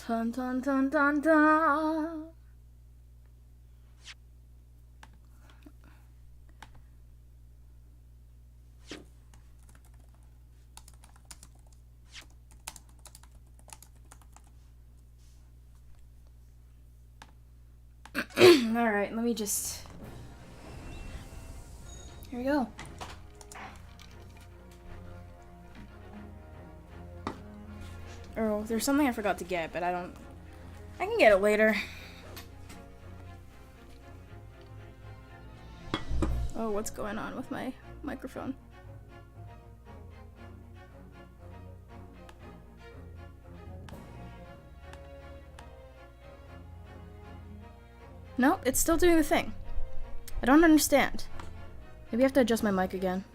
Dun dun dun dun dun. Alright, let me just... Here we go. Oh, there's something I forgot to get, but I can get it later. Oh, what's going on with my microphone? No, it's still doing the thing. I don't understand. Maybe I have to adjust my mic again.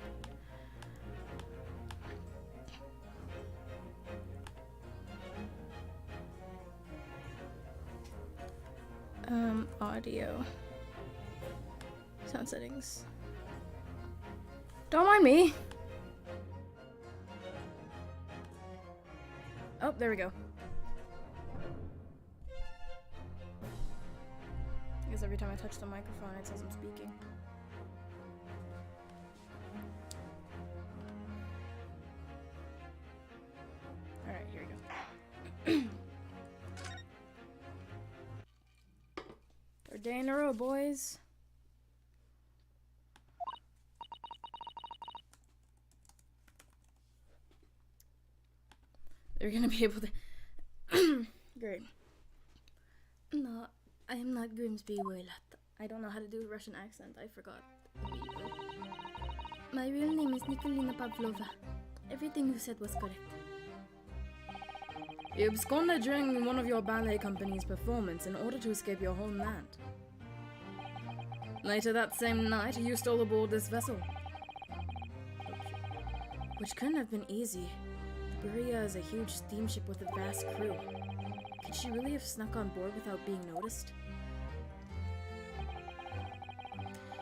Audio. Sound settings. Don't mind me. Oh, there we go. I guess every time I touch the microphone, it says I'm speaking. Alright, here we go. Third day in a row, boys. They're gonna be able to... Great. No, I am not Grimsby Waylat. I don't know how to do a Russian accent. I forgot. My real name is Nikolina Pavlova. Everything you said was correct. You absconded during one of your ballet company's performance in order to escape your homeland. Later that same night, you stole aboard this vessel. Which couldn't have been easy. The Berea is a huge steamship with a vast crew. Could she really have snuck on board without being noticed?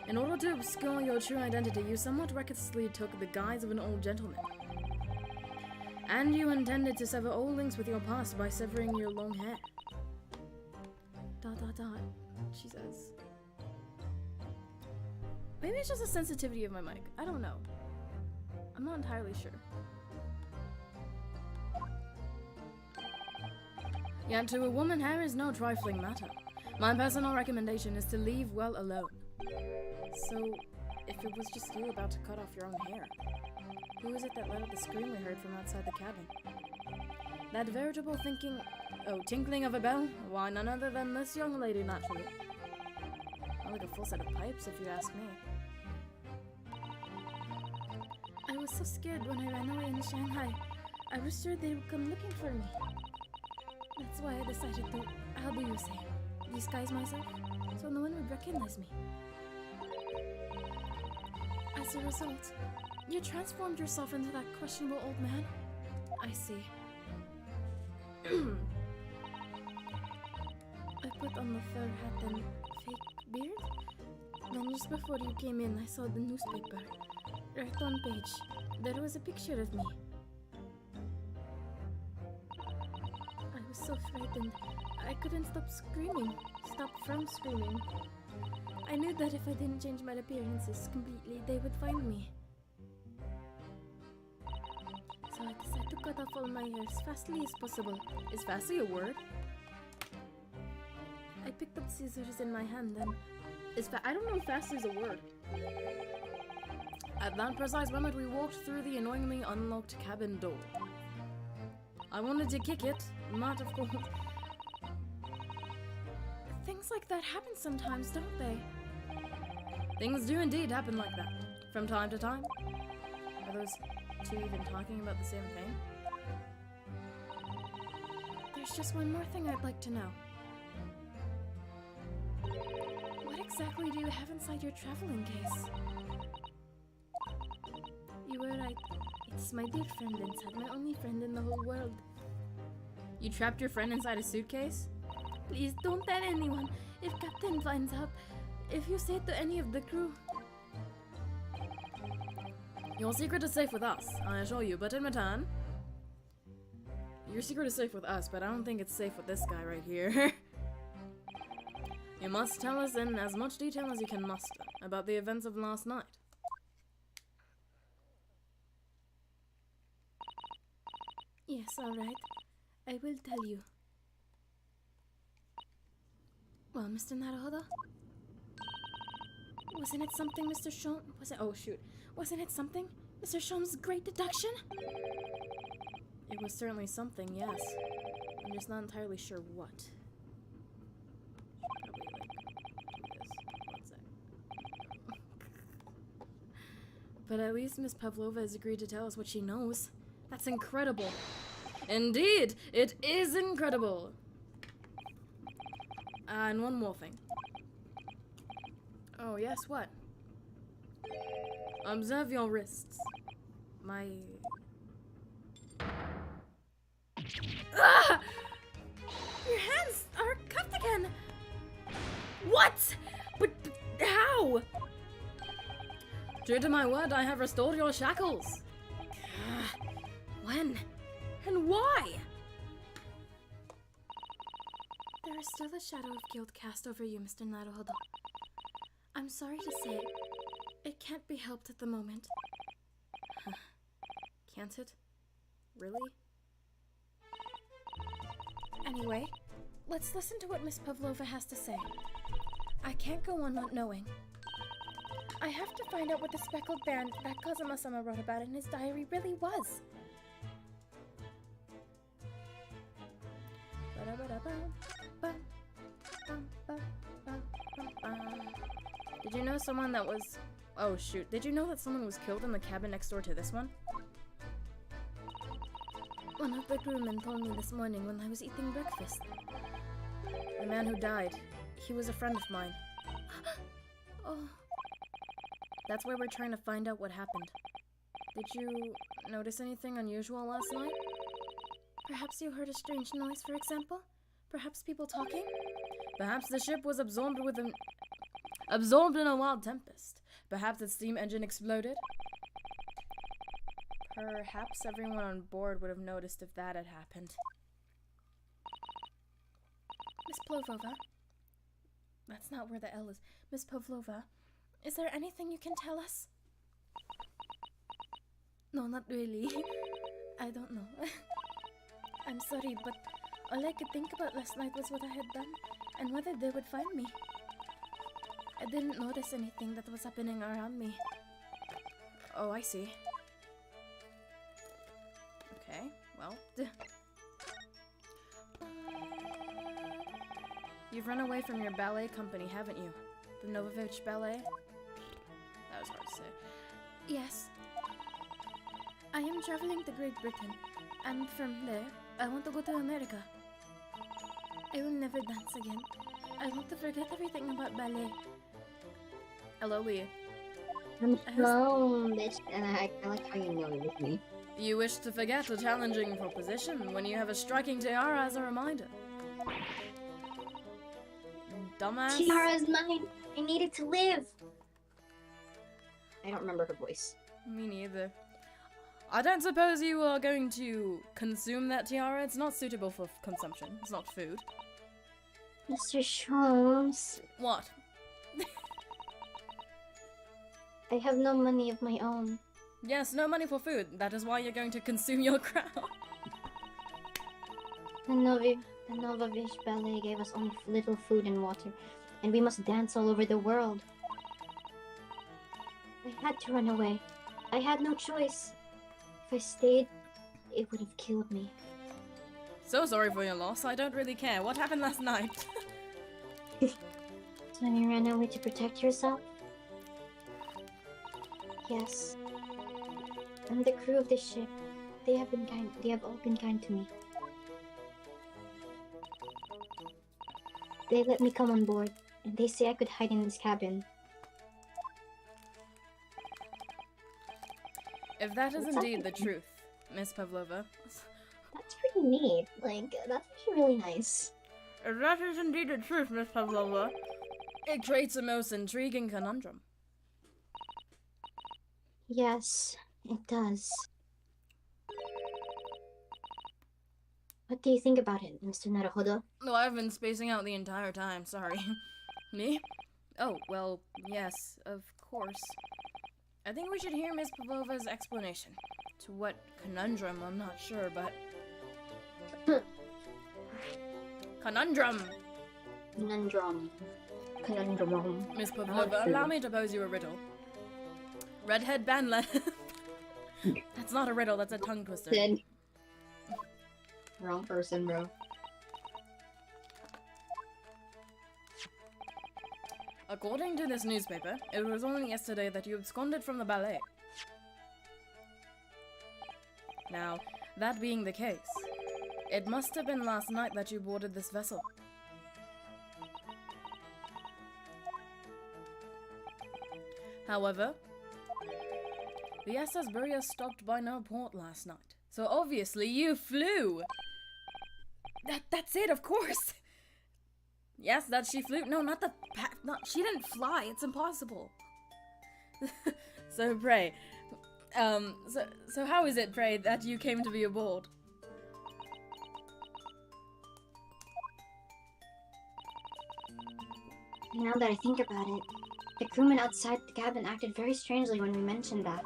In order to obscure your true identity, you somewhat recklessly took the guise of an old gentleman. And you intended to sever all links with your past by severing your long hair. ... she says. Maybe it's just a sensitivity of my mic. I don't know. I'm not entirely sure. Yet to a woman, hair is no trifling matter. My personal recommendation is to leave well alone. So, if it was just you about to cut off your own hair, who is it that let out the scream we heard from outside the cabin? That veritable tinkling of a bell? Why, none other than this young lady, naturally. More like a full set of pipes, if you ask me. I was so scared when I ran away in Shanghai. I was sure they would come looking for me. That's why I decided to, how do you say, disguise myself, so no one would recognize me. As a result, you transformed yourself into that questionable old man? I see. I put on the fur hat and fake beard. Then just before you came in, I saw the newspaper. Right on page, there was a picture of me. I was so frightened, I couldn't stop from screaming. I knew that if I didn't change my appearances completely, they would find me. So I decided to cut off all my hair as fastly as possible. Is fastly a word? I picked up scissors in my hand and... I don't know if fastly is a word. At that precise moment, we walked through the annoyingly unlocked cabin door. I wanted to kick it, not of course. Things like that happen sometimes, don't they? Things do indeed happen like that, from time to time. Are those two even talking about the same thing? There's just one more thing I'd like to know. What exactly do you have inside your traveling case? You were right. It's my dear friend inside, my only friend in the whole world. You trapped your friend inside a suitcase? Please don't tell anyone. If Captain finds out, if you say it to any of the crew. Your secret is safe with us, I assure you, but in return, Your secret is safe with us, but I don't think it's safe with this guy right here. You must tell us in as much detail as you can muster about the events of last night. Yes, all right. I will tell you. Well, Mr. Naruhodo? Wasn't it something Mr. Shom... Oh, shoot. Wasn't it something? Mr. Shom's great deduction? It was certainly something, yes. I'm just not entirely sure what. But at least Miss Pavlova has agreed to tell us what she knows. That's incredible. Indeed, it is incredible. And one more thing. Oh, yes, what? Observe your wrists. My... Ah! Your hands are cuffed again! What? But how? True to my word, I have restored your shackles. When? And why? There is still a shadow of guilt cast over you, Mr. Naruhodo. I'm sorry to say, it can't be helped at the moment. Can't it? Really? Anyway, let's listen to what Miss Pavlova has to say. I can't go on not knowing. I have to find out what the speckled band that Kazuma-sama wrote about in his diary really was. Did you know someone that was... Oh shoot, did you know that someone was killed in the cabin next door to this one? One of the crewmen told me this morning when I was eating breakfast. The man who died, he was a friend of mine. Oh. That's why we're trying to find out what happened. Did you notice anything unusual last night? Perhaps you heard a strange noise, for example? Perhaps people talking? Perhaps the ship was absorbed in a wild tempest. Perhaps its steam engine exploded. Perhaps everyone on board would have noticed if that had happened. Miss Pavlova? That's not where the L is. Miss Pavlova, is there anything you can tell us? No, not really. I don't know. I'm sorry, but all I could think about last night was what I had done and whether they would find me. I didn't notice anything that was happening around me. Oh, I see. Okay, well. You've run away from your ballet company, haven't you? The Novovich Ballet? That was hard to say. Yes. I am traveling to Great Britain, and from there, I want to go to America. I will never dance again. I want to forget everything about ballet. Hello, Lee. Hello, bitch, and I like how you know it was me. You wish to forget a challenging proposition when you have a striking tiara as a reminder. Dumbass. Tiara's mine. I need it to live. I don't remember her voice. Me neither. I don't suppose you are going to consume that tiara. It's not suitable for consumption. It's not food. Mr. Sholmes. What? I have no money of my own. Yes, no money for food. That is why you're going to consume your crown. The Novovich Ballet gave us only little food and water, and we must dance all over the world. I had to run away. I had no choice. If I stayed, it would have killed me. So sorry for your loss. I don't really care. What happened last night? So you ran away to protect yourself? Yes. And the crew of this ship, they have all been kind to me. They let me come on board, and they say I could hide in this cabin. If that is What's indeed the happening? truth, Miss Pavlova. That's pretty neat. Like, that's actually really nice. If that is indeed the truth, Miss Pavlova, it creates a most intriguing conundrum. Yes, it does. What do you think about it, Mr. Naruhodo? No, I've been spacing out the entire time, sorry. Me? Oh, well, yes, of course. I think we should hear Miss Pavlova's explanation. To what conundrum, I'm not sure, but... Conundrum! Conundrum. Conundrum. Miss Pavlova, allow me to pose you a riddle. Redhead Banlet. That's not a riddle, that's a tongue twister. Sid. Wrong person, bro. According to this newspaper, it was only yesterday that you absconded from the ballet. Now, that being the case, it must have been last night that you boarded this vessel. However, the SS Burya stopped by no port last night, so obviously you flew! That's it, of course! Yes, that she flew. No, not the she didn't fly. It's impossible. So pray, so how is it, pray, that you came to be aboard? Now that I think about it, the crewman outside the cabin acted very strangely when we mentioned that.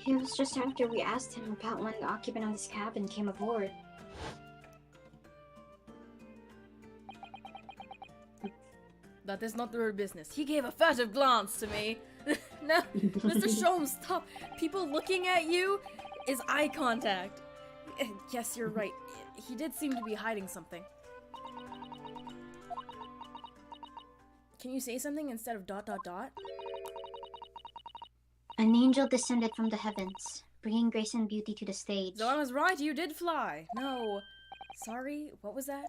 It was just after we asked him about when the occupant of this cabin came aboard. That is not your business. He gave a furtive glance to me. No, Mr. Sholmes, stop. People looking at you is eye contact. Yes, you're right. He did seem to be hiding something. Can you say something instead of ... An angel descended from the heavens, bringing grace and beauty to the stage. So I was right, you did fly. No. Sorry, what was that?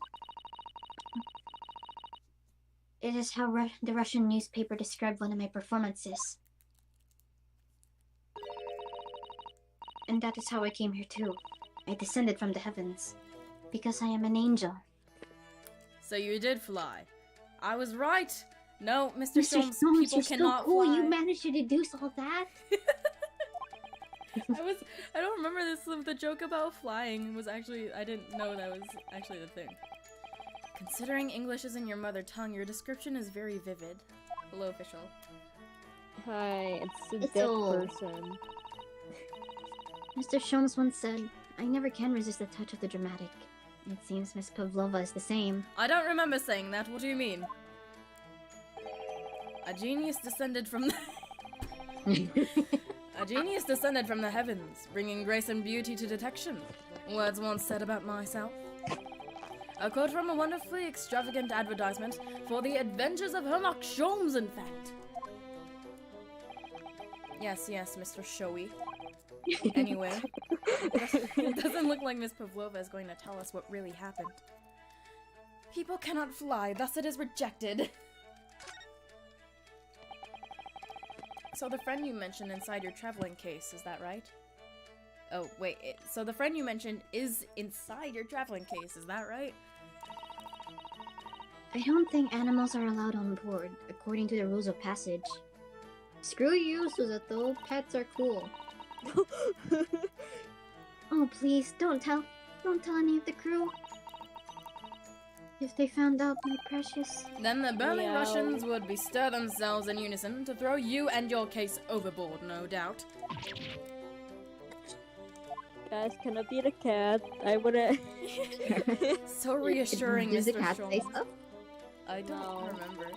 It is how the Russian newspaper described one of my performances. And that is how I came here too. I descended from the heavens. Because I am an angel. So you did fly. I was right. No, Mr. Sholmes, Sholmes, people you're cannot so cool. fly. You managed to deduce all that. I don't remember this, the joke about flying was actually, I didn't know that was actually the thing. Considering English isn't your mother tongue, your description is very vivid. Hello, official. Hi, it's a It's dead old. person. Mr. Sholmes once said, I never can resist the touch of the dramatic. It seems Miss Pavlova is the same. I don't remember saying that, what do you mean? A genius descended from the... A genius descended from the heavens, bringing grace and beauty to detection. Words once said about myself. A quote from a wonderfully extravagant advertisement for the adventures of Herlock Sholmes, in fact. Yes, Mr. Showy. Anyway, it doesn't look like Miss Pavlova is going to tell us what really happened. People cannot fly, thus it is rejected. So the friend you mentioned inside your traveling case, is that right? Oh, wait, so the friend you mentioned is inside your traveling case, is that right? I don't think animals are allowed on board, according to the rules of passage. Screw you, Suzato. Pets are cool. Oh, please, don't tell any of the crew. If they found out, my precious... Then the burly Meow. Russians would bestir themselves in unison to throw you and your case overboard, no doubt. Guys, can I be the cat? I wouldn't. So reassuring, Does Mr. the cat say Sholmes. stuff? I don't No. remember.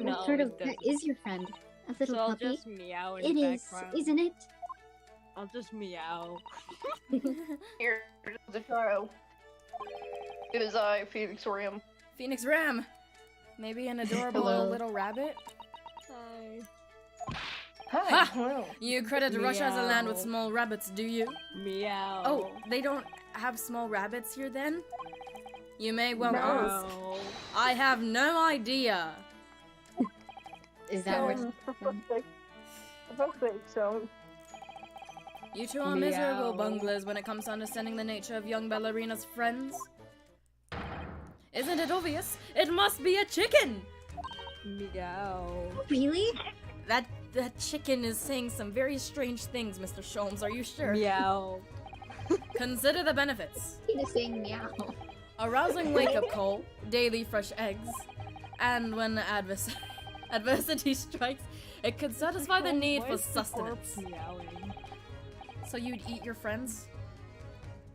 No, What sort it of pet doesn't. is your friend? A little So I'll puppy? just meow in It the is, background. isn't it? I'll just meow. Here, the Charo. It is I, Phoenix Orium. Phoenix Ram! Maybe an adorable Hello. little rabbit? Hi. Hi. Ha! Hello. You credit Russia as a land with Meow. small rabbits, do you? Meow. Oh, they don't have small rabbits here then? You may well No. ask. I have no idea. Is that what... For fuck's sake, so... You two are miserable Meow. bunglers when it comes to understanding the nature of young ballerina's friends. Isn't it obvious? It must be a chicken! Meow. Really? That that chicken is saying some very strange things, Mr. Sholmes. Are you sure? Meow. Consider the benefits. He is saying meow. A rousing wake-up call, daily fresh eggs, and when adversity strikes, it could satisfy the need Why for is the corpse sustenance. meowing? So you'd eat your friends?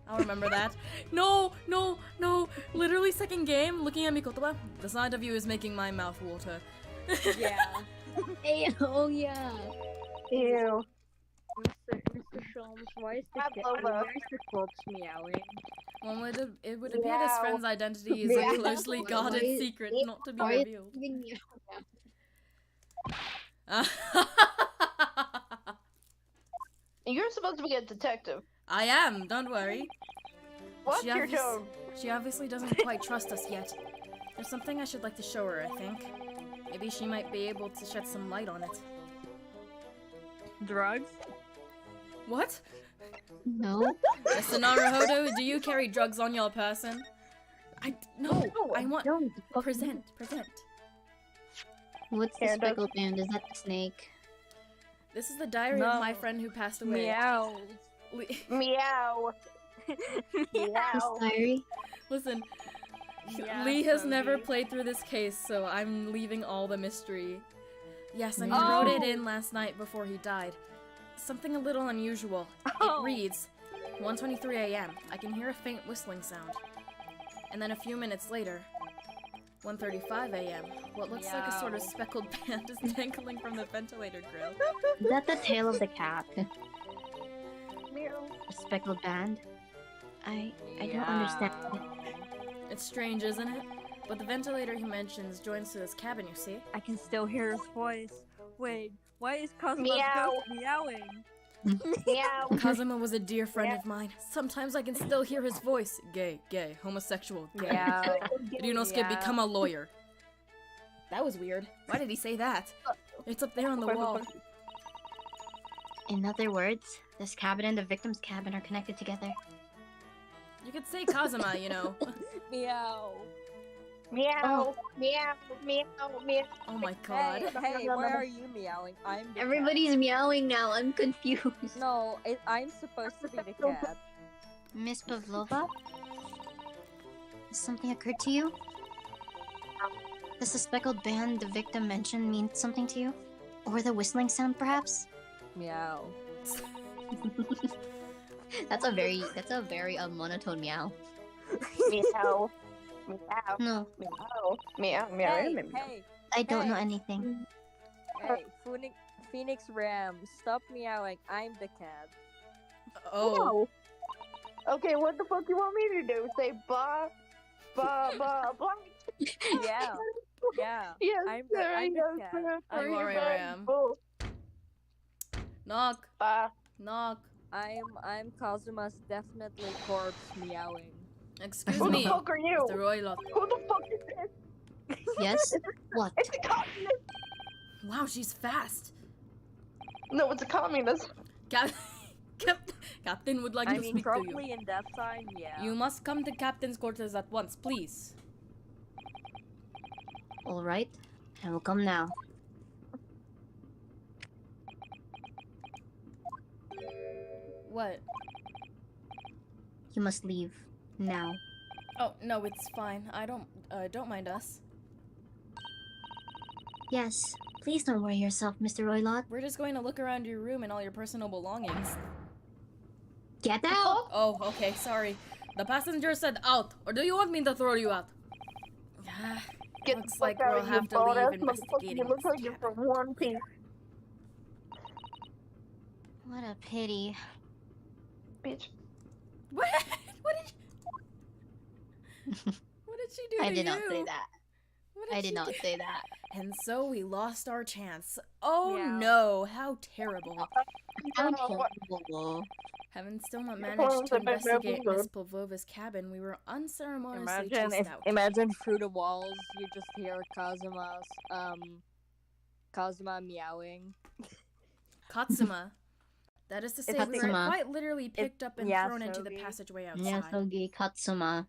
I'll remember that. No, no, no. Literally second game, looking at Mikotoba, the sight of you is making my mouth water. Yeah. Hey, oh yeah. Ew. Mr. Sholmes, why is the corpse meowing? Well, it would appear this Meow. friend's identity is a Meow. closely Why- guarded why- secret not to be Why is revealed. he giving meow? You're supposed to be a detective. I am, don't worry. What's She your obvious- tone? She obviously doesn't quite trust us yet. There's something I should like to show her, I think. Maybe she might be able to shed some light on it. Drugs? What? No. Mr. Naruhodo, do you carry drugs on your person? No, I want... Don't. Present. What's the Panda. speckled band? Is that the snake? This is the diary No. of my friend who passed away. Meow. Meow. His Meow. diary? Listen, Yeah, Lee has never Sophie. played through this case, so I'm leaving all the mystery. Yes, and he Oh. wrote it in last night before he died. Something a little unusual. Oh. It reads, 1:23 a.m. I can hear a faint whistling sound. And then a few minutes later, 1:35 a.m. What looks like a sort of Meow. speckled band is dangling from the ventilator grill. Is that the tail of the cat? Meow. A speckled band? I don't understand. It's strange, isn't it? But the ventilator he mentions joins to this cabin, you see? I can still hear his voice. Wait, why is Cosmo's Meow. ghost meowing? Meow. Kazuma was a dear friend Yeah. of mine. Sometimes I can still hear his voice. Gay, homosexual, gay. Meow. Ryunosuke, Yeah. become a lawyer. That was weird. Why did he say that? It's up there on the wall. In other words, this cabin and the victim's cabin are connected together. You could say Kazuma, you know. Meow. Meow. Meow. Meow. Meow. Oh my god. Hey, why are you meowing? I'm the Everybody's meowing now. I'm confused. cat. No, I'm supposed to be the cat. Miss Pavlova? Has something occurred to you? Does the speckled band the victim mentioned mean something to you? Or the whistling sound, perhaps? Meow. That's a very monotone meow. Meow. Meow. No, Meow. Meow. Meow. Hey, Meow. hey, I don't know Hey. anything. hey, Phoenix Ram, stop meowing. I'm the cat. Oh. Okay, what the fuck you want me to do? Say ba, ba, ba, ba. Yeah, yeah. Yes, I'm sir, the yes, cat. sir. I'm Bring alright, it back. I am. Oh, Knock. ba. Knock. I'm Kazuma's definitely corpse meowing. Excuse Who the me. fuck are you? Mr. Roylott. Who the fuck is this? Yes? What? It's a communist. Wow, she's fast. No, it's a communist. Cap- Captain would like I to mean, speak to you. probably in that sign, yeah. You must come to Captain's quarters at once, please. Alright, I will come now. What? You must leave. Now. Oh, no, it's fine. I don't mind us. Yes, please don't worry yourself, Mr. Roylott. We're just going to look around your room and all your personal belongings. Get out! Oh, okay, sorry. The passenger said out, or do you want me to throw you out? Get Looks the fuck like out we'll of have here, to bald leave ass motherfucker. investigating You look this like you're cabin. from One Piece. What a pity. Bitch. What? What did she do I to did not you? say that. What did I she did not do? say that. And so we lost our chance. Oh Yeah. no, how terrible. How No, terrible. Having still not Your managed phone's to a bit investigate bad. Miss Pavlova's cabin, we were unceremoniously Imagine chased if, out. imagine through the walls, you just hear Kazuma meowing. Katsuma. That is to say, we were Katsuma. quite literally picked up and yeah, thrown into the Sogi. passageway outside. Nyasogi Katsuma.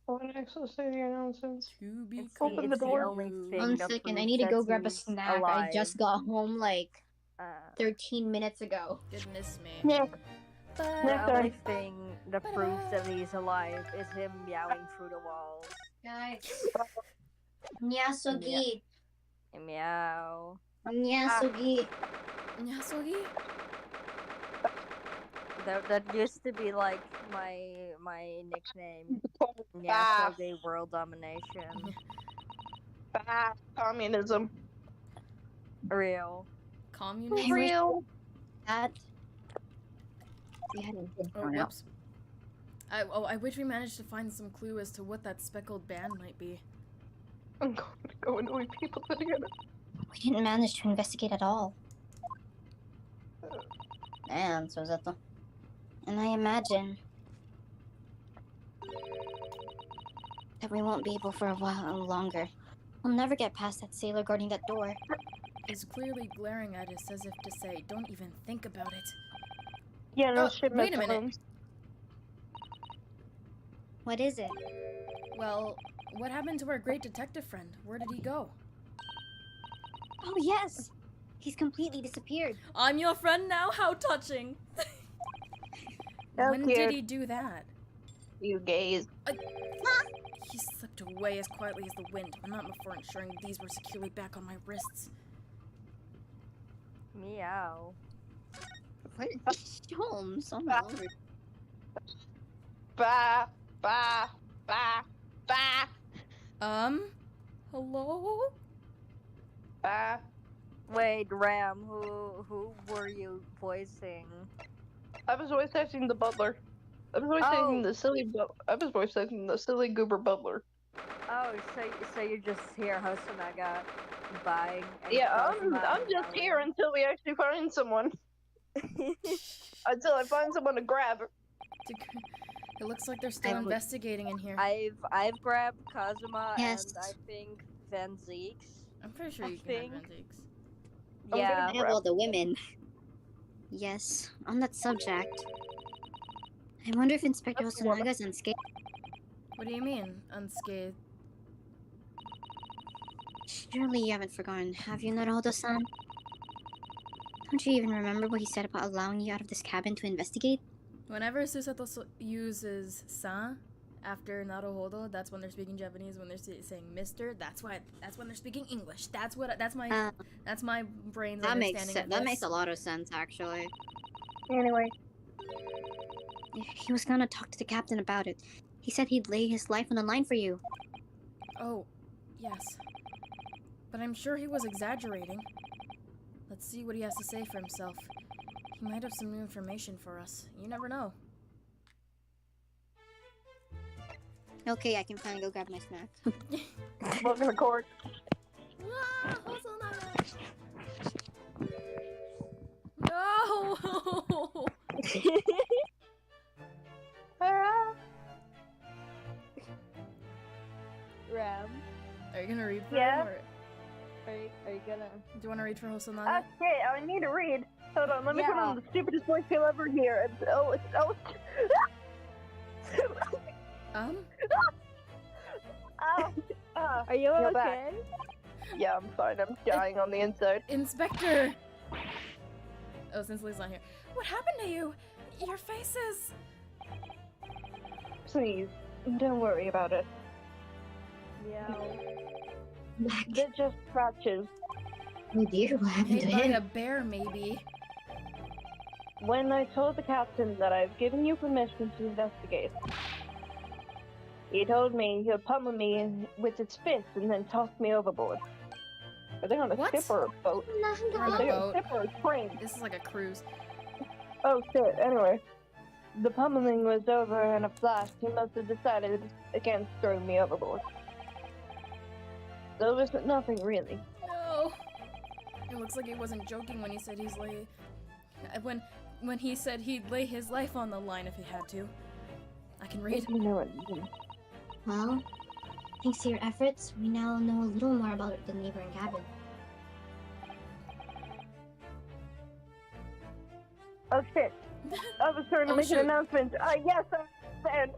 When I actually say the announcements. To be It's Open the it's door. the only thing. One that second, I proves need to that go grab a he's snack. alive. I just got home like Uh, 13 minutes ago. Goodness me. Nick, But Nick, the only sorry. thing that proves that he's alive is him meowing through the walls. Guys. Nyasugi. Meow. Nyasugi. Nyasugi? That used to be like my nickname. Bah, Nyasugi World Domination. bah, communism. Real. Communism? Real. That. We hadn't been Oh, thrown out. whoops. I wish we managed to find some clue as to what that speckled band might be. I'm going to go annoy people together. We didn't manage to investigate at all. And so is that the. And I imagine that we won't be able for a while longer. We'll never get past that sailor guarding that door. Is clearly glaring at us as if to say, don't even think about it. Yeah, no Oh, shit, wait a Mr. minute. Holmes. What is it? Well, what happened to our great detective friend? Where did he go? Oh, yes! He's completely disappeared. I'm your friend now? How touching! How When cute. did he do that? You gays. He slipped away as quietly as the wind, but not before ensuring these were securely back on my wrists. Meow. What? Holmes, oh my lord. Bah, bah, bah, bah, Hello? bah. Wait, Ram, who were you voicing? I was voice acting the butler. I was voice acting the silly. I was voice acting the silly goober butler. Oh, so you're just here, Hosonaga, buying. and Yeah, Cosma I'm just yelling. here until we actually find someone. Until I find someone to grab. It looks like they're still I would- investigating in here. I've grabbed Kazuma Yes. and I think Van Zeeks. I'm pretty sure I you can have think- antiques. I'm Yeah. gonna Yeah, well, the women. Yes, on that subject. I wonder if Inspector That's the one. Hosanaga's unscathed. What do you mean, unscathed? Surely you haven't forgotten, have you, Naruto-san? Don't you even remember what he said about allowing you out of this cabin to investigate? Whenever Susato uses sa after Naruhodo, that's when they're speaking Japanese. When they're saying Mister, that's when they're speaking English. That's my brain's That makes understanding sense. of That this. makes a lot of sense, actually. Anyway, He was gonna talk to the captain about it. He said he'd lay his life on the line for you. Oh, yes. But I'm sure he was exaggerating. Let's see what he has to say for himself. He might have some new information for us. You never know. Okay, I can finally go grab my snack. welcome to court. Ah, no! Ah, Ram, Are you gonna read for Yeah. him? Or are you gonna? do you want to read for Hosonaga? okay, I need to read. Hold on, let me put Yeah. on the stupidest voice you'll ever hear. Oh. Are you You're okay? back. Yeah, I'm fine. I'm dying on the inside. Inspector! Oh, since Lee's not here. What happened to you? Your face is... Please, don't worry about it. Meow. They're just scratches. Oh dear, what happened to made by him? a bear, maybe. When I told the captain that I've given you permission to investigate, he told me he'll pummel me with his fist and then toss me overboard. Are they on a What? ship or a boat? We're on Are a they on a boat. ship or a train? This is like a cruise. Oh shit, anyway. The pummeling was over in a flash. He must have decided against throwing me overboard. There was nothing really. No. It looks like he wasn't joking when he said when he said he'd lay his life on the line if he had to. I can read. You know what I mean. Well, thanks to your efforts, we now know a little more about the neighboring cabin. Oh shit. I was trying to Oh, make shoot. an announcement. Yes, I understand.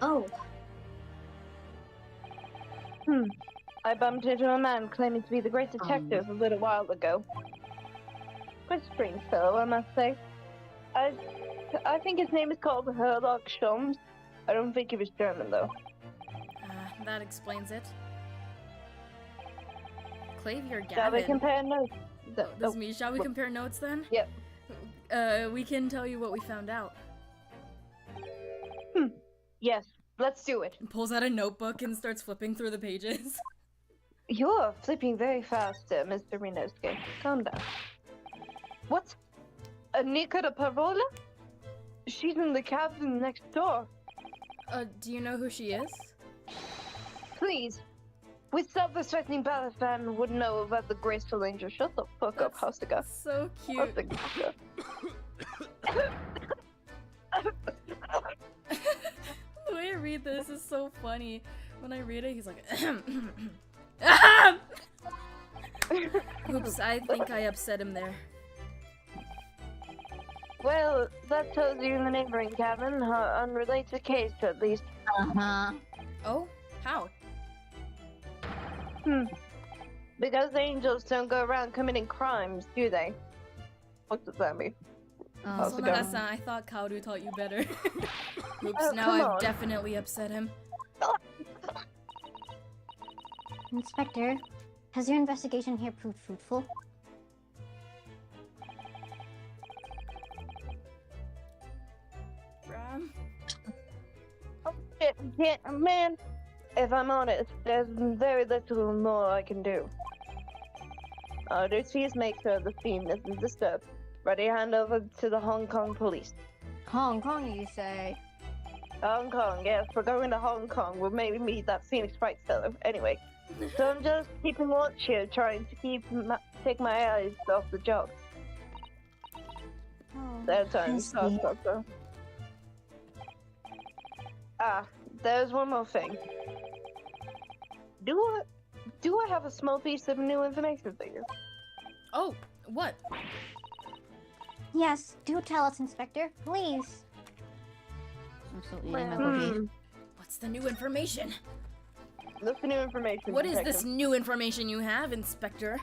Oh, I bumped into a man claiming to be the great detective a little while ago. Quite a strange fellow, I must say. I think his name is called Herlock Sholmes. I don't think he was German, though. That explains it. Clavier Shall we Gavin. compare notes? This is me. Shall we compare notes then? Yep. We can tell you what we found out. Yes, let's do it. Pulls out a notebook and starts flipping through the pages. You're flipping very fast, Mr. Rinosuke. Calm down. What? Nicola Parola? She's in the cabin next door. Do you know who she is? Please. With self-respecting Balafan would know about the graceful angel. Shut the fuck up, Hostaga. So cute. Hostaga. The way I read this is so funny. When I read it, he's like, Oops, I think I upset him there. Well, that tells you in the neighboring cabin, unrelated case at least. uh-huh. Oh? How? Because angels don't go around committing crimes, do they? What does that mean? How's it going? Sonata-san, I thought Kaoru taught you better. Oops, Oh, now come I've on. definitely upset him. Inspector, has your investigation here proved fruitful? Ram? Oh shit, yeah, man. If I'm honest, there's very little more I can do. Our duty is make sure the scene isn't disturbed. Ready, hand over to the Hong Kong police. Hong Kong, you say? Hong Kong, yes, we're going to Hong Kong. We'll maybe meet that Phoenix Wright fellow. Anyway, so I'm just keeping watch here, trying to take my eyes off the job. Oh, That's I time. see. There's one more thing. Do I have a small piece of new information for you? Oh, what? Yes, do tell us, Inspector, please. I'm so eating my cookie. What's the new information? What's the new information? What is this detective? new information you have, Inspector?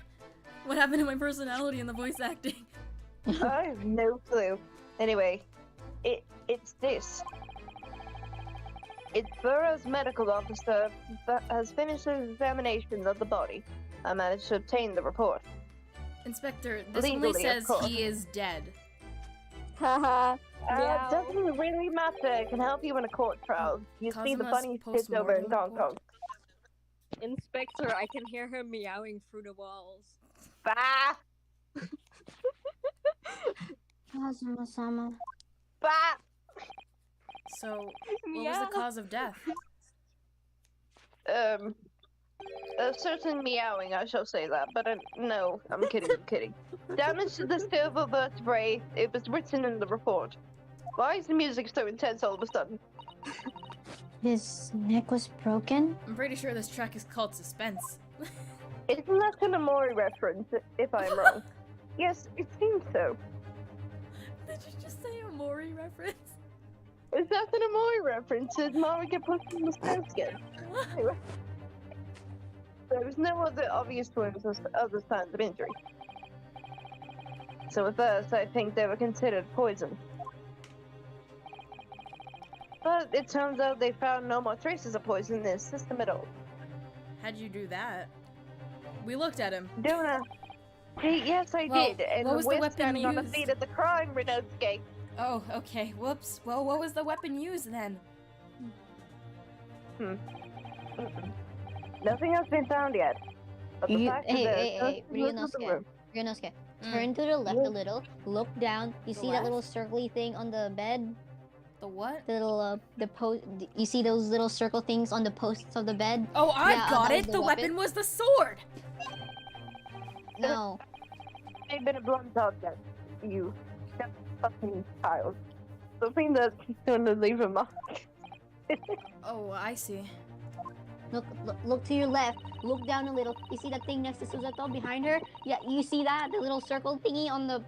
What happened to my personality and the voice acting? I have no clue. Anyway, it's this. It's Burroughs' medical officer that has finished his examination of the body. I managed to obtain the report. Inspector, this Legally, only of says course. he is dead. Haha. Meow. Doesn't really matter. It can help you in a court trial. You see the Cosmo's funny kids over in post-mortem Hong report? Kong. Inspector, I can hear her meowing through the walls. Bah! Kazuma-sama. Bah! So, what was the cause of death? A certain meowing, I shall say that, but no, I'm kidding, I'm kidding. Damage to the cervical vertebrae, it was written in the report. Why is the music so intense all of a sudden? His neck was broken? I'm pretty sure this track is called Suspense. Isn't that an Amori reference, if I'm wrong? Yes, it seems so. Did you just say a Mori reference? Is that an Amori reference? Did Mori get pushed in the stairs again? Anyway. There was no other obvious wounds or other signs of injury. So at first, I think they were considered poison. But it turns out they found no more traces of poison in his system at all. How'd you do that? We looked at him. Don't know. Yes, I Well, did. And what was the we're weapon standing on the used? scene of the crime, Rinosuke. Oh, okay. Whoops. Well, what was the weapon used then? Nothing has been found yet. But the You- fact hey, that hey, there's hey, no look at the Ryunosuke. room. Ryunosuke, Mm. turn to the left a little, look down, you The see left? that little circly thing on the bed? The what? The little, you see those little circle things on the posts of the bed? Oh, I Yeah, got that was it! the The weapon weapon. was the sword! No. They've been a blunt object. You fucking child. Something that's gonna leave a mark. Oh, I see. Look to your left, look down a little, you see that thing next to Suzato behind her? Yeah, you see that? The little circle thingy on the...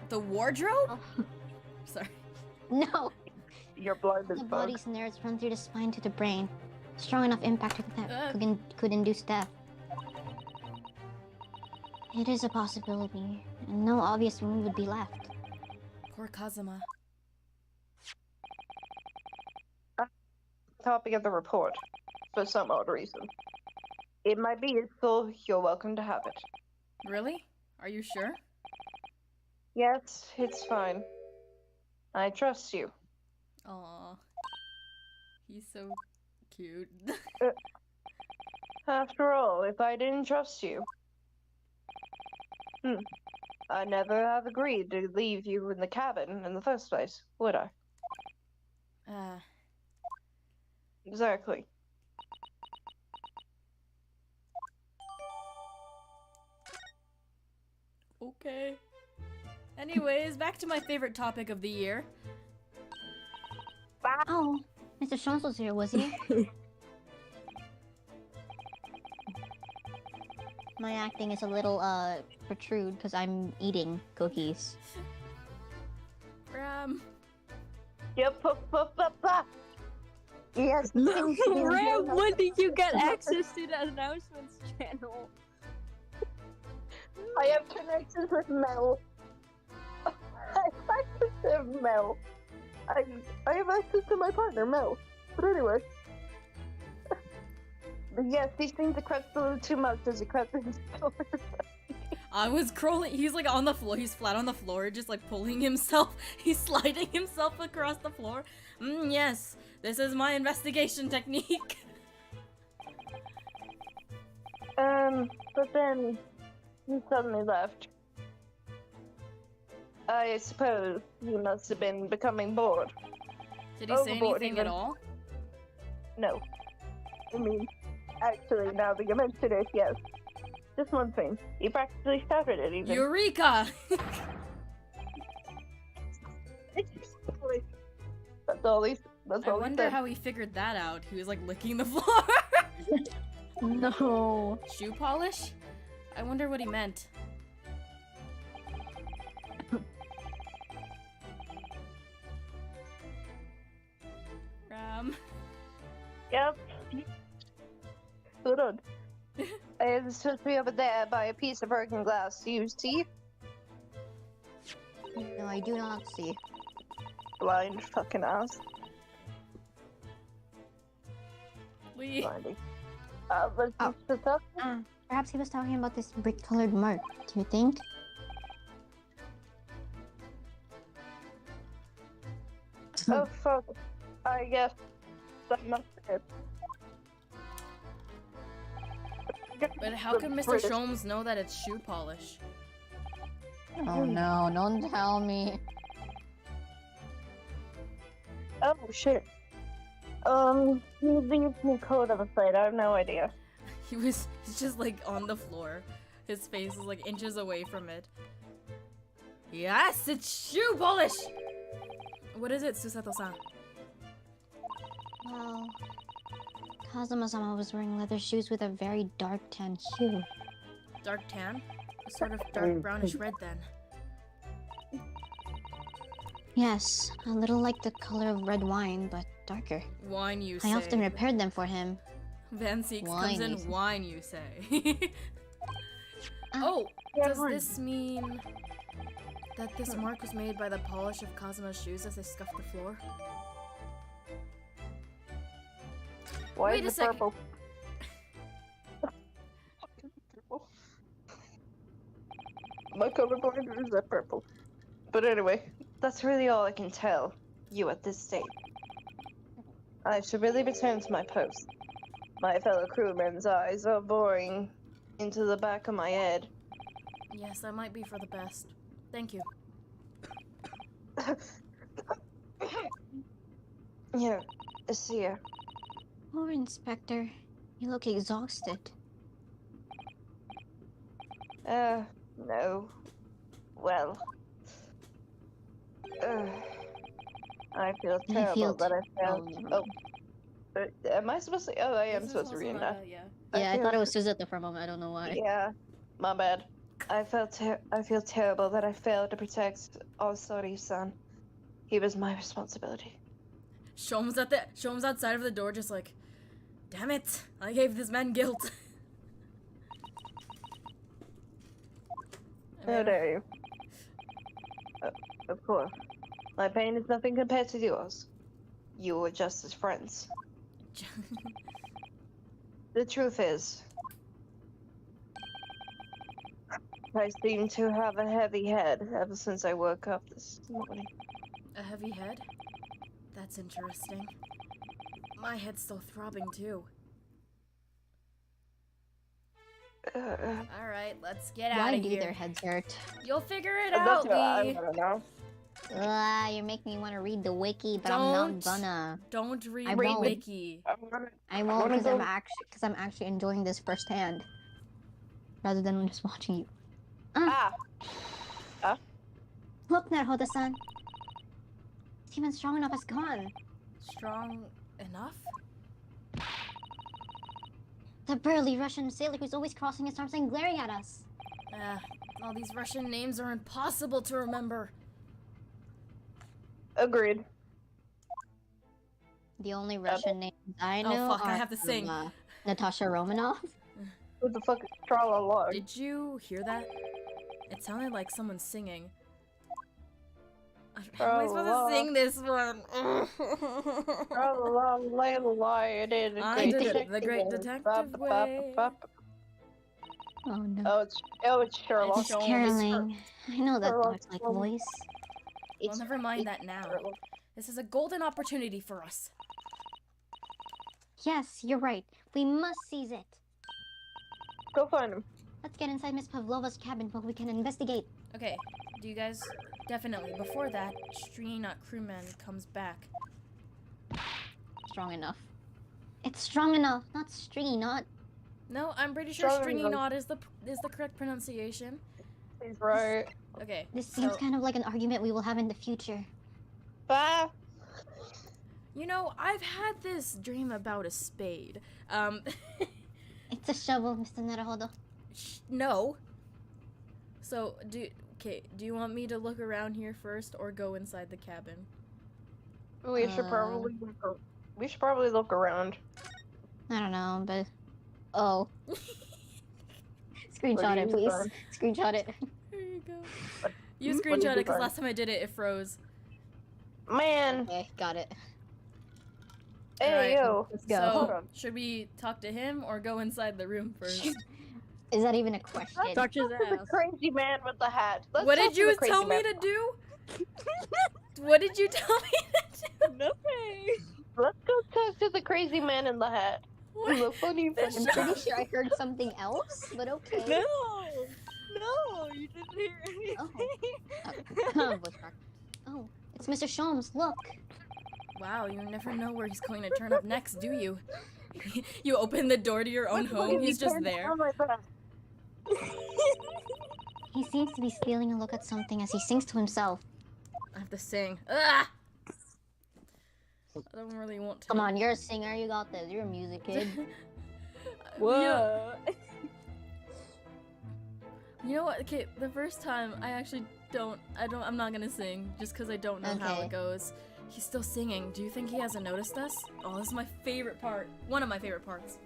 The wardrobe? Oh. Sorry. No! You're blind as The fuck. body's nerves run through the spine to the brain. Strong enough impact could induce death. It is a possibility, and no obvious wound would be left. Poor Kazuma. Copy of the report, for some odd reason. It might be useful. You're welcome to have it. Really? Are you sure? Yes, it's fine. I trust you. Aw. He's so cute. After all, if I didn't trust you, I'd never have agreed to leave you in the cabin in the first place, would I? Exactly. Okay. Anyways, back to my favorite topic of the year. Oh, Mr. Shons was here, was he? My acting is a little, protrude because I'm eating cookies. Ram. Yep, Yes. Ram, when did you get access to the announcements channel? I have connections with Mel. I have access to Mel. I have access to my partner, Mel. But anyway. But yes, these things are crushed a little too much as it crushes his shoulders. I was crawling. He's like on the floor. He's flat on the floor, just like pulling himself. He's sliding himself across the floor. Yes, this is my investigation technique. But then he suddenly left. I suppose he must have been becoming bored. Did he say Overboard, anything even. at all? No. I mean, actually, now that you mention it, yes. Just one thing. He practically shouted it, even. Eureka! That's all he I wonder said. how he figured that out. He was like licking the floor. No. Shoe polish? I wonder what he meant. Ram. Yep. Hold on. It's supposed to be over there by a piece of broken glass. Do you see? No, I do not see. Blind fucking ass. Lee. Blinding. Let's Oh. just up. Perhaps he was talking about this brick-colored mark, do you think? Oh fuck. I guess that must be it. But how can Mr. British- Sholmes know that it's shoe polish? Oh no, don't tell me. Oh shit. He leaves me cold on the side. I have no idea. He's just like on the floor. His face is like inches away from it. Yes, it's shoe polish! What is it, Susato-san? Well, Kazuma-sama was wearing leather shoes with a very dark tan hue. Dark tan? A sort of dark brownish red then. Yes, a little like the color of red wine, but darker. Wine, you say. I often repaired them for him. Van Seeks comes Wine, in you say. wine, you say. Oh, Yeah, does wine. this mean that this mark was made by the polish of Kazuma's shoes as they scuffed the floor? Why Wait is a it second. purple? My colorblind is that purple. But anyway, that's really all I can tell you at this stage. I should really return to my post. My fellow crewmen's eyes are boring into the back of my head. Yes, that might be for the best. Thank you. Here, see ya. Oh, Inspector, you look exhausted. No. Well. I feel I terrible feel that I failed. terrible. Am I supposed to? Oh, I am This is supposed to also read not that. yeah. Yeah, I feel- thought it was Suzuka for a moment, I don't know why. Yeah, my bad. I feel terrible that I failed to protect Osori-san. He was my responsibility. Sholmes outside of the door, just like, damn it! I gave this man guilt. How dare you? Of course. My pain is nothing compared to yours. You were just as friends. The truth is, I seem to have a heavy head ever since I woke up this morning. A heavy head? That's interesting. My head's still throbbing too. Alright, let's get out Why of do here. their heads hurt? You'll figure it That's out, what I Lee. don't know. You make me want to read the wiki, but I'm not Don't. gonna. Don't read I the won't. wiki. I won't wanna because go- I'm actually enjoying this firsthand, rather than just watching you. Ah! Look, Naruhodo-san. It's even strong enough as gone. Strong enough? The burly Russian sailor who's always crossing his arms and glaring at us. All these Russian names are impossible to remember. Agreed. The only Russian names I Oh, know fuck, I are have to sing. from, Natasha Romanoff. Who the fuck is Tra-la-la? Did you hear that? It sounded like someone singing. How am I supposed to sing this one? Tra-la-la-la-la, it is a I great did it detective. the great detective way. Oh no. Oh, it's Sherlock. Miss Sholmes. Caroling. I know that Sherlock dark-like Holmes. voice. Well, never mind that now. Sherlock. This is a golden opportunity for us. Yes, you're right. We must seize it. Go find him. Let's get inside Miss Pavlova's cabin where we can investigate. Okay, do you guys... Definitely, before that, Stringy Knot Crewman comes back. Strong enough. It's strong enough, not stringy knot. No, I'm pretty sure Strong Stringy enough. Knot is the correct pronunciation. He's right. Okay, This seems so, kind of like an argument we will have in the future. Bye. you know, I've had this dream about a spade. It's a shovel, Mr. Naruhodo. No. So, do you want me to look around here first or go inside the cabin? We should probably look around. I don't know, but... Oh. What Screenshot do it, you please. think? Screenshot it. There you go. What- You what did screenshot you it because find? last time I did it, it froze. Man, Okay, got it. hey Alright, yo. Let's go. Hold So, on. should we talk to him or go inside the room first? Is that even a question? Touch his The ass. crazy man with the hat. Let's What talk did to you the crazy tell me man. to do? What did you tell me to do? Nothing. Let's go talk to the crazy man in the hat. What? Look funny. This I'm pretty sure I heard something else, but okay. No. No, you didn't hear anything. Voice crack. Oh, it's Mr. Sholmes, look. Wow, you never know where he's going to turn up next, do you? You open the door to your own home, he's just there. He seems to be stealing a look at something as he sings to himself. I have to sing. Ah! I don't really want to. Come on, you're a singer, you got this. You're a music kid. What? You know what? Okay, the first time I actually I'm not gonna sing just because I don't know how Okay. it goes. He's still singing. Do you think he hasn't noticed us? Oh, this is my favorite part. One of my favorite parts.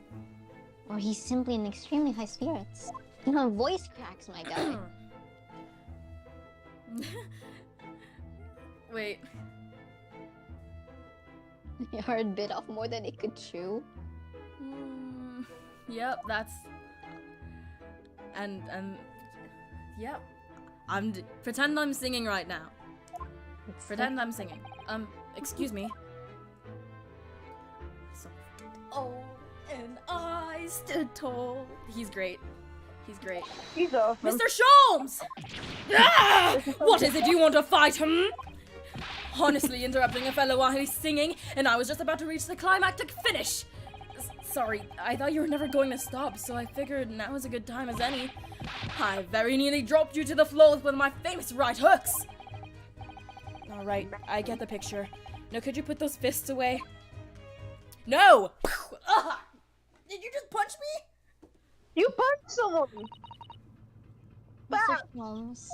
Or he's simply in extremely high spirits. Voice cracks, my guy. Wait. Your heart bit off more than it could chew. Yep, that's. And yep. Pretend I'm singing right now. It's Pretend I'm singing. Excuse me. So, oh, and I stood tall. He's great. He's great. He's awesome. Mr. Sholmes! Ah! What is it you want to fight, Honestly, interrupting a fellow while he's singing, and I was just about to reach the climactic finish. Sorry, I thought you were never going to stop, so I figured now is a good time as any. I very nearly dropped you to the floor with one of my famous right hooks. Alright, I get the picture. Now could you put those fists away? No! Ah! Did you just punch me? You punched someone. Mr. Sholmes.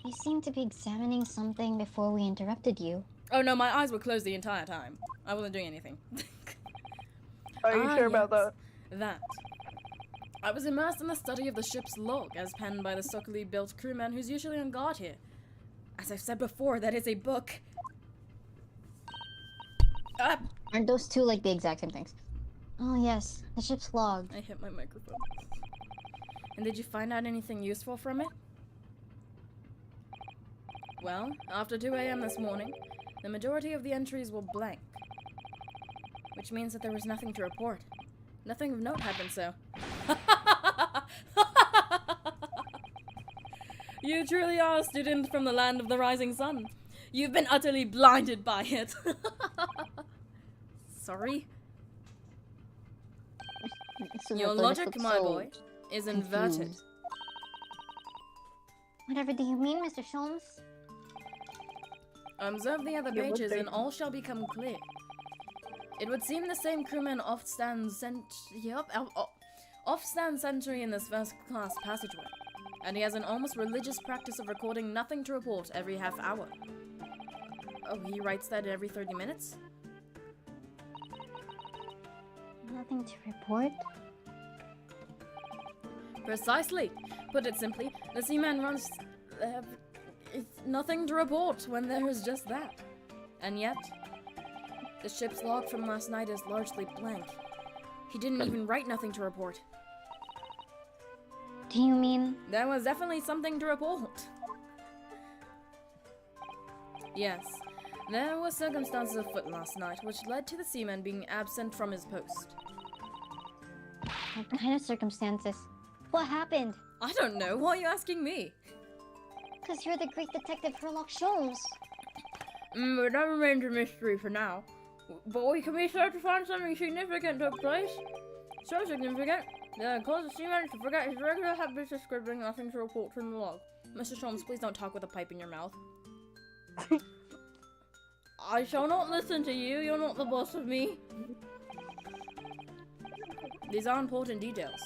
You seem to be examining something before we interrupted you. Oh no, my eyes were closed the entire time. I wasn't doing anything. Are you sure about yes, that? That. I was immersed in the study of the ship's log, as penned by the stockily built crewman who's usually on guard here. As I've said before, that is a book. Ah! Aren't those two like the exact same things? Oh yes, the ship's log. I hit my microphone. And did you find out anything useful from it? Well, after 2 a.m. this morning, the majority of the entries were blank. Which means that there was nothing to report. Nothing of note happened, so. You truly are a student from the land of the rising sun. You've been utterly blinded by it. Sorry? So Your therefore this logic, looks my so boy, is inverted. confused. Whatever do you mean, Mr. Sholmes? Observe the other Yeah, what pages they- and all shall become clear. It would seem the same crewman oft stands sentry in this first-class passageway, and he has an almost religious practice of recording nothing to report every half hour. Oh, he writes that every 30 minutes? Nothing to report? Precisely. Put it simply, the seaman runs... it's nothing to report when there is just that. And yet, the ship's log from last night is largely blank. He didn't even write nothing to report. Do you mean... There was definitely something to report. Yes, there were circumstances afoot last night which led to the seaman being absent from his post. What kind of circumstances? What happened? I don't know, why are you asking me? Because you're the great detective Sherlock Sholmes. But that remains a mystery for now. But we can be sure to find something significant took place. So significant that it caused the seaman to forget his regular habits of scribbling nothing to report from the log. Mr. Sholmes, please don't talk with a pipe in your mouth. I shall not listen to you, you're not the boss of me. These are important details.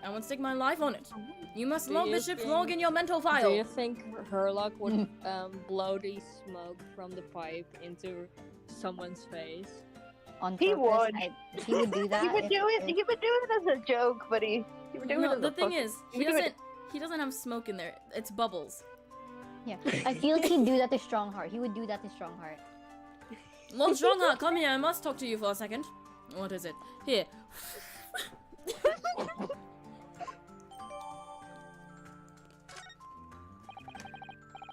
I would stake my life on it. You must Do log you the ship's think- log in your mental Do you file. think Herlock would blow the smoke from the pipe into someone's face? On He purpose, would. He would do that. He would if- do it. if- He would do it as a joke, but he would do it No, as the a thing fucking- is, he would do it- he doesn't have smoke in there. It's bubbles. Yeah, I feel like he'd do that to Strongheart. He would do that to Strongheart. Lord Strongheart, come here. I must talk to you for a second. What is it? Here.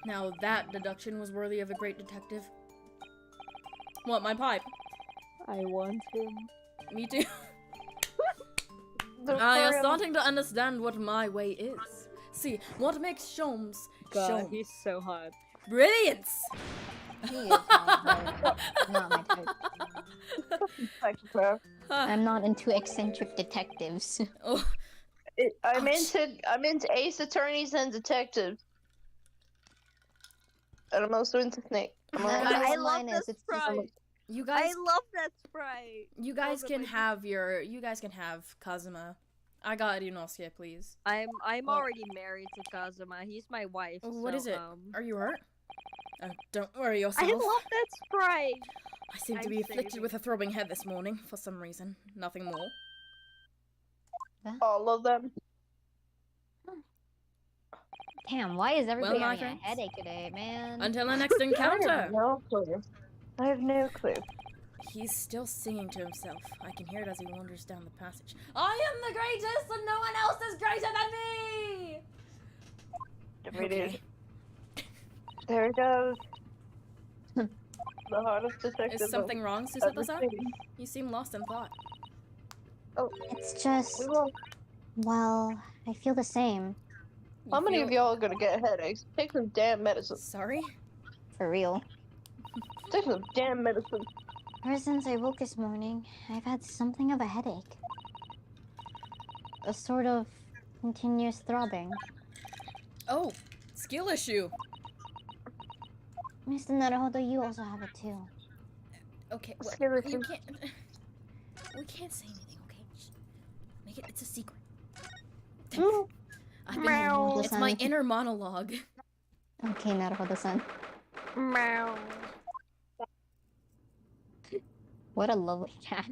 Now that deduction was worthy of a great detective. What, my pipe? I want him. Me too. The I am Florian- starting to understand what my way is. See, what makes Sholmes God, Sholmes? he's so hot. Brilliance! He is not my type. Psychopath. I'm not into eccentric detectives. Oh, I'm Ouch. into Ace Attorneys and Detectives. And I'm also into Snake. I'm I also- know I what love mine is. this It's just sprite. you guys, love that sprite. you guys Those are can my have you guys can have Kazuma. I got Inosuke, please. I'm Well- already married to Kazuma. He's my wife. What so, is it? Are you hurt? Don't worry yourself. I love that sprite. I seem to I'm be afflicted saving. with a throbbing head this morning, for some reason. Nothing more. all of them. Damn, why is everybody my having a friends. headache today, man? Until our next I encounter! have no clue. I have no clue. He's still singing to himself. I can hear it as he wanders down the passage. I am the greatest and no one else is greater than me! There it is. Okay. There it goes. The hardest detective. Is something wrong, of the Susata-san? city. You seem lost in thought. It's just, We will- well, I feel the same. You How many feel- of y'all are gonna get headaches? Take some damn medicine. Sorry? For real. Take some damn medicine. Ever since I woke this morning, I've had something of a headache. A sort of continuous throbbing. Oh, skill issue. Mr. Naruhodo, you also have it too. Okay, what? Skill You issue. can't. We can't say anything, okay? Just make it. It's a secret. Mm. I've been, Meow. it's my inner monologue. Okay, Naruhodo-san. Meow. What a lovely cat.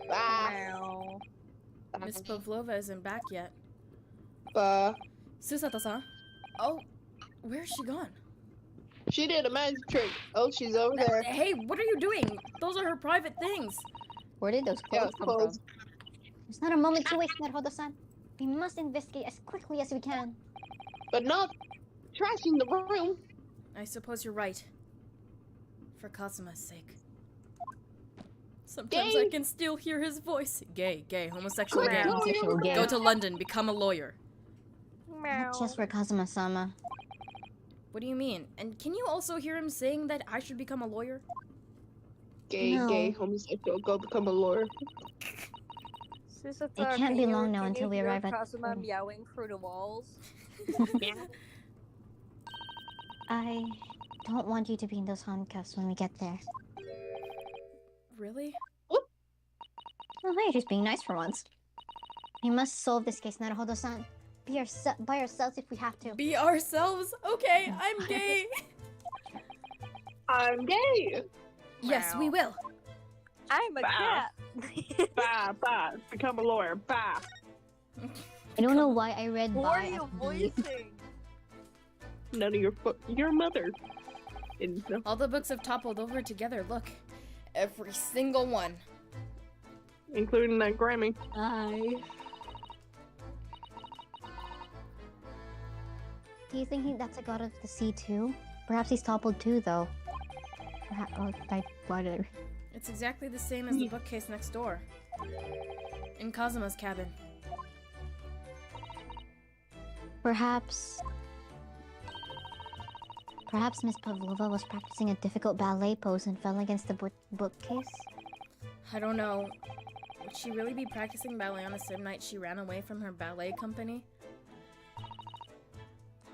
Meow. Miss Pavlova isn't back yet. Susato-san. Oh, where's she gone? She did a magic trick. Oh, she's over there. Hey, what are you doing? Those are her private things. Where did those Yeah, clothes come from? clothes. There's not a moment to waste, Naruhodo-san. We must investigate as quickly as we can. But not trashing the room. I suppose you're right. For Kazuma's sake. Sometimes I Gay. can still hear his voice. Gay, homosexual, Quit gay. going Homosexual over gay. Go to London, become a lawyer. Not just for Kazuma-sama. What do you mean? And can you also hear him saying that I should become a lawyer? Gay, No. gay, homosexual. Go become a lawyer. Susato, It can't can be you- long now can until you we hear arrive at- Kazuma meowing through the walls. I don't want you to be in those handcuffs when we get there. Really? Oh, hey, just being nice for once. We must solve this case, Naruhodo-san. By ourselves if we have to. Be ourselves? Okay, I'm gay. I'm gay. Yes, we will. I'm a Bah. cat. Bye, bye. Become a lawyer. Bye. I don't know why I read Who by are you as B. voicing? None of your mother. And no. All the books have toppled over together. Look. Every single one. Including that Grammy. Do you think that's a god of the sea too? Perhaps he's toppled too, though. Perhaps. Oh, why did I? It's exactly the same as the bookcase next door. In Kazuma's cabin. Perhaps Miss Pavlova was practicing a difficult ballet pose and fell against the bookcase? I don't know. Would she really be practicing ballet on the same night she ran away from her ballet company?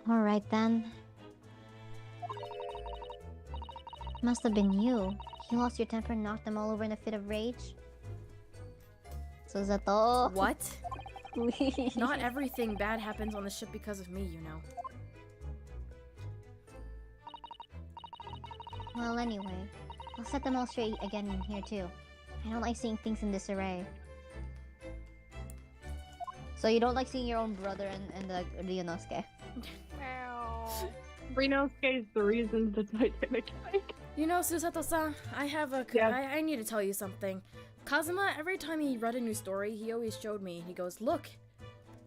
Alright then. Must have been you. You lost your temper and knocked them all over in a fit of rage? Susato. What? Not everything bad happens on the ship because of me, you know. Well, anyway, I'll set them all straight again in here too. I don't like seeing things in disarray. So you don't like seeing your own brother and the Ryunosuke? Meow. Rinosuke is the reason the Titanic sank. You know, Susato-san, I have a... Yeah. I need to tell you something. Kazuma, every time he read a new story, he always showed me. He goes, look,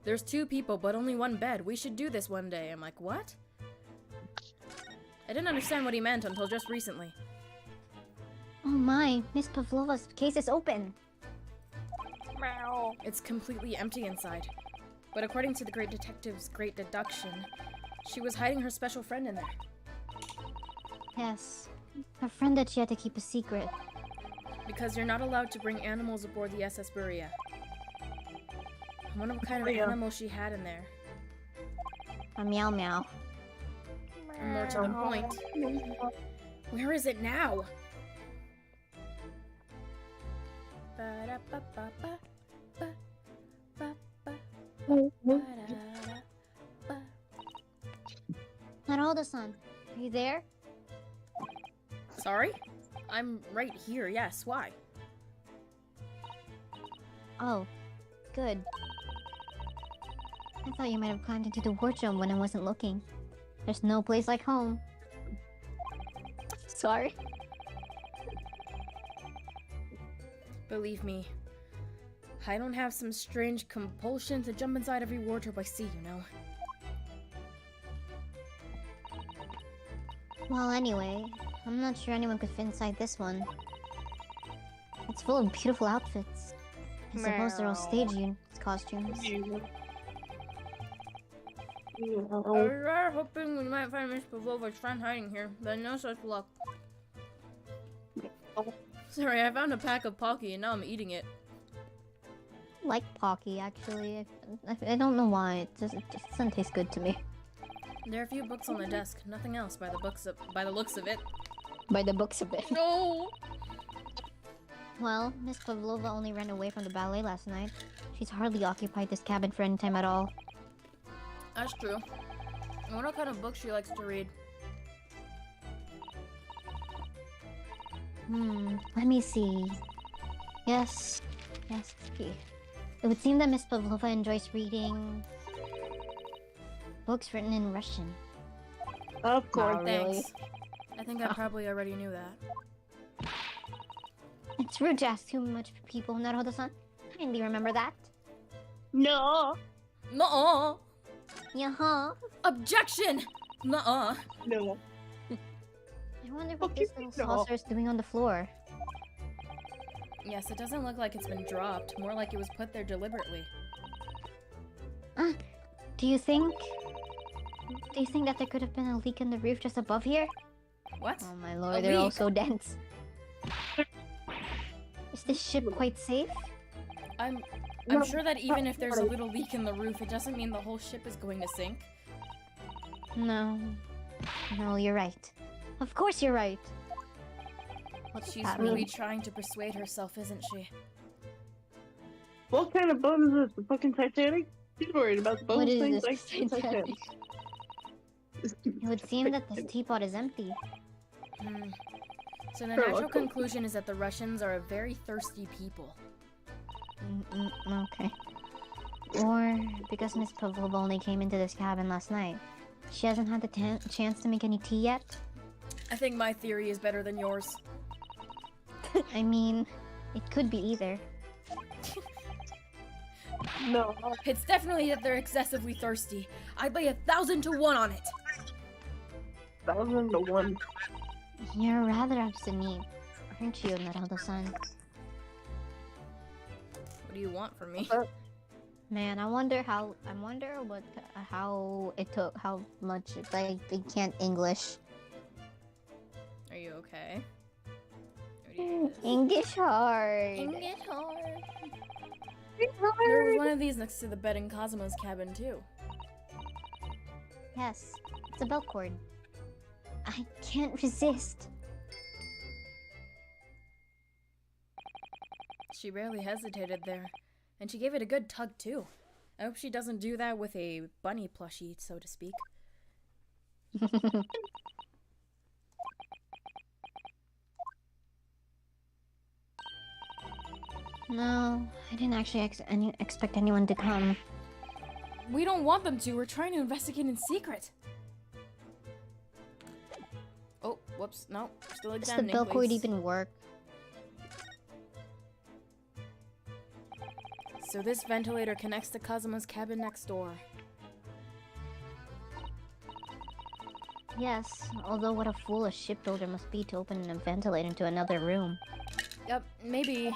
there's 2 people, but only 1 bed. We should do this one day. I'm like, what? I didn't understand what he meant until just recently. Oh my, Miss Pavlova's case is open! Meow. It's completely empty inside. But according to the great detective's great deduction, she was hiding her special friend in there. Yes, a friend that she had to keep a secret. Because you're not allowed to bring animals aboard the SS Buria. I wonder what kind of Yeah. animal she had in there. A meow meow. And more to the point, where is it now? Ba-da-ba-ba-ba, ba-ba-ba, ba-da-da-ba. Naruhodo-san, are you there? Sorry? I'm right here, yes, why? Oh, good. I thought you might have climbed into the wardrobe when I wasn't looking. There's no place like home. Sorry. Believe me, I don't have some strange compulsion to jump inside every wardrobe I see, you know. Well, anyway, I'm not sure anyone could fit inside this one. It's full of beautiful outfits. I suppose they're all stage costumes. I was hoping we might find Miss Pavlova's friend hiding here, but no such luck. Sorry, I found a pack of Pocky and now I'm eating it. Like Pocky, actually. I don't know why. It just doesn't taste good to me. There are a few books on the desk, nothing else by the looks of it. By the books of it. No! Well, Miss Pavlova only ran away from the ballet last night. She's hardly occupied this cabin for any time at all. That's true. I wonder what kind of books she likes to read. Let me see. Yes. Okay. It would seem that Miss Pavlova enjoys reading books written in Russian. Of course. Not really. Thanks. I think I probably already knew that. It's rude to ask too much people, Naruto-san. Kindly remember that. No. Nuh-uh! Yeah. Objection! Nuh-uh. No. I wonder what Okay, this little no. saucer is doing on the floor. Yes, it doesn't look like it's been dropped. More like it was put there deliberately. Do you think that there could have been a leak in the roof just above here? What? Oh my A lord, they're all leak? so dense. Is this ship quite safe? I'm sure that even if there's a little leak in the roof, it doesn't mean the whole ship is going to sink. No, you're right. Of course you're right. What's She's that really mean? trying to persuade herself, isn't she? What kind of boat is this? The fucking Titanic? She's worried about the boat What is things this, like the Titanic? It would seem that this teapot is empty. So the Sure, natural okay. conclusion is that the Russians are a very thirsty people. Okay. Or because Miss Pavlova only came into this cabin last night. She hasn't had the chance to make any tea yet? I think my theory is better than yours. I mean, it could be either. No. It's definitely that they're excessively thirsty. I'd lay 1,000 to 1 on it. 1,000 to 1. You're rather obstinate, aren't you, Naruto-san? What do you want from me? Man, how much like they can't English. Are you okay? Or do you just- English hard. English hard. There was one of these next to the bed in Kazuma's cabin too. Yes, it's a belt cord. I can't resist. She barely hesitated there. And she gave it a good tug too. I hope she doesn't do that with a bunny plushie, so to speak. No, I didn't actually expect anyone to come. We don't want them to. We're trying to investigate in secret. Oh, whoops. No, still Does the examining, belt cord please. even work? So this ventilator connects to Kazuma's cabin next door. Yes, although what a fool a shipbuilder must be to open a ventilator into another room. Yep, maybe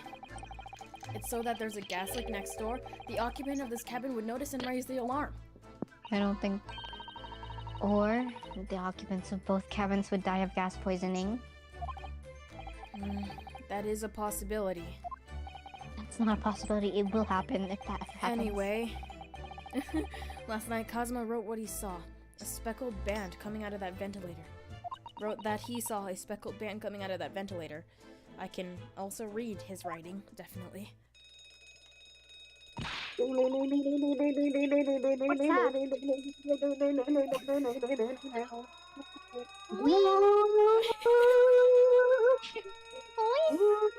it's so that there's a gas leak next door. The occupant of this cabin would notice and raise the alarm. I don't think... Or the occupants of both cabins would die of gas poisoning. That is a possibility. That's not a possibility. It will happen if that happens. Anyway, last night Kazuma wrote what he saw. A speckled band coming out of that ventilator. Wrote that he saw a speckled band coming out of that ventilator. I can also read his writing, definitely.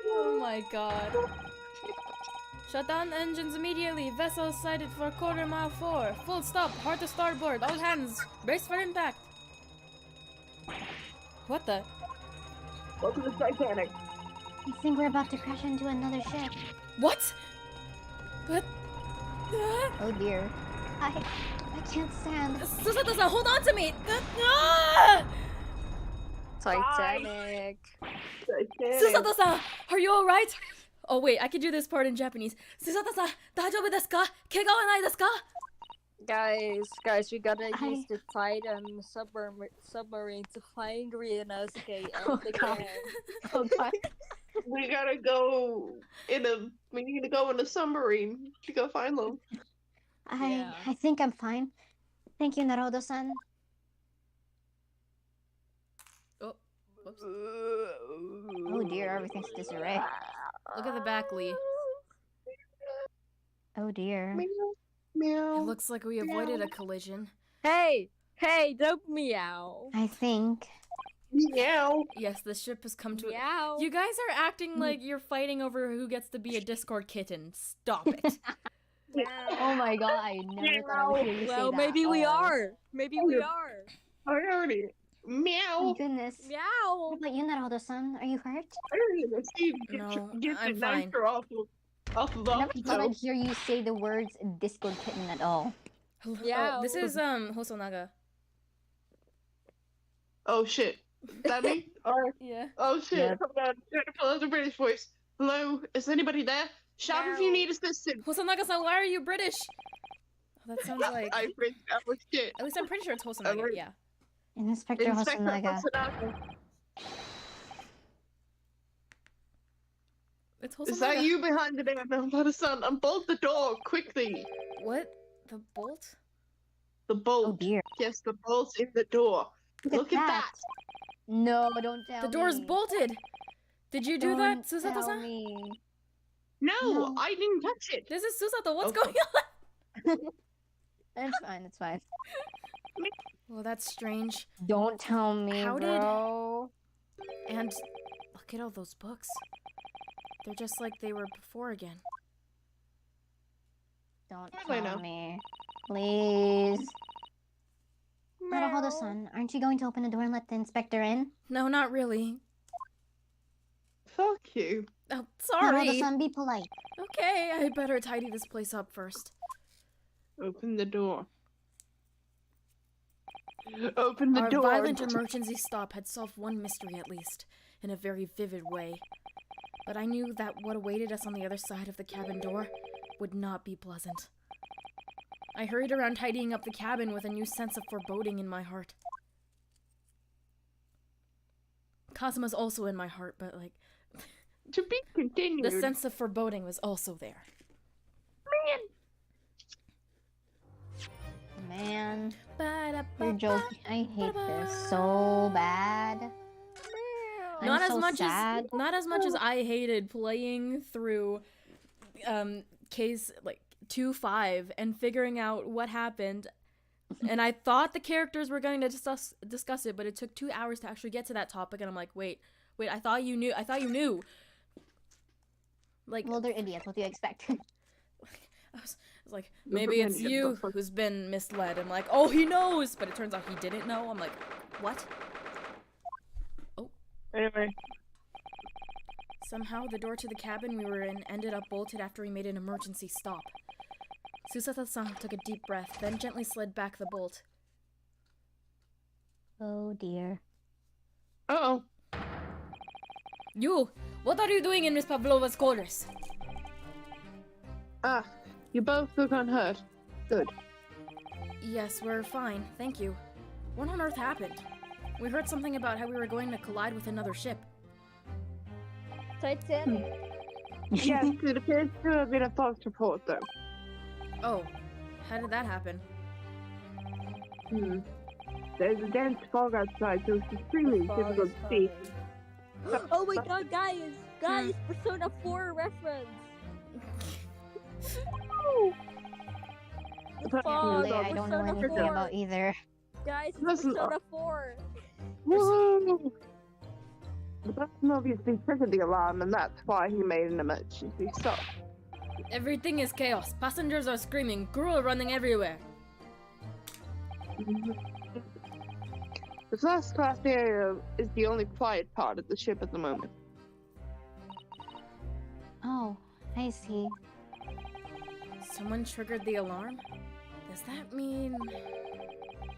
Oh my god. Shut down the engines immediately. Vessel sighted for quarter mile 4. Full stop. Hard to starboard. All hands. Brace for impact. What the? Welcome to Titanic. I think we're about to crash into another ship. What? What? Oh dear. I can't stand. Susato-san, hold on to me! Ah! Titanic. Titanic. Susato-san, are you alright? Oh wait, I can do this part in Japanese. Susato-san, 大丈夫ですか? 怪我はないですか? Guys, we gotta I- use the Titan submarine to find Rio's gate Oh, and God. again. Oh god. We gotta go we need to go in a submarine to go find them. Yeah. I think I'm fine. Thank you, Naruto-san. Oh, whoops. Oh dear, everything's disarray. Look at the back, Lee. Oh dear. Meow, It meow. looks like we avoided a collision. Hey, don't meow. I think Meow. Yes, the ship has come to. Meow. You guys are acting like you're fighting over who gets to be a Discord kitten. Stop it. Oh my god, I never thought I would hear you say Well, that. maybe we Oh. are. Maybe we are. I heard it. Oh Meow. my goodness. What Meow. about you, Naruto-san? Are you hurt? I heard it. See, No, get I'm the fine. nicer off of I never thought Octo. I'd hear you say the words Discord kitten at all. Hello. Yeah. Oh, this is Hosonaga. Oh shit. That me? Or Yeah. oh shit. Yep. Hold on. Trying to pull out the British voice. Hello, is anybody there? Shout if you Meow. need assistance. Hosonaga-san, why are you British? Oh, that sounds like. I freaked out with shit. At least I'm pretty sure it's Hosonaga. Alright. Yeah. Inspector Inspector Hosonaga. Hosonaga. It's Hosonaga. Is that you behind the door? Naruto-san, unbolt the door quickly. What? The bolt? The bolt. Oh dear. Yes, the bolt's in the door. Look at that. No, don't tell The door's me. bolted. Did you do that, Don't tell Susato-san? me. No, No. I didn't touch it. This is Susato. What's Okay. going on? It's fine, it's fine. Well, that's strange. Don't tell me, How did- bro. And look at all those books. They're just like they were before again. Don't How do I tell know? me. Please. Naruto-san, aren't you going to open the door and let the inspector in? No, not really. Fuck you. Oh, sorry. Naruto-san, be polite. Okay, I better tidy this place up first. Open the door. Open the Our door. violent emergency stop had solved one mystery at least, in a very vivid way. But I knew that what awaited us on the other side of the cabin door would not be pleasant. I hurried around tidying up the cabin with a new sense of foreboding in my heart. Kazuma's also in my heart, but like, To be continued. the sense of foreboding was also there. Man, Ba-da-ba-ba. you're joking. I hate this so bad. I'm Not as so much sad. as not as much as I hated playing through case like 2-5 and figuring out what happened. And I thought the characters were going to discuss it, but it took 2 hours to actually get to that topic, and I'm like, wait, I thought you knew. Like, Well, they're idiots. What do you expect? I was like, maybe it's you who's been misled. I'm like, oh, he knows, but it turns out he didn't know. I'm like, what? Anyway, Somehow, the door to the cabin we were in ended up bolted after we made an emergency stop. Susato-san took a deep breath, then gently slid back the bolt. Oh dear. uh-oh. You! What are you doing in Miss Pavlova's quarters? Ah, you both look unhurt. Good. Yes, we're fine, thank you. What on earth happened? We heard something about how we were going to collide with another ship. Titanic. Yes, it appears to have been a false report, though. Oh, how did that happen? There's a dense fog outside, so it's extremely Fog difficult is to see. coming. Oh my god, guys! Guys, Persona 4 reference! The fog, Really, I don't know Persona anything 4. about either. Guys, Listen, Persona 4! Whoa! The person obviously triggered the alarm, and that's why he made an emergency stop. Everything is chaos. Passengers are screaming, girl running everywhere. The first class area is the only quiet part of the ship at the moment. Oh, I see. Someone triggered the alarm? Does that mean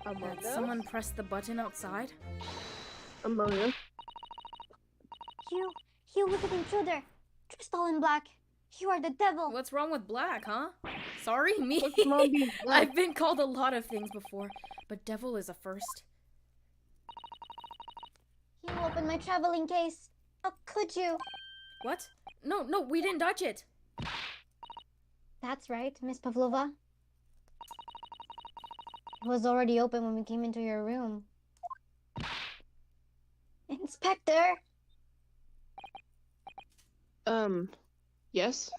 Among that Us? someone pressed the button outside? Among us. You wicked intruder! Dressed all in black. You are the devil. What's wrong with black, huh? Sorry, me? What's wrong with black? I've been called a lot of things before, but devil is a first. You opened my traveling case. How could you? What? No, we didn't touch it. That's right, Miss Pavlova. It was already open when we came into your room. Inspector! Yes?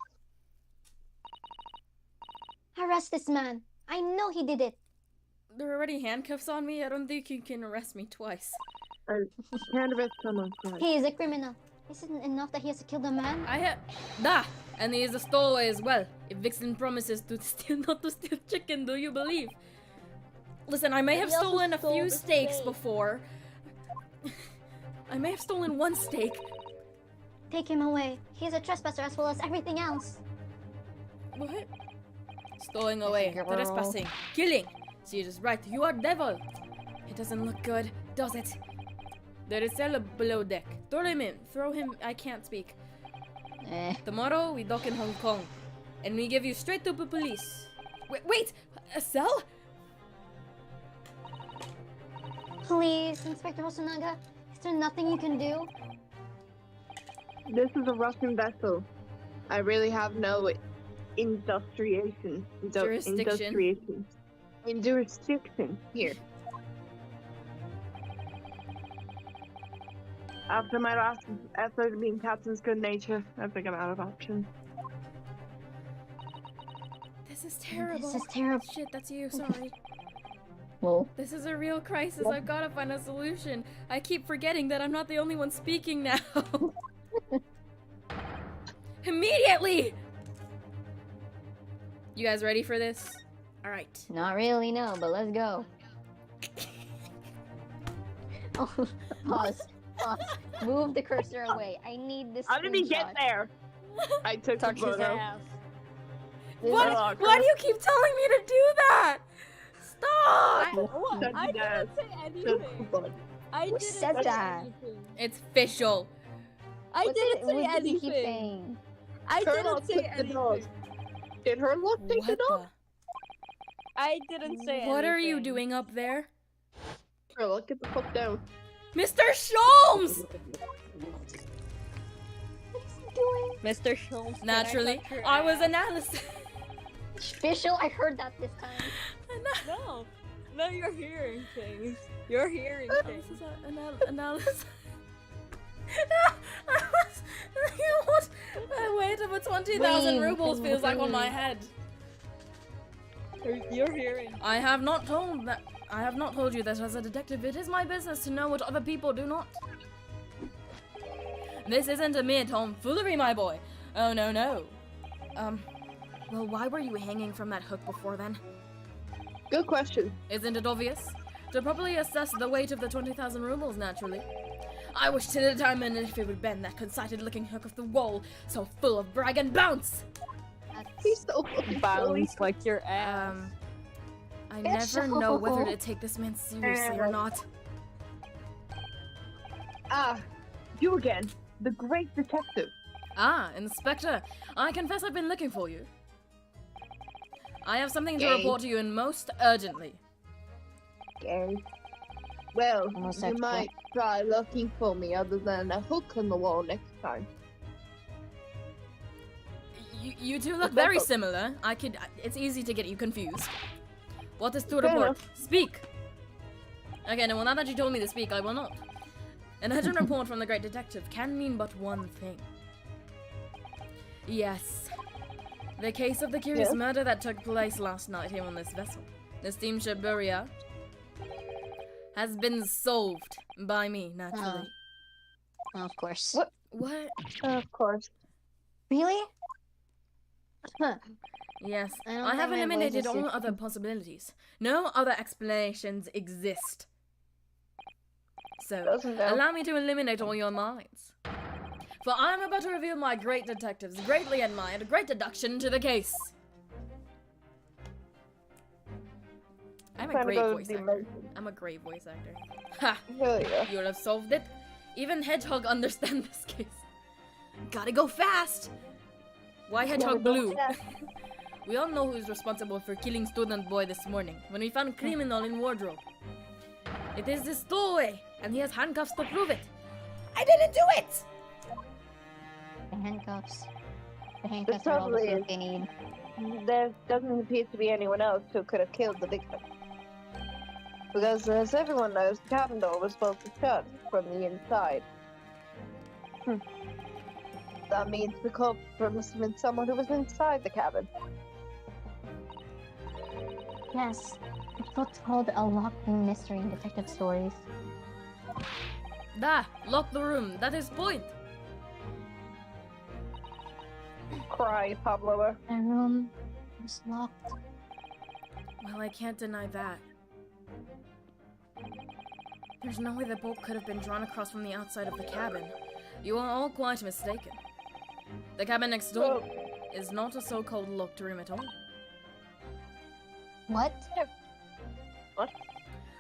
Arrest this man. I know he did it. There are already handcuffs on me. I don't think you can arrest me twice. Can't arrest someone. Right. He is a criminal. Isn't enough that he has to kill the man? And he is a stowaway as well. If Vixen promises to not to steal chicken, do you believe? Listen, I may have He also stolen a stole few the steaks steak. before. I may have stolen one steak. Take him away. He's a trespasser as well as everything else. What? Stowing away, Girl. trespassing, killing. She is right. You are devil. It doesn't look good, does it? There is cell below deck. Throw him in. Throw him. I can't speak. Tomorrow we dock in Hong Kong, and we give you straight to the police. Wait, a cell? Please, Inspector Hosonaga, is there nothing you can do? This is a Russian vessel. I really have no jurisdiction here. After my last effort of being Captain's good nature, I think I'm out of options. This is terrible. This is terrible. Shit, that's you. Sorry. Well, This is a real crisis. I've got to find a solution. I keep forgetting that I'm not the only one speaking now. Immediately! You guys ready for this? All right. not really, no, but let's go. Oh, pause. Move the cursor away. I need this. How did he get screenshot. there? I took the Touch his photo. ass. Why do you keep telling me to do that? Stop! Touch I his ass. didn't say anything. I Who didn't said say that? anything. It's official. I What didn't say what did he keep anything. saying? I Turtle didn't say took the dog. anything. Did her look take What it off? I didn't say anything. What are you doing up there? Turtle, get the fuck down. Mr. Sholmes! What is he doing? Mr. Schultz? can Naturally, touch your I was ass? analysis. Official, I heard that this time. No. No, you're hearing things. You're hearing things. This is analysis. What a weight of a 20,000 Wait, rubles feels like on my wait. head. You're hearing. I have not told you that as a detective, it is my business to know what other people do not. This isn't a mere tomfoolery, my boy. Oh, no. Well, why were you hanging from that hook before then? Good question. Isn't it obvious? To properly assess the weight of the 20,000 rubles, naturally. I wish to determine if it would bend that conceited-looking hook of the wall, so full of brag and bounce. He's so fucking silly. Bounce like your ass. I never know whether to take this man seriously or not. Ah, you again. The great detective. Ah, Inspector, I confess I've been looking for you. I have something to Yay. report to you and most urgently. Okay. Well, you Homosexual. might try looking for me other than a hook on the wall next time. You two look very similar. It's easy to get you confused. What is to Fair report? enough. Speak! Okay, now now that you told me to speak, I will not. An urgent report from the great detective can mean but one thing. Yes. The case of the curious Yes? murder that took place last night here on this vessel, the steamship Buria, has been solved by me, naturally. Oh, of course. What? Of course. Really? Yes, I don't I have think my voice eliminated is all super- other possibilities. No other explanations exist. So, Doesn't know. allow me to eliminate all your minds. For I am about to reveal my great detective's greatly admired great deduction to the case. I'm a Trying to great go voice the actor. emotion. I'm a great voice actor. Ha! Hell yeah. You'll have solved it. Even Hedgehog understand this case. Gotta go fast! Why Hedgehog blue? We all know who's responsible for killing student boy this morning when we found criminal in wardrobe. It is the stowaway, and he has handcuffs to prove it. I didn't do it! The handcuffs. The handcuffs are all the probably proof is. they need. There doesn't appear to be anyone else who could have killed the victim. Because, as everyone knows, the cabin door was bolted shut from the inside. That means the culprit must have been someone who was inside the cabin. Yes, it's what's called a locked mystery in detective stories. Da! Lock the room. That is point. Cry, Pavlova. My room was locked. Well, I can't deny that. There's no way the bolt could have been drawn across from the outside of the cabin. You are all quite mistaken. The cabin next door is not a so-called locked room at all. What? Oh,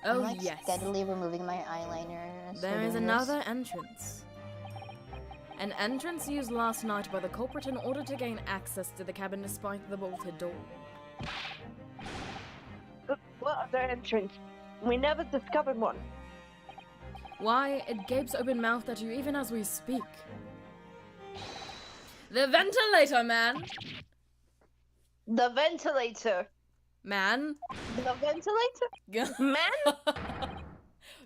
I'm like yes. steadily removing my eyeliner. There is another entrance. An entrance used last night by the culprit in order to gain access to the cabin despite the bolted door. What other entrance? We never discovered one. Why, it gapes open-mouthed at you even as we speak. The ventilator, man! The ventilator. Man? The ventilator? Man?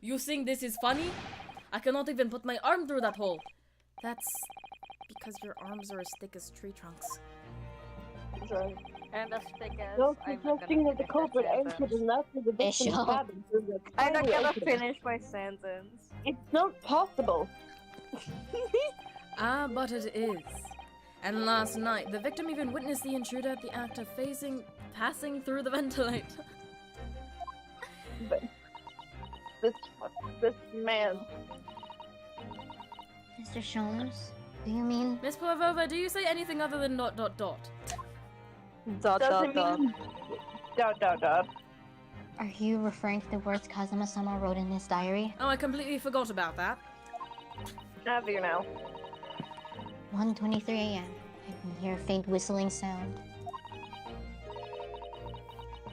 You think this is funny? I cannot even put my arm through that hole. That's because your arms are as thick as tree trunks. Sorry. And as thick as Don't I'm not suggesting gonna that the finish culprit sentence. entered and left the victim's Bishop. cabin through the I'm not tiny gonna opening. finish my sentence. It's not possible. Ah, but it is. And last night, the victim even witnessed the intruder at the act of passing through the ventilator. But this man. Mr. Sholmes, do you mean Miss Pavlova, do you say anything other than ... Dot Doesn't mean dot. are you referring to the words Kazuma-sama wrote in his diary? Oh, I completely forgot about that. Have you now? 1:23 a.m. I can hear a faint whistling sound.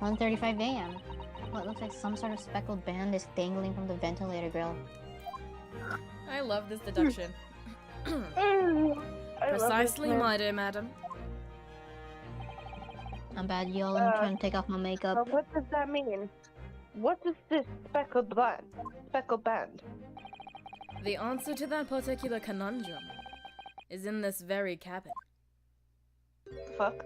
1:35 a.m. What looks like some sort of speckled band is dangling from the ventilator grill. I love this deduction. I love this Precisely, man. my dear madam. I'm bad, y'all. I'm trying to take off my makeup. What does that mean? What is this speckled band? Speckled band. The answer to that particular conundrum is in this very cabin. Fuck.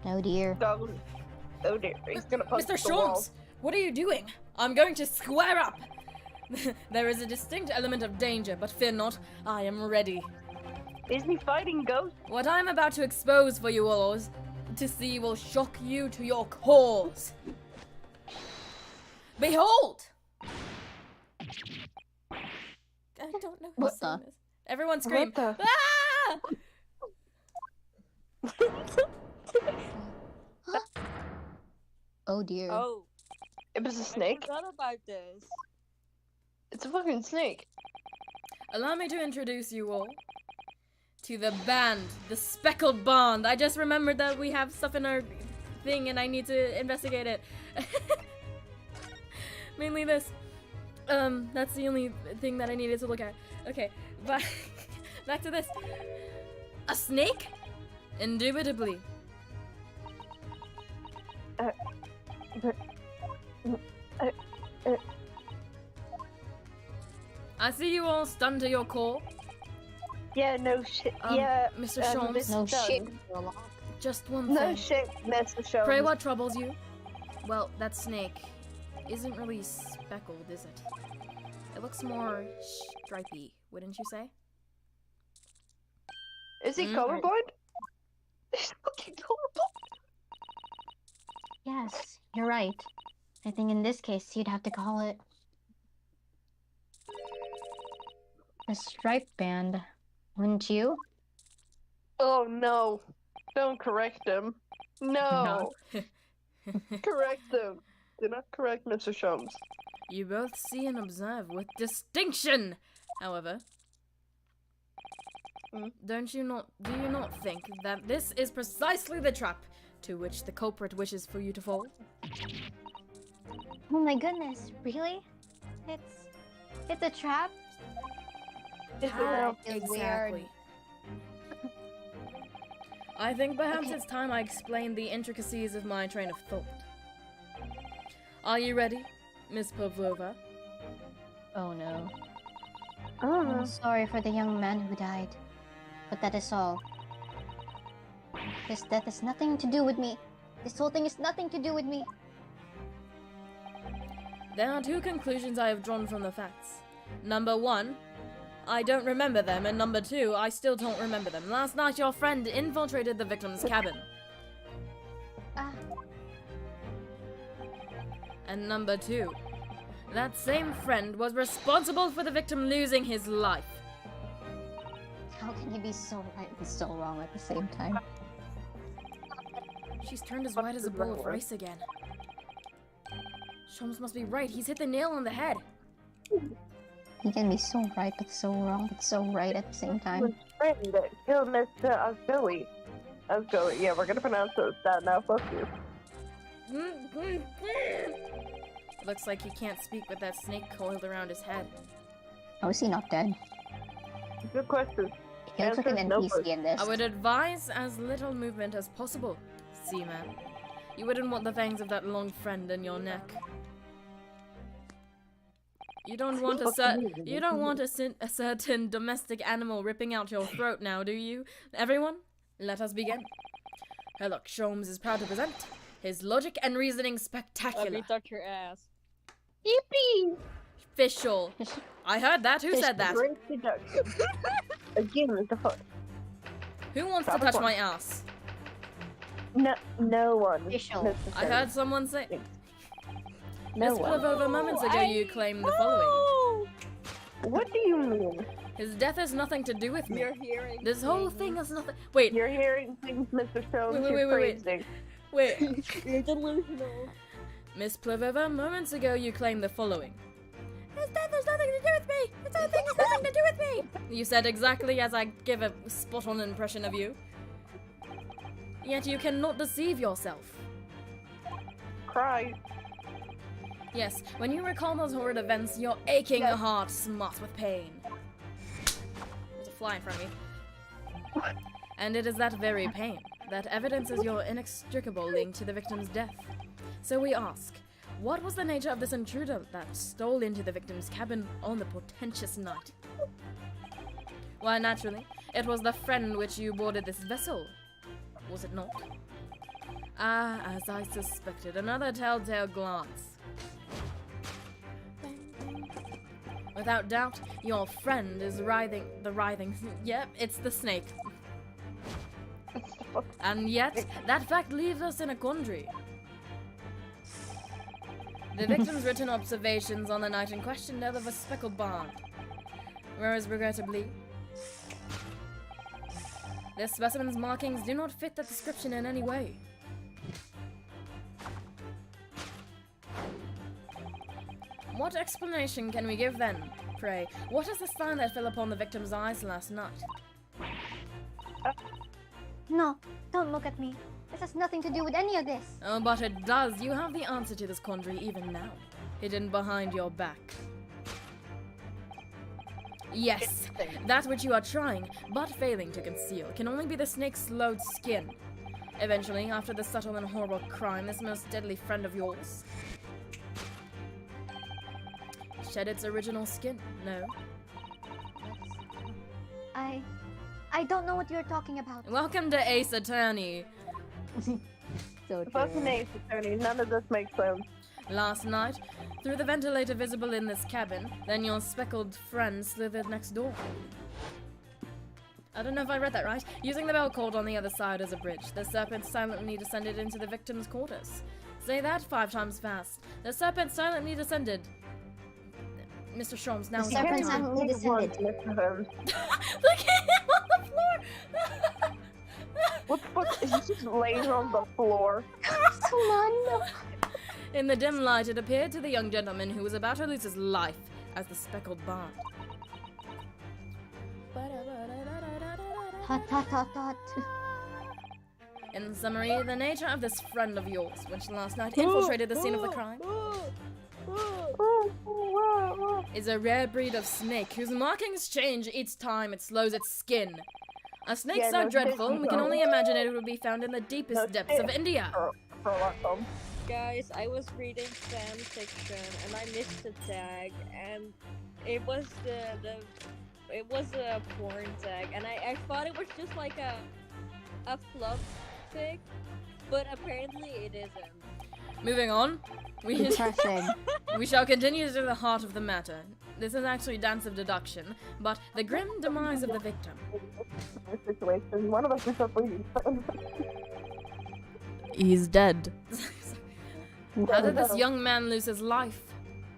Oh dear. Oh dear. He's gonna punch Mr. the wall. Sholmes, what are you doing? I'm going to square up! There is a distinct element of danger, but fear not, I am ready. Is he fighting ghosts? What I'm about to expose for you all to see will shock you to your cores. Behold! I don't know who What sang the? this. Everyone scream. What the- Ah! Oh dear. Oh, It was a I snake? forgot about this. It's a fucking snake. Allow me to introduce you all to the band, the Speckled Band. I just remembered that we have stuff in our thing and I need to investigate it. Mainly this. That's the only thing that I needed to look at. Okay, but back to this. A snake? Indubitably. I see you all stunned to your core. Yeah, no shit. Mr. um, Sholmes, this- No done. shit. just one No thing. shit, Mr. Sholmes. Pray, what troubles you? Well, that snake isn't really speckled, is it? It looks more stripy, wouldn't you say? Is he Mm. colorblind? He's fucking colorblind. Yes, you're right. I think in this case you'd have to call it a stripe band, wouldn't you? Oh no. Don't correct him. No. Correct him. Do not correct Mr. Sholmes. You both see and observe with distinction, however. Do you not think that this is precisely the trap to which the culprit wishes for you to fall? Oh my goodness, really? It's a trap? How It's exactly? I think perhaps it's time I explain the intricacies of my train of thought. Are you ready, Miss Pavlova? Oh no. Oh, I'm sorry for the young man who died. But that is all. This death has nothing to do with me. This whole thing has nothing to do with me. There are two conclusions I have drawn from the facts. Number 1, I don't remember them, and number 2, I still don't remember them. Last night, your friend infiltrated the victim's cabin. Ah, And number 2, that same friend was responsible for the victim losing his life. how can he be so right and so wrong at the same time? She's turned as white as a bowl of rice again. Sholmes must be right. He's hit the nail on the head. He can be so right but so wrong but so right at the same time. His friend that killed Mr. Asgoey. Asgoey, yeah, we're gonna pronounce that now. Fuck you. Looks like he can't speak with that snake coiled around his head. How is he not dead? Good question. He looks like an No NPC in this. I would advise as little movement as possible, Seaman. You wouldn't want the fangs of that long friend in your neck. You don't want a certain domestic animal ripping out your throat now, do you? Everyone, let us begin. Herlock Sholmes is proud to present his logic and reasoning Let spectacular. me touch your ass. Yippee! Official. I heard that. Who said that? Great deduction. Again, the fuck. Who wants to touch my ass? No one. Official. I heard someone say. No Miss one. Plavova moments ago you claimed the following. What do you mean? His death has nothing to do with me. You're hearing This whole thing has nothing. Wait, You're hearing things, Mr. Stone. Wait, You're wait. crazy. wait. You're delusional. Miss Plavova, moments ago you claimed the following. His death has nothing to do with me! His whole thing has nothing to do with me! You said exactly as I give a spot-on impression of you. Yet you cannot deceive yourself. Cry. Yes, when you recall those horrid events, your aching heart smarts with pain. There's a fly in front of me. And it is that very pain that evidences your inextricable link to the victim's death. So we ask, what was the nature of this intruder that stole into the victim's cabin on the portentous night? Why, naturally, it was the friend which you boarded this vessel, was it not? Ah, as I suspected, another telltale glance. Without doubt, your friend is writhing. Yep, it's the snake. And yet, that fact leaves us in a quandary. The victim's written observations on the night in question tell of a speckled barn, whereas regrettably, this specimen's markings do not fit that description in any way. What explanation can we give then, pray? What is the sign that fell upon the victim's eyes last night? No, don't look at me. This has nothing to do with any of this. Oh, but it does. You have the answer to this quandary even now, hidden behind your back. Yes, that which you are trying, but failing to conceal, can only be the snake's load skin. Eventually, after the subtle and horrible crime, this most deadly friend of yours shed its original skin. No. I don't know what you're talking about. Welcome to Ace Attorney. So Fucking Ace Attorney, none of this makes sense. Last night, through the ventilator visible in this cabin, then your speckled friend slithered next door. I don't know if I read that right. Using the bell cord on the other side as a bridge, the serpent silently descended into the victim's quarters. Say that 5 times fast. The serpent silently descended. Mr. Sholmes, now The serpent silently descended. Mr. Holmes. Look at him on the floor! What the fuck? Is he just laying on the floor? Come on. In the dim light, it appeared to the young gentleman who was about to lose his life as the speckled barn. Hot, hot, hot, hot. In summary, the nature of this friend of yours, which last night infiltrated the scene of the crime, is a rare breed of snake whose markings change each time it slows its skin. A snake Yeah, so no dreadful, shit, we can no. only imagine it would be found in the deepest No depths of shit. India. Guys, I was reading fan fiction and I missed a tag, and it was it was a porn tag, and I thought it was just like a fluff fic, but apparently it isn't. Moving on, we Interesting. we shall continue to the heart of the matter. this is actually Dance of Deduction, but the grim demise of the victim. Situation. One of us is suffering. He's dead. How did this young man lose his life?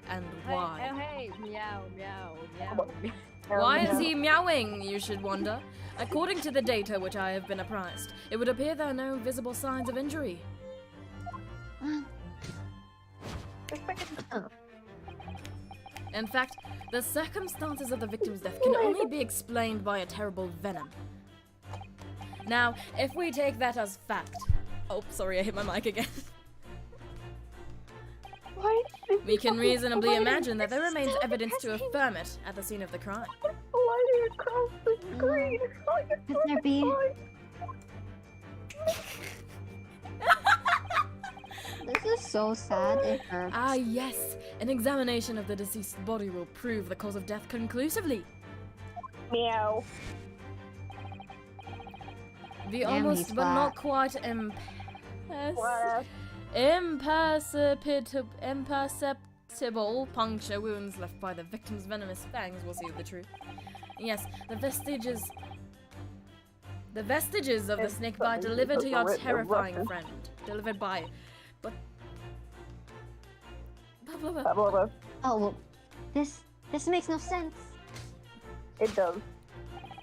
And why? Hey, meow, meow, meow. Why is he meowing, you should wonder? According to the data which I have been apprised, it would appear there are no visible signs of injury. In fact, the circumstances of the victim's death can only be explained by a terrible venom. Now, if we take that as fact... Oh, sorry, I hit my mic again. We can reasonably imagine that there remains evidence to affirm it at the scene of the crime. Sliding across the screen. Could there be? This is so sad. It hurts. Ah, yes. An examination of the deceased's body will prove the cause of death conclusively. Meow. The Damn, almost he's but flat. not quite imperceptible puncture wounds left by the victim's venomous fangs will see the truth. Yes, the vestiges of the snake bite delivered to your terrifying friend. Delivered by... But... Blah, blah, blah. Oh, well, this makes no sense. It does.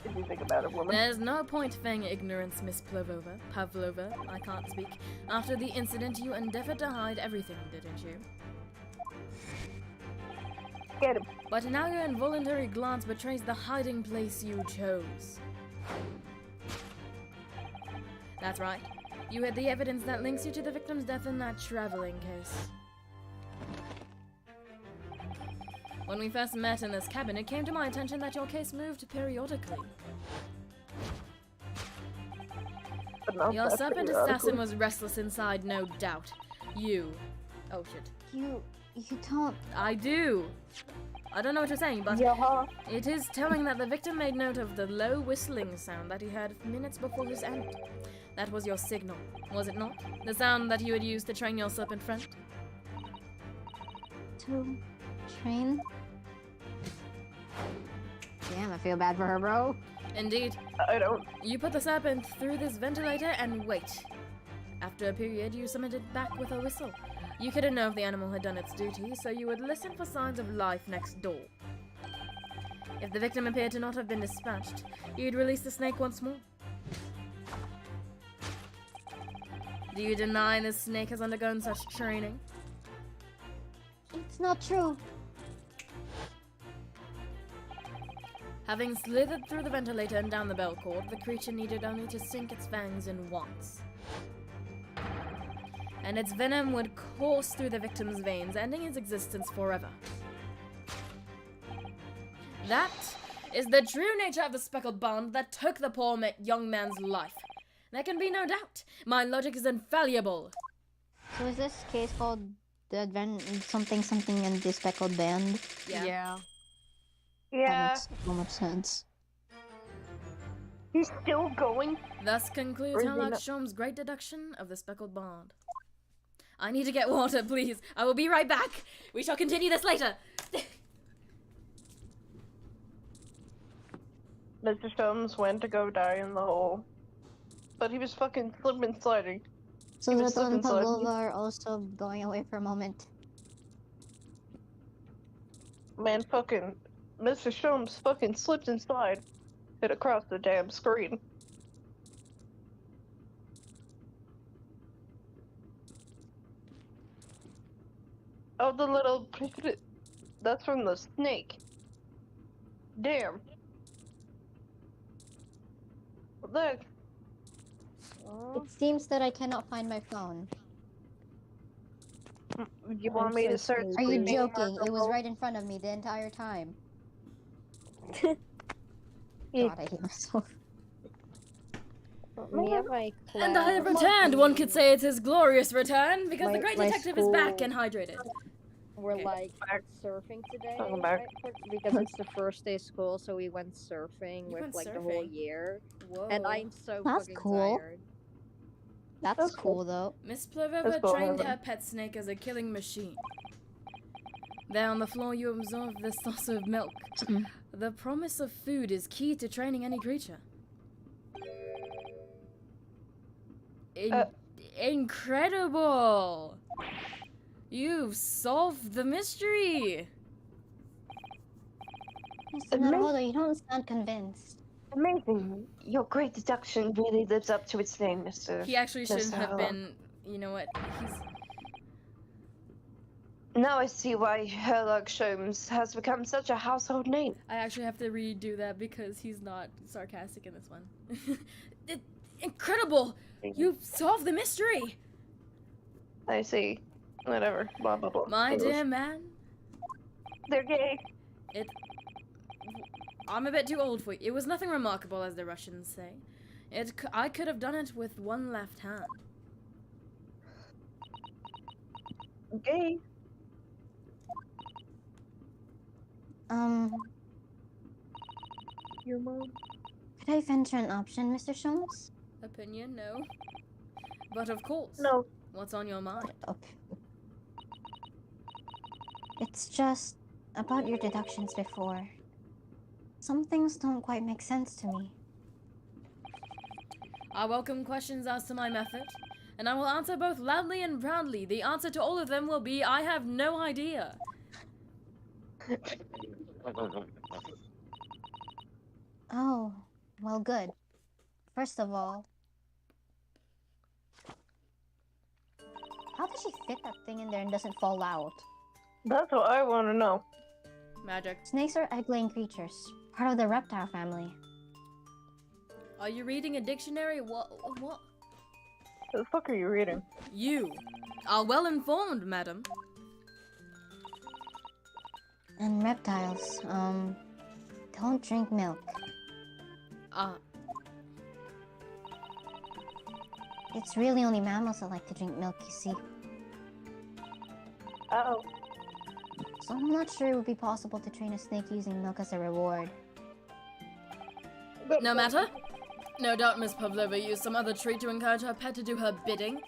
If you think about it, woman. There's no point feigning ignorance, Miss Pavlova, I can't speak. After the incident, you endeavored to hide everything, didn't you? Get him. But now your involuntary glance betrays the hiding place you chose. That's right. You had the evidence that links you to the victim's death in that traveling case. When we first met in this cabin, it came to my attention that your case moved periodically. But not Your that serpent periodically. assassin was restless inside, no doubt. You... Oh shit. You don't. I do! I don't know what you're saying, but Yeah. it is telling that the victim made note of the low whistling sound that he heard minutes before his end. That was your signal, was it not? The sound that you had used to train your serpent friend? To train? Damn, I feel bad for her, bro. Indeed. I don't. You put the serpent through this ventilator and wait. After a period, you summoned it back with a whistle. You couldn't know if the animal had done its duty, so you would listen for signs of life next door. If the victim appeared to not have been dispatched, you'd release the snake once more. Do you deny the snake has undergone such training? It's not true. Having slithered through the ventilator and down the bell cord, the creature needed only to sink its fangs in once. And its venom would course through the victim's veins, ending its existence forever. That is the true nature of the speckled bond that took the poor young man's life. There can be no doubt. My logic is infallible. So is this case called the something and the speckled band? Yeah. That Yeah. makes so much sense. He's still going. Thus concludes Or is he Herlock not- Sholmes' great deduction of the speckled bond. I need to get water, please. I will be right back. We shall continue this later. Mr. Sholmes went to go die in the hole. But he was fucking slipping and sliding. So He was Zerto and slipping, sliding. Pavlova are also going away for a moment. Man, fucking Mr. Sholmes fucking slipped and slid it across the damn screen. Oh, the little... That's from the snake. Damn. Look. It seems that I cannot find my phone. You want me to search? Are you the name joking? It was article? right in front of me the entire time. Yeah. God, I hate myself. Me and my And I have class- returned. One could say it's his glorious return because the My- great my detective is back school- and hydrated. We're Okay. like surfing today, Welcome back. right? Because it's the first day of school, so we went surfing You with went like the whole surfing? year. Whoa. And I'm so That's fucking cool. tired. That's cool though. Miss Plovova That's cool, trained Heaven. her pet snake as a killing machine. There on the floor, you absorb the source of milk. The promise of food is key to training any creature. Incredible! You've solved the mystery! Mr. Naruhodo, you don't sound convinced. Amazing. Your great deduction really lives up to its name, Mr. He actually shouldn't have Mr. been. You know what? Now I see why Herlock Sholmes has become such a household name. I actually have to redo that because he's not sarcastic in this one. Incredible! You've solved the mystery! I see. Whatever. Blah, blah, blah. My dear man, They're gay. I'm a bit too old for you. It was nothing remarkable, as the Russians say. I could have done it with one left hand. Gay. Your mom? Could I venture an option, Mr. Sholmes? Opinion, no. But of course. No. What's on your mind? Okay. It's just about your deductions before. Some things don't quite make sense to me. I welcome questions as to my method, and I will answer both loudly and proudly. The answer to all of them will be, I have no idea. Oh, well, good. First of all, how does she fit that thing in there and doesn't fall out? That's what I want to know. Magic. Snakes are egg-laying creatures, part of the reptile family. Are you reading a dictionary? What? What the fuck are you reading? You are well informed, madam. And reptiles, don't drink milk. It's really only mammals that like to drink milk, you see. Oh. So I'm not sure it would be possible to train a snake using milk as a reward. No matter. No doubt Miss Pavlova used some other treat to encourage her pet to do her bidding.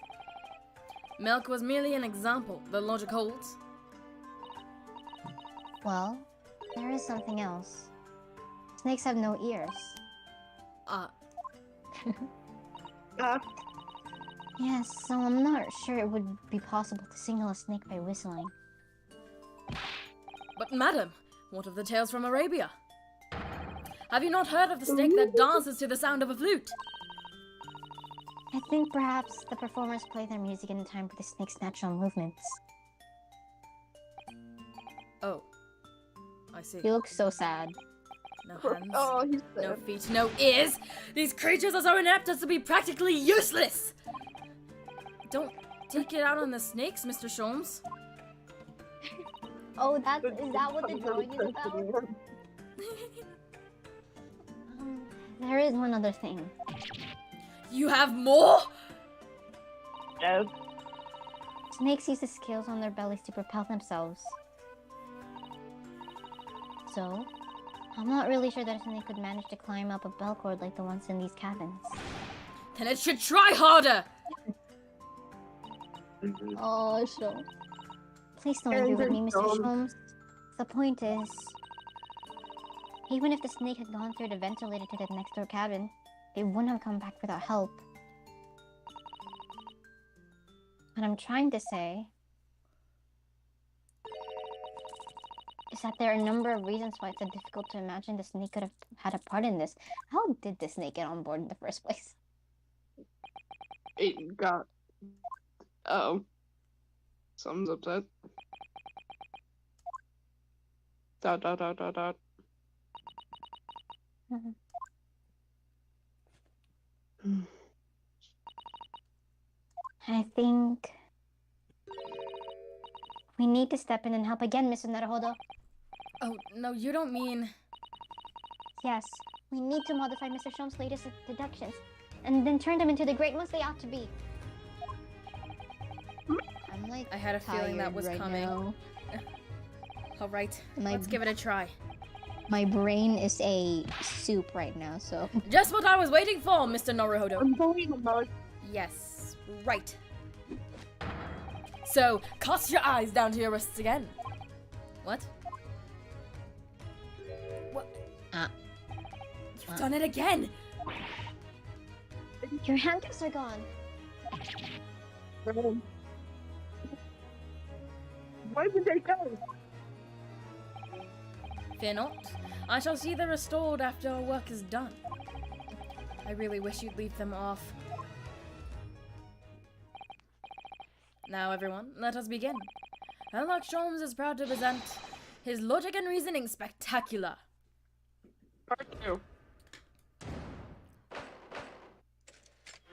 Milk was merely an example. The logic holds. Well, there is something else. Snakes have no ears. Yes, so I'm not sure it would be possible to signal a snake by whistling. But madam, what of the tales from Arabia? Have you not heard of the snake that dances to the sound of a flute? I think perhaps the performers play their music in time with the snake's natural movements. Oh. I see. You look so sad. No hands, Oh, he's no dead. feet, no ears! These creatures are so inept as to be practically useless! Don't take it out on the snakes, Mr. Sholmes. Oh, is that what the drawing is about? There is one other thing. You have more? Yes. Snakes use the scales on their bellies to propel themselves. So, I'm not really sure that a snake could manage to climb up a bell cord like the ones in these cabins. Then it should try harder! Oh, sure. Please don't agree with me, Mr. Sholmes. The point is, even if the snake had gone through the ventilator to the next door cabin, it wouldn't have come back without help. What I'm trying to say is that there are a number of reasons why it's so difficult to imagine the snake could have had a part in this. How did the snake get on board in the first place? It got. Something's upset. Dot. I think we need to step in and help again, Mr. Naruhodo. Oh, no, you don't mean... Yes, we need to modify Mr. Sholmes' latest deductions, and then turn them into the great ones they ought to be. I'm like I had a feeling that was coming. Now. Alright, My- let's give it a try. My brain is a soup right now, so... Just what I was waiting for, Mr. Naruhodo. I'm going about. Yes, right. So, cast your eyes down to your wrists again. What? What? Ah. You've done it again! Your handcuffs are gone. Why did they go? Fear not. I shall see they're restored after our work is done. I really wish you'd leave them off. Now, everyone, let us begin. Sherlock Holmes is proud to present his Logic and Reasoning Spectacular. Part 2.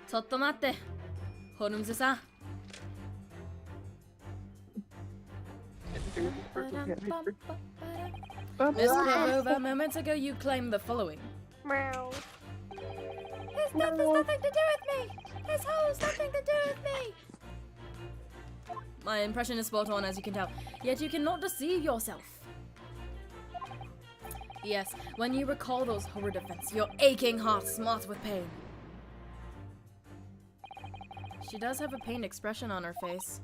ちょっと待って。ホルムズさん。Miss Pavlova, moments ago you claimed the following. Meow. His death has nothing to do with me! His hole has nothing to do with me! My impression is spot on, as you can tell. Yet you cannot deceive yourself. Yes, when you recall those horrid events, your aching heart smarts with pain. She does have a pained expression on her face.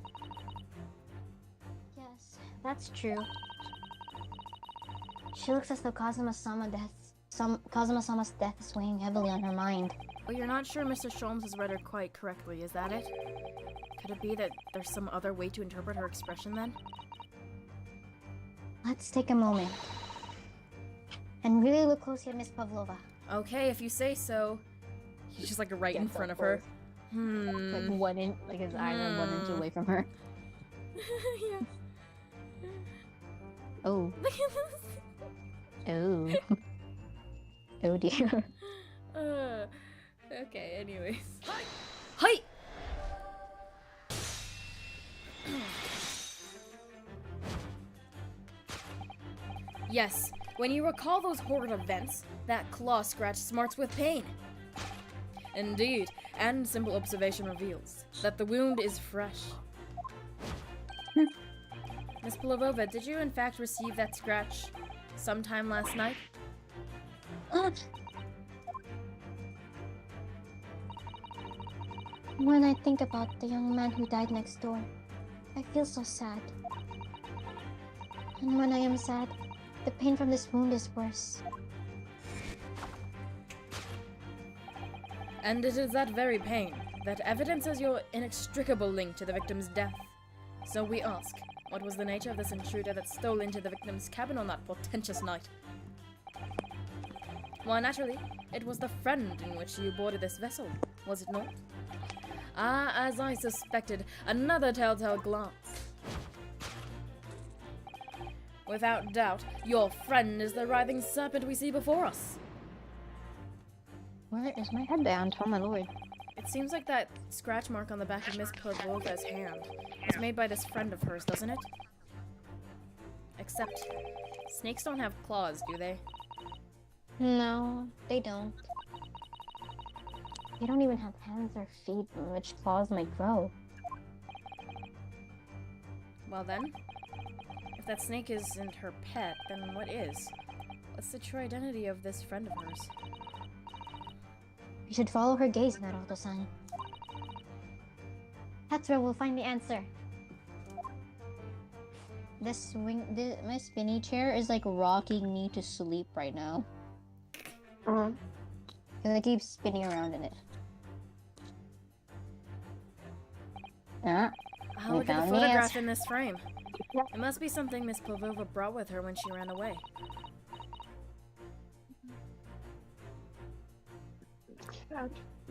Yes, that's true. She looks as though Kazuma-sama's death is weighing heavily on her mind. But you're not sure Mr. Sholmes has read her quite correctly, is that it? Could it be that there's some other way to interpret her expression then? Let's take a moment and really look closely at Miss Pavlova. Okay, if you say so. He's just like right in front of her. Like 1 inch, like his eyes are 1 inch away from her. Yeah. Oh. Look at this. Oh. Oh dear. Okay, anyways. Hi! Yes, when you recall those horrid events, that claw scratch smarts with pain. Indeed, and simple observation reveals that the wound is fresh. Miss Pavlova, did you in fact receive that scratch sometime last night? When I think about the young man who died next door, I feel so sad. And when I am sad, the pain from this wound is worse. And it is that very pain that evidences your inextricable link to the victim's death. So we ask, what was the nature of this intruder that stole into the victim's cabin on that portentous night? Why, naturally, it was the friend in which you boarded this vessel, was it not? Ah, as I suspected, another telltale glance. Without doubt, your friend is the writhing serpent we see before us. Where is my headband? Oh my lord. It seems like that scratch mark on the back of Miss Pavlova's hand was made by this friend of hers, doesn't it? Except, snakes don't have claws, do they? No, they don't. They don't even have hands or feet from which claws might grow. Well then, if that snake isn't her pet, then what is? What's the true identity of this friend of hers? You should follow her gaze, Naruto-san. That's where we'll find the answer. My spinny chair is like rocking me to sleep right now. Because I keep spinning around in it. Ah, Oh, look at the photograph in this frame. It must be something Miss Pavlova brought with her when she ran away.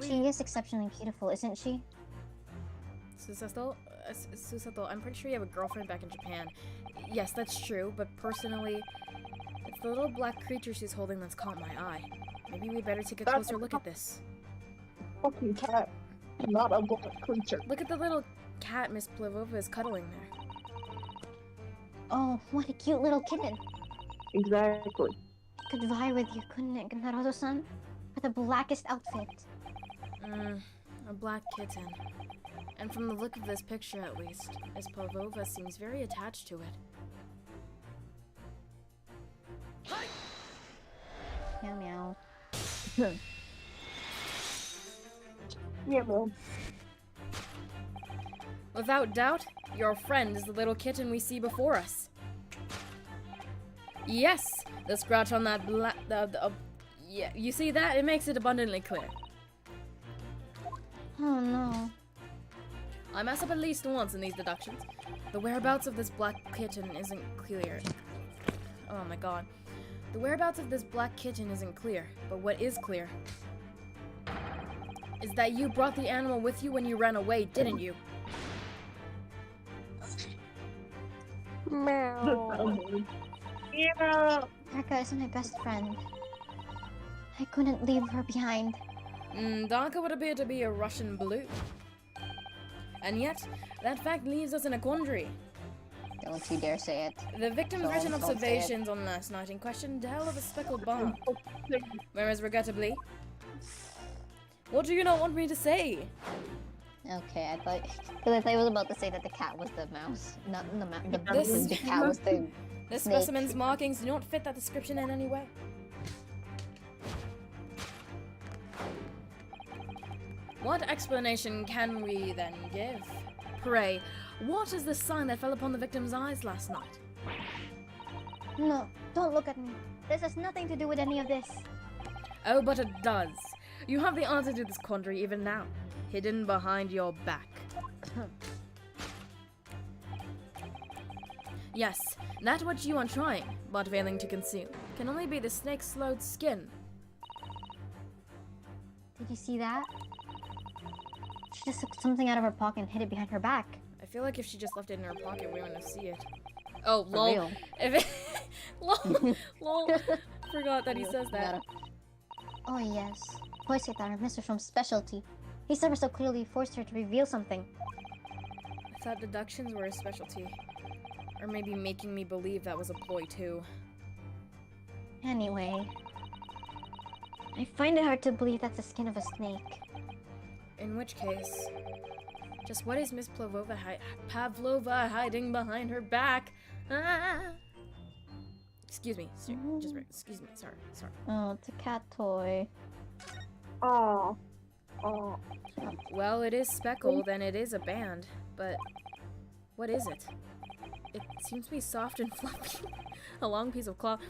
she is exceptionally beautiful, isn't she? Susato, I'm pretty sure you have a girlfriend back in Japan. Yes, that's true, but personally, it's the little black creature she's holding that's caught my eye. Maybe we better take a closer look at this. Fucking cat. Not a black creature. Look at the little cat Miss Pavlova is cuddling there. Oh, what a cute little kitten. Exactly. Could vie with you, couldn't it, Naruto-san? For the blackest outfit. A black kitten. And from the look of this picture, at least, Miss Pavlova seems very attached to it. Meow meow. Yeah, man. Without doubt, your friend is the little kitten we see before us. Yes, the scratch on that black. Yeah, you see that? It makes it abundantly clear. Oh no. I mess up at least once in these deductions. The whereabouts of this black kitten isn't clear. Oh my god. The whereabouts of this black kitten isn't clear, but what is clear is that you brought the animal with you when you ran away, didn't you? Meow. Yeah. Daka is my best friend. I couldn't leave her behind. Darka would appear to be a Russian blue. And yet, that fact leaves us in a quandary. Don't you dare say it. The victim's Don't written say it. observations on last night in question tell of a speckled barn. Whereas, regrettably... What do you not want me to say? Okay, I thought he was about to say that the cat was the mouse, not the mouse. This- The cat was the. This Snake. specimen's markings do not fit that description in any way. What explanation can we then give? Pray, what is the sign that fell upon the victim's eyes last night? No, don't look at me. This has nothing to do with any of this. Oh, but it does. You have the answer to this quandary even now, hidden behind your back. Yes, that which you are trying, but failing to conceal, can only be the snake's slowed skin. Did you see that? She just took something out of her pocket and hid it behind her back. I feel like if she just left it in her pocket, we wouldn't see it. Oh, For lol. real. If it... lol. Lol. Forgot that he says that. Oh yes. Toys that are Mr. Shroom's specialty. He never so clearly forced her to reveal something. I thought deductions were a specialty. Or maybe making me believe that was a ploy too. Anyway. I find it hard to believe that's the skin of a snake. In which case... Just what is Miss Pavlova hiding behind her back? Ah! Excuse me. Excuse me. Sorry. Oh, it's a cat toy. Oh. Oh. Well, it is speckled and it is a band, but what is it? It seems to be soft and fluffy. A long piece of cloth.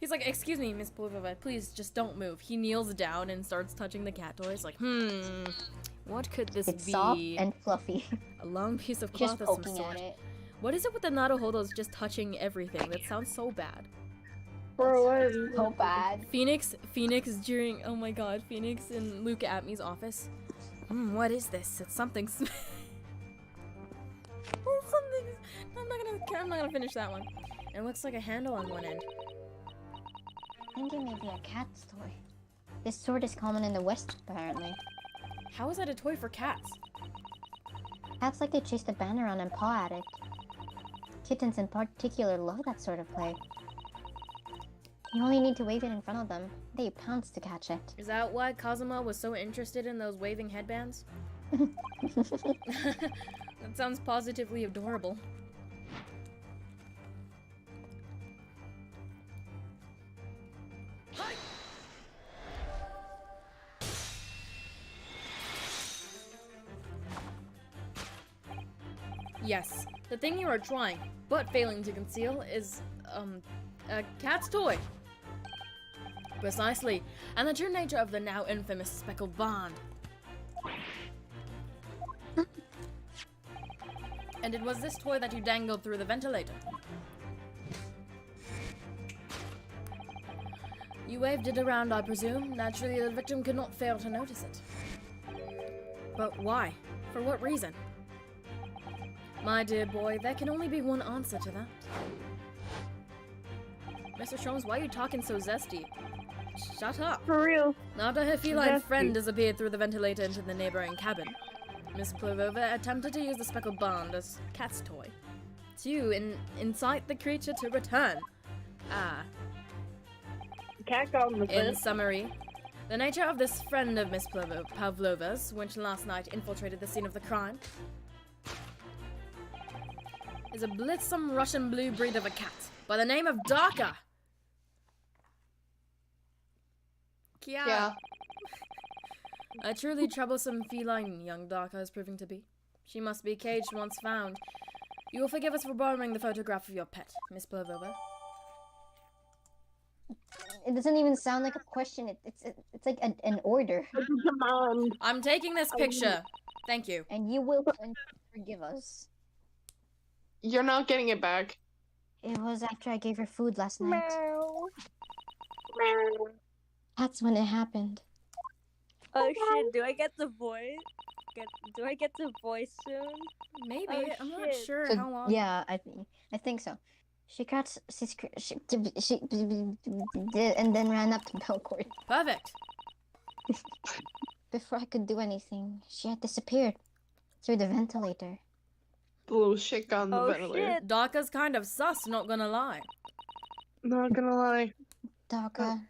He's like, excuse me, Miss Pavlova, please just don't move. He kneels down and starts touching the cat toys like, what could this It's be? soft and fluffy. A long piece of cloth Just of some poking sort. at it. What is it with the Naruhodos just touching everything? That sounds so bad. For what? So bad. Phoenix during, oh my god, Phoenix in Luke Atmy's office. What is this? It's something. It's something. I'm not gonna finish that one. It looks like a handle on one end. I think it may be a cat's toy. This sort is common in the West, apparently. How is that a toy for cats? Cats like to chase the band around and paw at it. Kittens in particular love that sort of play. You only need to wave it in front of them. They pounce to catch it. Is that why Kazuma was so interested in those waving headbands? That sounds positively adorable. Yes, the thing you are trying, but failing to conceal is, a cat's toy. Precisely, and the true nature of the now infamous speckled bond. And it was this toy that you dangled through the ventilator. You waved it around, I presume. Naturally, the victim could not fail to notice it. But why? For what reason? My dear boy, there can only be one answer to that. Mr. Sholmes, why are you talking so zesty? Shut up. For real. After her feline Zesty. friend disappeared through the ventilator into the neighboring cabin, Miss Pavlova attempted to use the speckled bond as cat's toy to incite the creature to return. The cat got in the In bed. summary, the nature of this friend of Miss Pavlova's, which last night infiltrated the scene of the crime, is a blithesome Russian blue breed of a cat by the name of Darka. Kia. Yeah. A truly troublesome feline young Darka is proving to be. She must be caged once found. You will forgive us for borrowing the photograph of your pet, Miss Pavlova. It doesn't even sound like a question. It's like an order. Come on. I'm taking this picture. Thank you. And you will forgive us. You're not getting it back. It was after I gave her food last night. Meow. That's when it happened. Oh shit, do I get the voice? Do I get the voice soon? Maybe. Oh, I'm not shit. sure So, how long. yeah, I think so. She and then ran up to Belcourt. Perfect. Before I could do anything, she had disappeared through the ventilator. The little shit got on the Oh ventilator. shit. Daka's kind of sus, not gonna lie. Not gonna lie. Daka,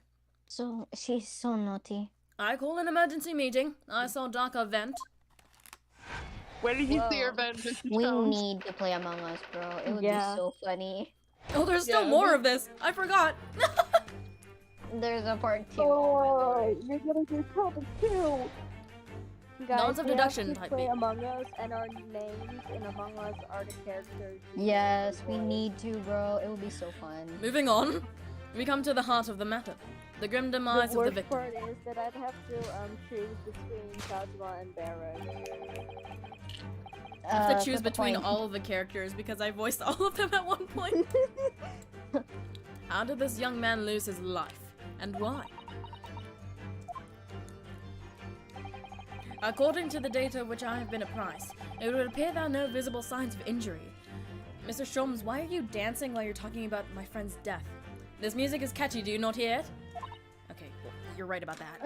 so she's so naughty. I called an emergency meeting. I saw Daka vent. Where did you see her Whoa. bed, Mr. We Jones? need to play Among Us, bro. It would Yeah. be so funny. Oh, there's still Yeah, more we- of this. I forgot. There's a part 2. Oh, you're gonna do something too. Guys, Dawns of we have deduction to type play beat. Among Us, and our names in Among Us are the characters. Yes, we need to, bro. It would be so fun. Moving on, we come to the heart of the matter. The grim demise The of the worst victim. part is that I'd have to choose between Kazuma and Barrett. I have to choose flip a between coin. all of the characters because I voiced all of them at one point. How did this young man lose his life? And why? According to the data which I have been apprised, it would appear there are no visible signs of injury. Mr. Sholmes, why are you dancing while you're talking about my friend's death? This music is catchy, do you not hear it? Okay, well, you're right about that.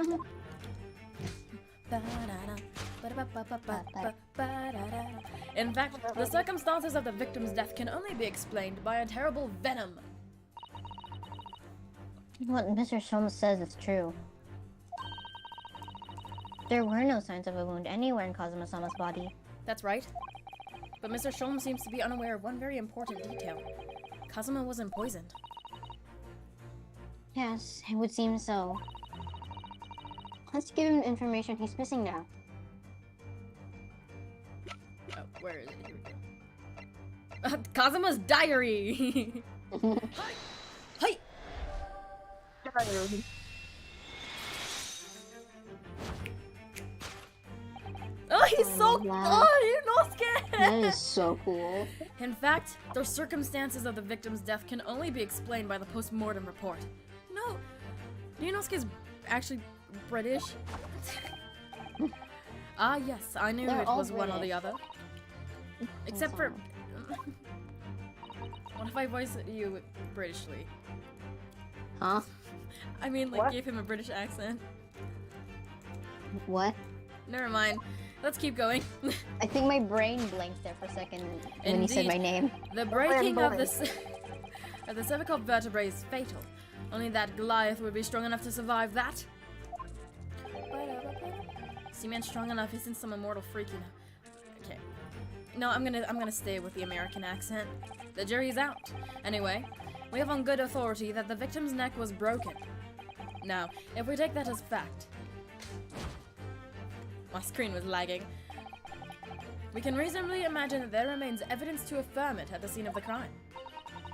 In fact, the circumstances of the victim's death can only be explained by a terrible venom. What Mr. Sholmes says is true. There were no signs of a wound anywhere in Kazuma-sama's body. That's right. But Mr. Sholmes seems to be unaware of one very important detail. Kazuma wasn't poisoned. Yes, it would seem so. Let's give him information he's missing now. Oh, where is it? Here we go. Kazuma's diary! Hi! Oh, he's so... Wow. Oh, That Inosuke! is so cool. In fact, the circumstances of the victim's death can only be explained by the post-mortem report. No, Inosuke's actually British. Ah, yes, I knew They're it all was one or the British. other. Except for... What if I voice you Britishly? Huh? I mean, like, What? gave him a British accent. What? Never mind. Let's keep going. I think my brain blanked there for a second when you said Indeed. my name. The breaking of the of the cervical vertebrae is fatal. Only that Goliath would be strong enough to survive that. Seaman strong enough isn't some immortal freak, you know. Okay. No, I'm gonna stay with the American accent. The jury's out. Anyway, we have on good authority that the victim's neck was broken. Now, if we take that as fact, my screen was lagging. We can reasonably imagine that there remains evidence to affirm it at the scene of the crime.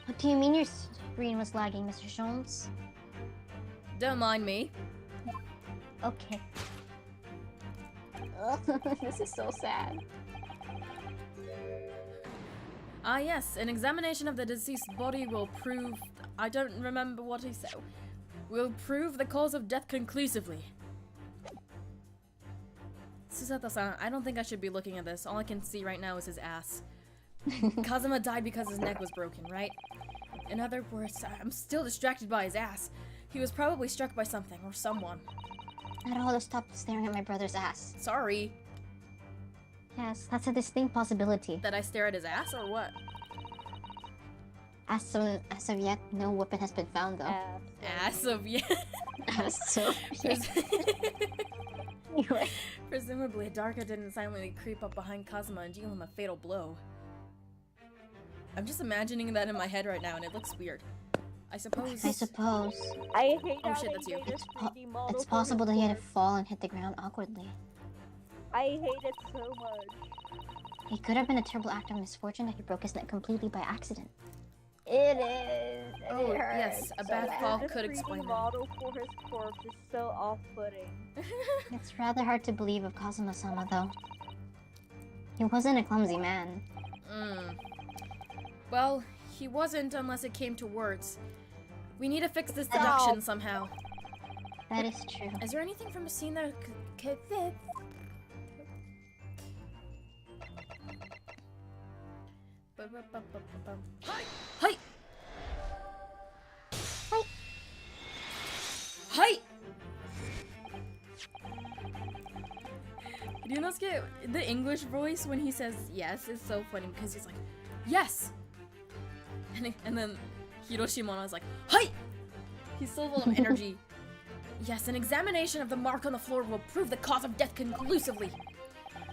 What do you mean your screen was lagging, Mr. Sholmes? Don't mind me. Okay. This is so sad. Ah yes, an examination of the deceased's body will prove... I don't remember what he said. Will prove the cause of death conclusively. Susato-san, I don't think I should be looking at this. All I can see right now is his ass. Kazuma died because his neck was broken, right? In other words, I'm still distracted by his ass. He was probably struck by something or someone. Not all to stop staring at my brother's ass. Sorry. Yes, that's a distinct possibility. That I stare at his ass or what? As of yet, no weapon has been found though. Ass of yeah. As of yet. Anyway. Presumably, Darka didn't silently creep up behind Kazuma and deal him a fatal blow. I'm just imagining that in my head right now, and it looks weird. I suppose. I suppose. I hate Oh how shit, they that's you. made a It's, 3D model it's for possible that his he had to corpse. fall and hit the ground awkwardly. I hate it so much. It could have been a terrible act of misfortune that he broke his neck completely by accident. It is. And Oh, it hurts yes, a so bad bad. fall The could 3D explain that. model for his corpse is so off-putting. It's rather hard to believe of Kazuma-sama, though. He wasn't a clumsy man. Well, he wasn't unless it came to words. We need to fix this deduction somehow. That is true. Is there anything from the scene that could fit? Hi! Hi! Hi! Ryunosuke, the English voice when he says yes is so funny because he's like, yes! And then Hiroshima is like, hi! He's so full of energy. Yes, an examination of the mark on the floor will prove the cause of death conclusively.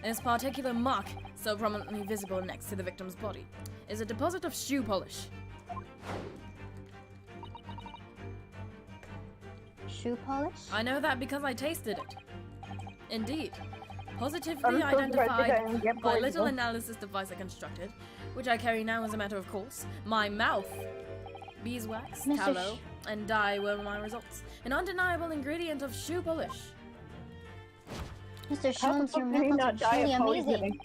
This particular mark, so prominently visible next to the victim's body, is a deposit of shoe polish. Shoe polish? I know that because I tasted it. Indeed. Positively I'm so glad you identified didn't get by little poisoned. analysis device I constructed, which I carry now as a matter of course. My mouth. Beeswax, Mr. tallow, and dye were my results. An undeniable ingredient of shoe polish. Mr. How the Sholmes, your fuck did he methods not are die truly of amazing. poisoning?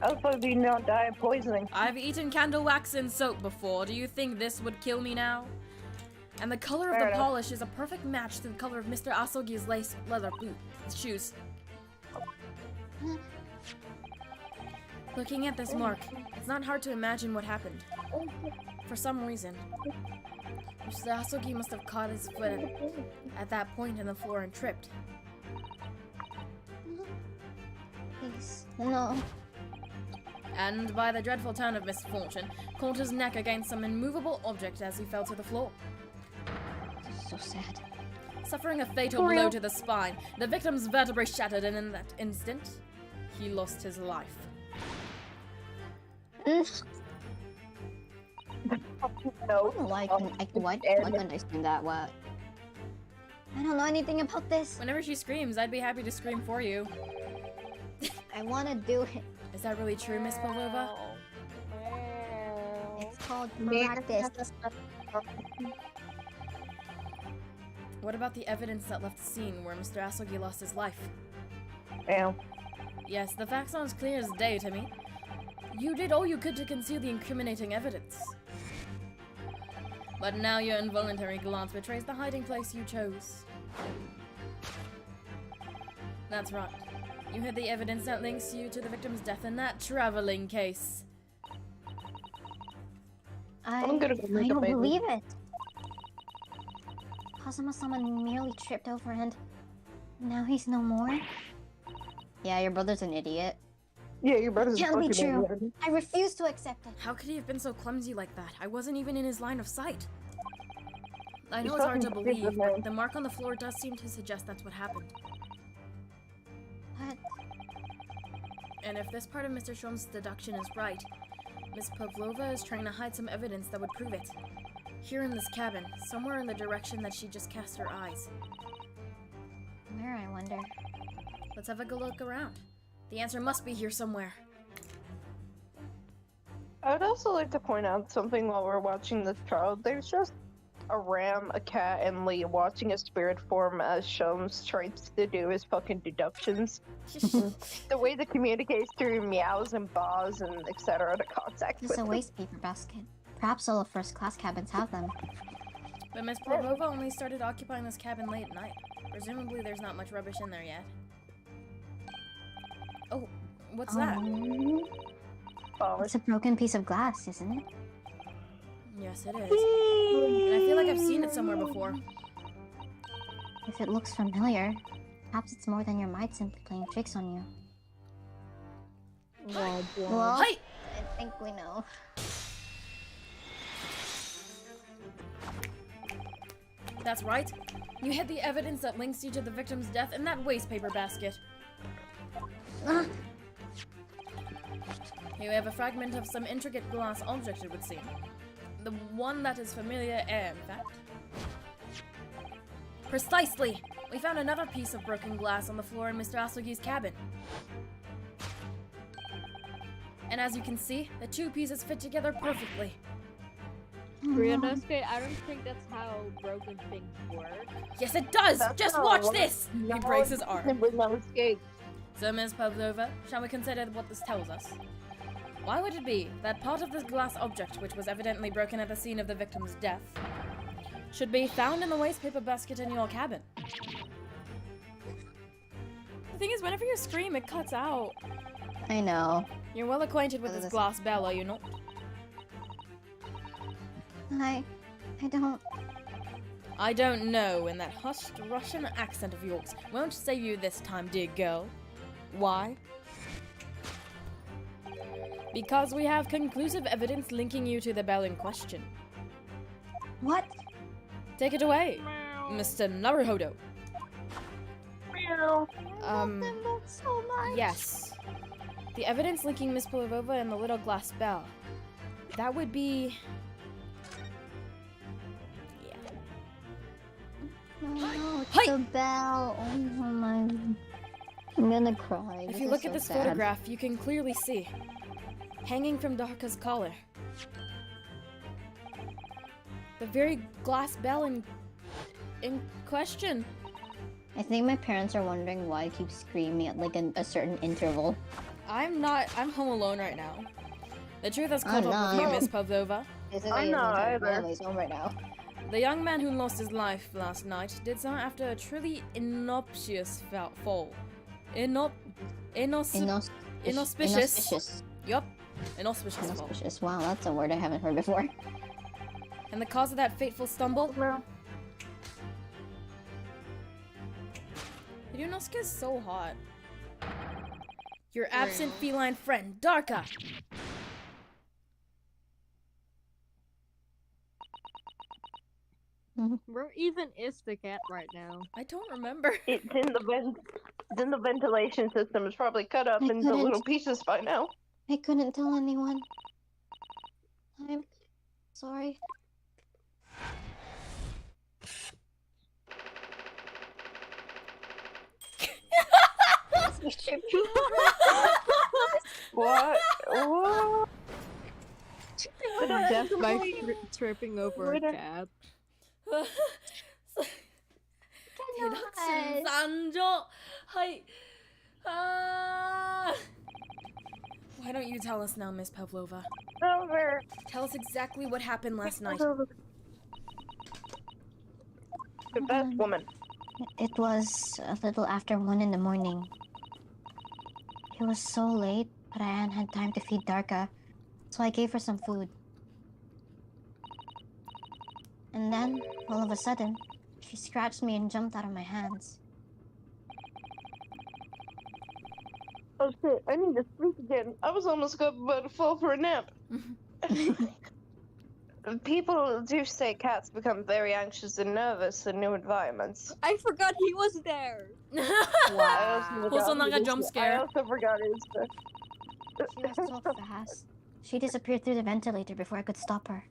How the fuck did he not die of poisoning? I've eaten candle wax and soap before. Do you think this would kill me now? And the color of Fair the enough. polish is a perfect match to the color of Mr. Asogi's lace leather shoes. Looking at this mark, it's not hard to imagine what happened. For some reason, Mr. Asogi must have caught his foot at that point in the floor and tripped. Please. No. And by the dreadful turn of misfortune, caught his neck against some immovable object as he fell to the floor. So sad. Suffering a fatal blow to the spine, the victim's vertebrae shattered, and in that instant, he lost his life. No. Why couldn't I understand that? What? I don't know anything about this. Whenever she screams, I'd be happy to scream for you. I want to do it. Is that really true, Miss Pavlova? It's called practice. What about the evidence that left the scene where Mr. Asogi lost his life? Damn. Yes, the facts aren't as clear as day to me. You did all you could to conceal the incriminating evidence. But now your involuntary glance betrays the hiding place you chose. That's right. You hid the evidence that links you to the victim's death in that traveling case. I'm gonna go make I a don't baby. believe it. Kazuma-sama merely tripped over and now he's no more? Yeah, your brother's an idiot. Yeah, your brother's Can't be fucking true. idiot. I refuse to accept it. How could he have been so clumsy like that? I wasn't even in his line of sight. I know He's it's hard to fucking believe, stupid, but man. the mark on the floor does seem to suggest that's what happened. But And if this part of Mr. Sholmes' deduction is right, Miss Pavlova is trying to hide some evidence that would prove it. Here in this cabin, somewhere in the direction that she just cast her eyes. where, I wonder? Let's have a good look around. The answer must be here somewhere. I would also like to point out something while we're watching this trial. There's just a ram, a cat, and Lee watching a spirit form as Sholmes tries to do his fucking deductions. The way that communicates through meows and baws and etc. to contact This with is a them. waste paper basket. Perhaps all of first-class cabins have them. But Miss Pavlova only started occupying this cabin late at night. Presumably there's not much rubbish in there yet. Oh, what's that? Oh, It's a broken piece of glass, isn't it? Yes, it is. And I feel like I've seen it somewhere before. If it looks familiar, perhaps it's more than your mind simply playing tricks on you. Well, Hi! I think we know. That's right. You hid the evidence that links you to the victim's death in that waste paper basket. Ah, Here we have a fragment of some intricate glass object, it would seem. The one that is familiar, in fact. Precisely! We found another piece of broken glass on the floor in Mr. Asogi's cabin. And as you can see, the two pieces fit together perfectly. Ryunosuke, I don't think that's how broken things work. Yes, it does! That's Just not watch what- this! He No, breaks his arm. There was no escape. So, Ms. Pavlova, shall we consider what this tells us? Why would it be that part of this glass object, which was evidently broken at the scene of the victim's death, should be found in the waste paper basket in your cabin? The thing is, whenever you scream, it cuts out. I know. You're well acquainted with Oh, this that's- glass bell, are you not? I don't. I don't know, in that hushed Russian accent of yours. Won't save you this time, dear girl. Why? Because we have conclusive evidence linking you to the bell in question. What? Take it away, Mr. Naruhodo. Meow. Them both so much. Yes. The evidence linking Miss Pavlova and the little glass bell. That would be... Yeah. No, it's Hey! the bell. Oh my. I'm gonna cry. If you look at this photograph, you can clearly see. Hanging from Darka's collar. The very glass bell in question. I think my parents are wondering why I keep screaming at like a certain interval. I'm home alone right now. The truth has caught I'm up with you, not. Miss Pavlova. I'm not either. Home right now. The young man who lost his life last night did so after a truly innocuous fall. Inauspicious. Inauspicious. Yup. Inauspicious fall. Inauspicious. Wow, that's a word I haven't heard before. And the cause of that fateful stumble? Meow. Ryunosuke is so hot. Your absent feline friend, Darka. Where even is the cat right now? I don't remember. It's in the ventilation system. It's probably cut up I into couldn't- little pieces by now. I couldn't tell anyone. I'm sorry. What? What? Death by tripping over a What a- cat. 手出し参上はいWhy don't you tell us now, Miss Pavlova? Over. Tell us exactly what happened last night. The best woman. It was a little after 1 in the morning. It was so late, but I hadn't had time to feed Darka, so I gave her some food. And then, all of a sudden, she scratched me and jumped out of my hands. Oh shit, I need to sleep again. I was almost about to fall for a nap. People do say cats become very anxious and nervous in new environments. I forgot he was there. I also forgot Also not a his- jump I scare. also forgot his. She was so fast. She disappeared through the ventilator before I could stop her.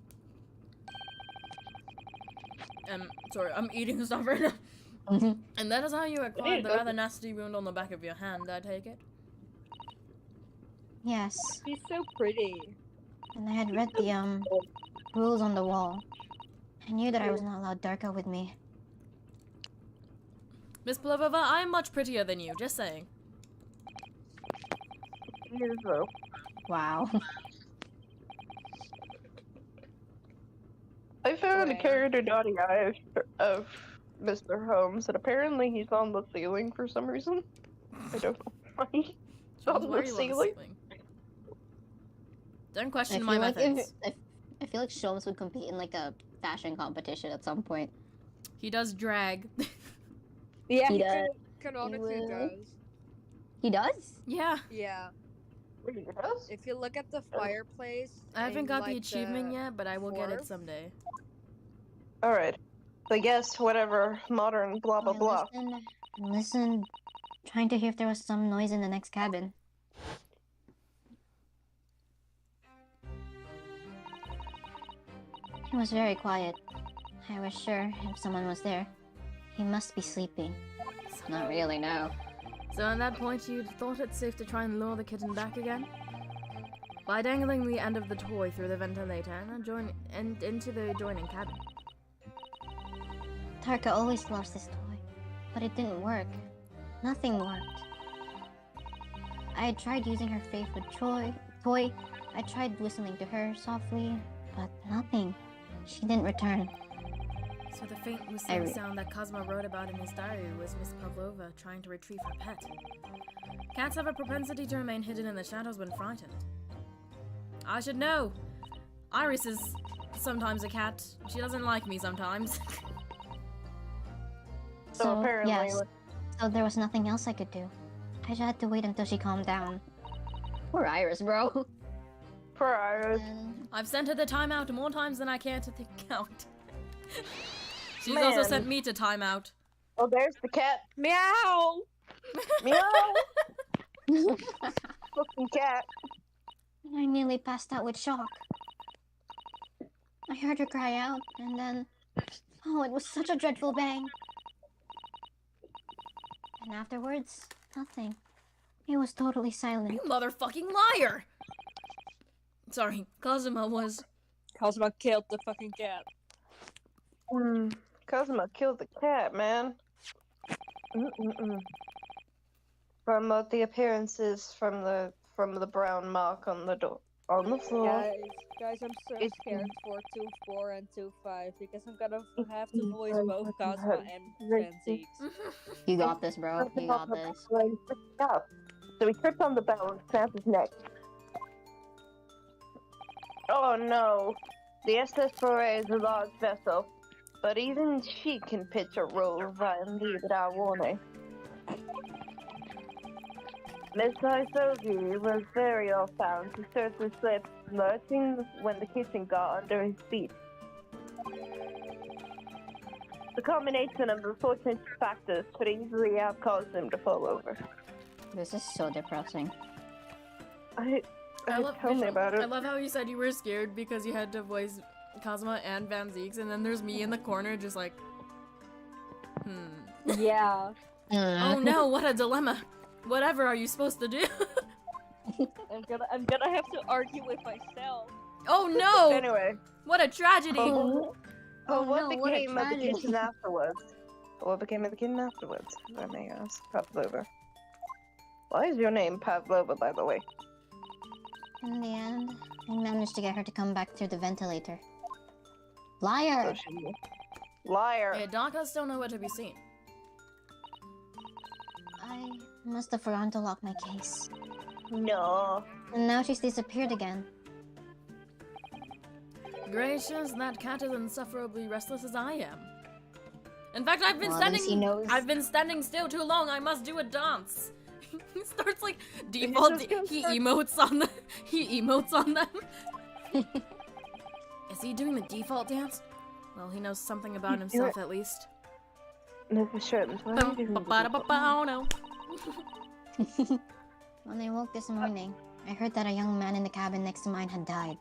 Sorry, I'm eating stuff right now. And that is how you acquired the rather nasty wound on the back of your hand, I take it? Yes, He's so pretty. and I had read the rules on the wall. I knew that I was not allowed Darka with me. Miss Pavlova, I'm much prettier than you, just saying. Years though. Wow. I found a Wow. character naughty eye of Mr. Holmes, and apparently he's on the ceiling for some reason. I don't know why. He's on Why are the you ceiling. Don't I question feel my like methods. I feel like Sholmes would compete in like a fashion competition at some point. He does drag. Yeah, He he does. canonically He will. does. He does? Yeah. Yeah. Wait, it does? If you look at the fireplace. I haven't in, got the like, achievement yet, but I will get it fourth. someday. Alright. So yes, whatever, modern blah blah I blah. listened, trying to hear if there was some noise in the next cabin. It was very quiet. I was sure if someone was there, he must be sleeping. Not really, no. So at that point, you thought it safe to try and lure the kitten back again? by dangling the end of the toy through the ventilator and into the adjoining cabin. Tarka always loves this toy, but it didn't work. Nothing worked. I had tried using her favorite toy. I tried whistling to her softly, but nothing. She didn't return. So the faint whistling sound that Cosmo wrote about in his diary was Miss Pavlova trying to retrieve her pet. Cats have a propensity to remain hidden in the shadows when frightened. I should know. Iris is sometimes a cat. She doesn't like me sometimes. So apparently, yes. So there was nothing else I could do. I just had to wait until she calmed down. Poor Iris, bro. poor Iris. I've sent her the timeout more times than I care to count. She's Man. also sent me to timeout. Oh, there's the cat. Meow! Meow. Fucking cat. I nearly passed out with shock. I heard her cry out, and then... Oh, it was such a dreadful bang. And afterwards, nothing. It was totally silent. You motherfucking liar! Sorry, Cosmo was... Cosmo killed the fucking cat. Cosmo killed the cat, man. From the appearances from the brown mark on the door on the floor. Guys, I'm so It's- scared for 2-4 and 2-5 because I'm gonna have to voice both Cosmo and Fancy. You got this, bro. You got this. So he tripped on the bell and snapped his neck. Oh no. The SS Foray is a large vessel, but even she can pitch a roll violently without warning. Miss Isogi was very off-bound. He started to slip, lurching when the kitchen got under his feet. The combination of unfortunate factors could easily have caused him to fall over. This is so depressing. Tell me about I it. love how you said you were scared because you had to voice Cosmo and Van Zeeks, and then there's me in the corner just like... Yeah. Oh no, what a dilemma. Whatever are you supposed to do? I'm gonna have to argue with myself. Oh no! Anyway, What a tragedy! what no, what a became of the tragedy. kitten afterwards? What became of the kitten afterwards? Let me ask. Pavlova. Why is your name Pavlova, by the way? In the end, I managed to get her to come back through the ventilator. Oh, Liar! Liar. Yeah, Donka still nowhere to be seen. I must have forgotten to lock my case. No. And now she's disappeared again. Gracious, that cat is insufferably restless as I am. In fact, I've been Well, at least he knows. I've been standing still too long. I must do a dance. He starts like default. He emotes on the. He emotes on them. Is he doing the default dance? Well, he knows something about himself at least. No, for sure. Ba-ba-da-ba-ba-no. When I woke this morning, I heard that a young man in the cabin next to mine had died.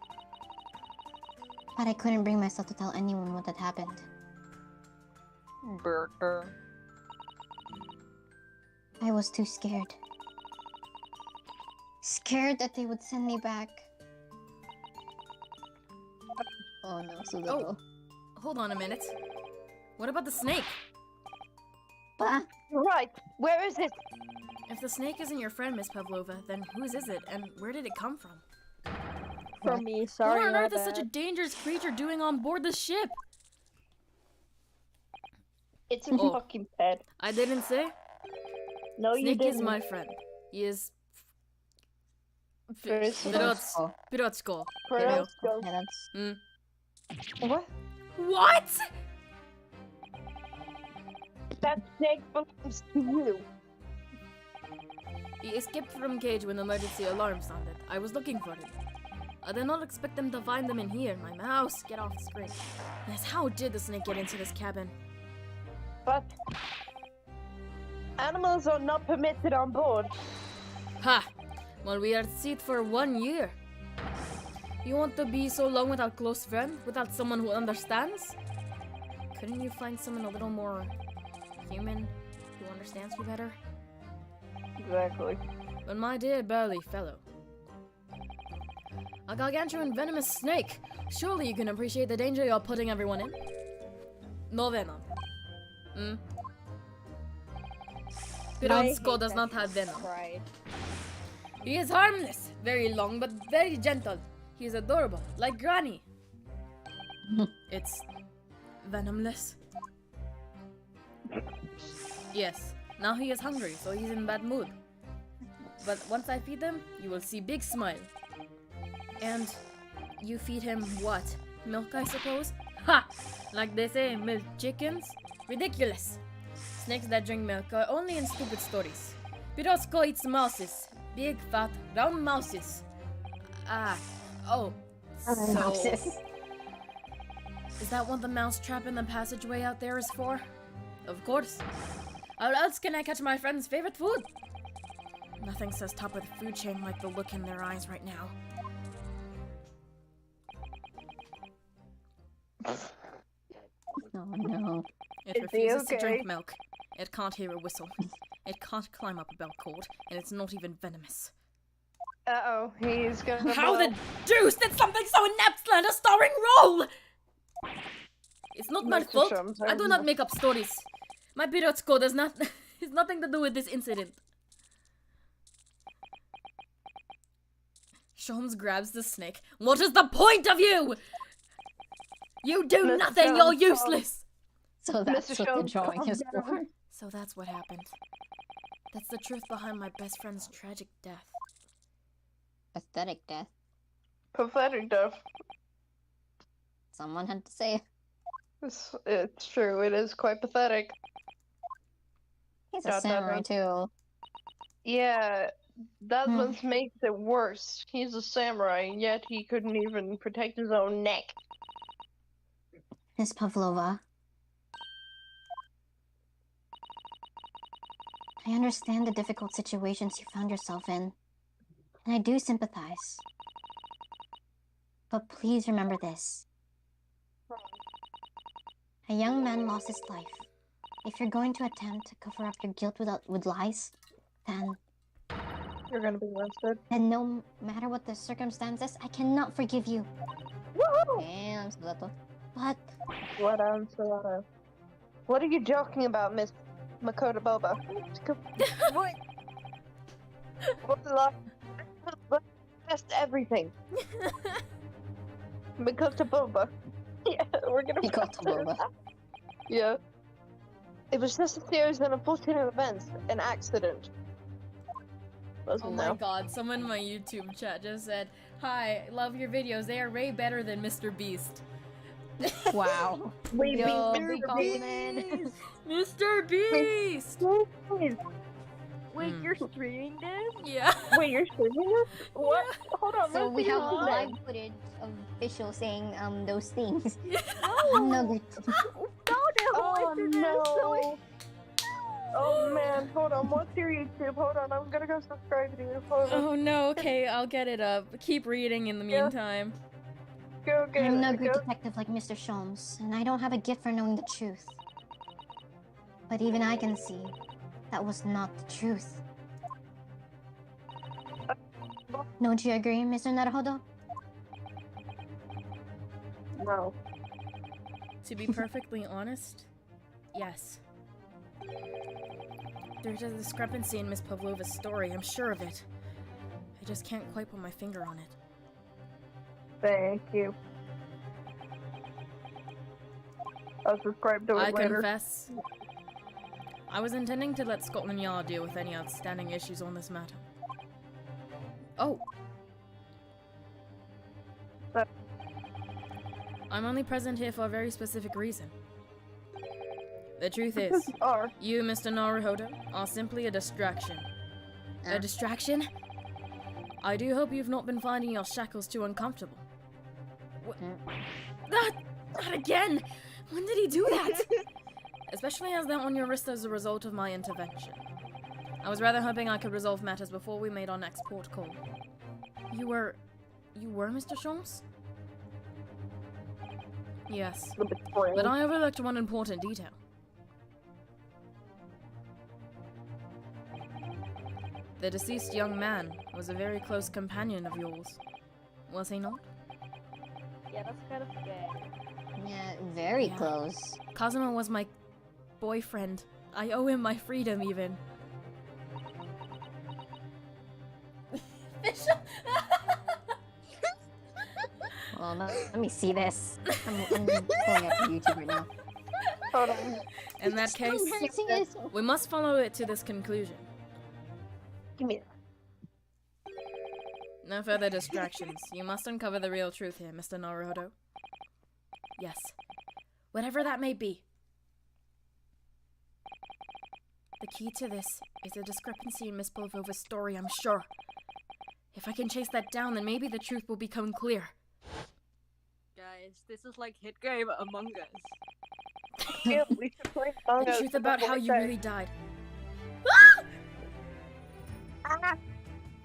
But I couldn't bring myself to tell anyone what had happened. Burger. I was too scared. Scared that they would send me back. Oh no, Suzuko. Hold on a minute. What about the snake? Bah! Right. Where is it? If the snake isn't your friend, Miss Pavlova, then whose is it, and where did it come from? From me, sorry. What on my earth is such a bad. dangerous creature doing on board the ship? It's a Oh. fucking pet. I didn't say. No, you Snake didn't. is my friend. He is. Pirotsko. Pirotsko. Pirotsko. Yeah, that's... What? What? That snake belongs to you. He escaped from cage when the emergency alarm sounded. I was looking for him. I did not expect them to find them in here. My mouse, get off the screen. Yes, how did the snake get into this cabin? But animals are not permitted on board. Ha! Well, we are at sea for 1 year. You want to be so long without close friend? Without someone who understands? Couldn't you find someone a little more human who understands you better? Exactly. But my dear burly fellow, A gargantuan venomous snake. Surely you can appreciate the danger you're putting everyone in. No venom. Hmm? I Pironsko hate does that not you have venom. cried. He is harmless. Very long, but very gentle. He is adorable, like Granny. It's venomless. Yes, now he is hungry, so he's in bad mood. But once I feed him, you will see big smile. And you feed him what? Milk, I suppose? Ha! Like they say, milk chickens? Ridiculous. Snakes that drink milk are only in stupid stories. Pirosko eats mouses. Big, fat, round mouses. Oh. Mouses. Is that what the mousetrap in the passageway out there is for? Of course. How else can I catch my friend's favorite food? Nothing says top of the food chain like the look in their eyes right now. Oh no. It Is he refuses to drink okay? milk. It can't hear a whistle. It can't climb up a bell cord, and it's not even venomous. Uh-oh, he's gonna How blow. the deuce did something so inept land a starring role? It's not my Mr. fault. Shums, I do not make up stories. My Pirotsko does not has nothing to do with this incident. Sholmes grabs the snake. What is the point of you? You do Mr. nothing, you're Shums, useless! So that's Mr. what the Shums, drawing calm is down. for. So that's what happened. That's the truth behind my best friend's tragic death. Aesthetic death. Pathetic death. Someone had to say it. It's true, it is quite pathetic. He's a Dot, dot, samurai dot. too. Yeah, that Hmm. what makes it worse. He's a samurai, and yet he couldn't even protect his own neck. Miss Pavlova. I understand the difficult situations you found yourself in, and I do sympathize. But please remember this. A young man lost his life. If you're going to attempt to cover up your guilt with lies, then You're gonna be arrested. no matter what the circumstances, I cannot forgive you. Woohoo! Damn, Splato. But What are you joking about, Miss Makoto Boba? What? What's the lie? Just everything. Makoto Boba. Yeah, we're gonna. Makoto Boba. Yeah. It was just a series of unfortunate events, an accident. Oh my god, someone in my YouTube chat just said, "Hi, love your videos. They are way better than Mr. Beast." wow. Wait, Yo, Mr. big compliment. Mr. Beast! Wait, Hmm. you're streaming this? Yeah. Wait, you're streaming this? What? Hold on, So let's we see have who's live there. footage of Vishal saying those things. Oh, No, no, Oh listen to this. no! Oh man, hold on, what's your YouTube? Hold on, I'm gonna go subscribe to you. Hold on. Oh no, okay, I'll get it up. Keep reading in the Yeah. meantime. Go get I'm it. no good Go. detective like Mr. Sholmes, and I don't have a gift for knowing the truth. But even I can see that was not the truth. Don't you agree, Mr. Naruhodo? No. To be perfectly honest, yes. There's a discrepancy in Miss Pavlova's story, I'm sure of it. I just can't quite put my finger on it. Thank you. I'll subscribe to it I later. confess, I was intending to let Scotland Yard deal with any outstanding issues on this matter. Oh. But- I'm only present here for a very specific reason. The truth is, Or you, Mr. Naruhodo, are simply a distraction. A distraction? I do hope you've not been finding your shackles too uncomfortable. Not again! When did he do that? Especially as that on your wrist as a result of my intervention. I was rather hoping I could resolve matters before we made our next port call. You were Mr. Sholmes? Yes, the betrayal. but I overlooked one important detail. The deceased young man was a very close companion of yours. Was he not? Yeah, that's kind of bad. Yeah, very Yeah. close. Kazuma was my boyfriend. I owe him my freedom, even. Well, let me see this. I'm pulling up YouTube right now. Hold on. In that case, Embarrassing it. we must follow it to this conclusion. Give me No further distractions. You must uncover the real truth here, Mr. Naruhodo. Yes. Whatever that may be. The key to this is a discrepancy in Miss Pavlova's story, I'm sure. If I can chase that down, then maybe the truth will become clear. Guys, this is like hit game Among Us. Yeah, we should play Among The Us truth about how you before really died.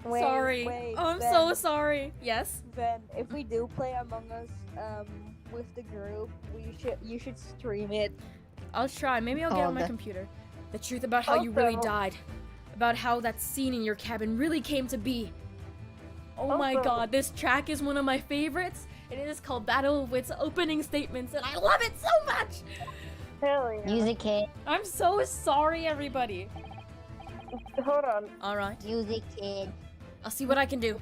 Wait, Sorry. wait, Oh, I'm Ben, so sorry. Yes? Ben, if we do play Among Us, with the group, you should stream it. I'll try. Maybe I'll get on my the- computer. The truth about how you really Also- died. About how that scene in your cabin really came to be. Oh my Also- god, this track is one of my favorites. It is called Battle of Wits opening statements, and I love it so much! Hell yeah. Music kid. I'm so sorry, everybody. Hold on. Alright, Music kid. I'll see what I can do.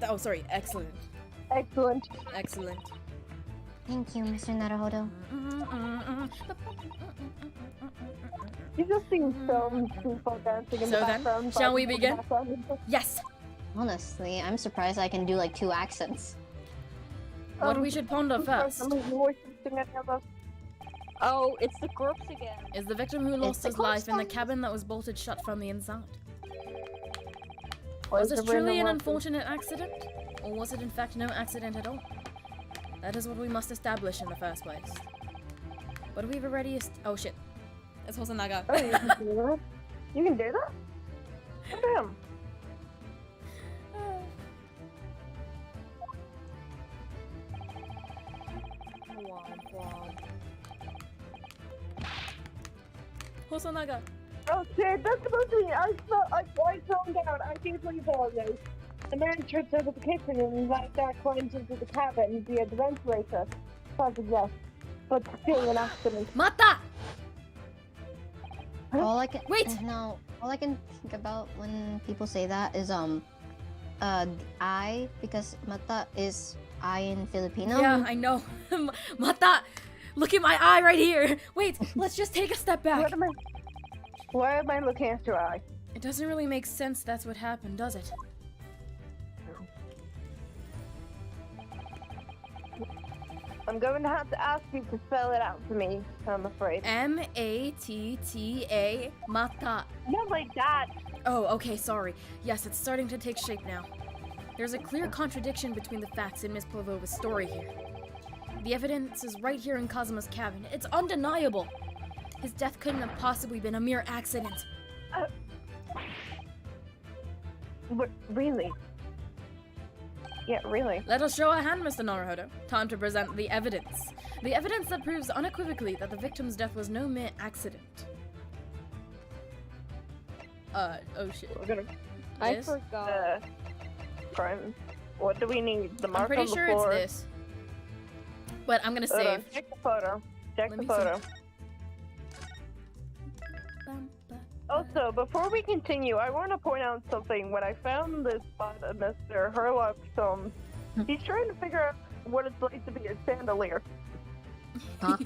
Oh, sorry, excellent. Excellent. Excellent. Thank you, Mr. Naruhodo. You just seen some people dancing in So the then, background. shall we vibing in the begin? background. Yes! Honestly, I'm surprised I can do like 2 accents. What we should ponder first Some of the voices sing any of us. Oh, it's the corpse again. is the victim who lost the his life in the corpse. cabin that was bolted shut from the inside. Why Was is this the random truly an one- unfortunate accident? Or was it in fact no accident at all? That is what we must establish in the first place. But we've already oh shit. It's Hosonaga. Oh, you can do that? You can do that? Damn. Hosonaga. Oh shit, that's supposed to be. I zoned out. I deeply apologize. The man trips over the kitchen and like that climbs into the cabin via the ventilator. Positive yes, but still an accident. Mata! All I can Wait! No, all I can think about when people say that is I, because mata is I in Filipino. Yeah, I know. Mata! Look at my eye right here! Wait, let's just take a step back. Why am I looking at your eye? It doesn't really make sense that's what happened, does it? I'm going to have to ask you to spell it out for me, I'm afraid. M-A-T-T-A, Mata. Not like that. Oh, okay, sorry. Yes, it's starting to take shape now. There's a clear contradiction between the facts in Miss Pavova's story here. The evidence is right here in Kazuma's cabin. It's undeniable. His death couldn't have possibly been a mere accident. But really? Yeah, really. Let us show our hand, Mr. Naruhodo. Time to present the evidence. The evidence that proves unequivocally that the victim's death was no mere accident. Oh shit. We're gonna I Yes? forgot. crime. What do we need? The mark I'm pretty on the sure floor. it's this. But I'm gonna Hold on, save. check the photo. Check Let the me see. photo. Also, before we continue, I want to point out something. When I found this spot of Mr. Herlock's film, he's trying to figure out what it's like to be a chandelier. Huh? To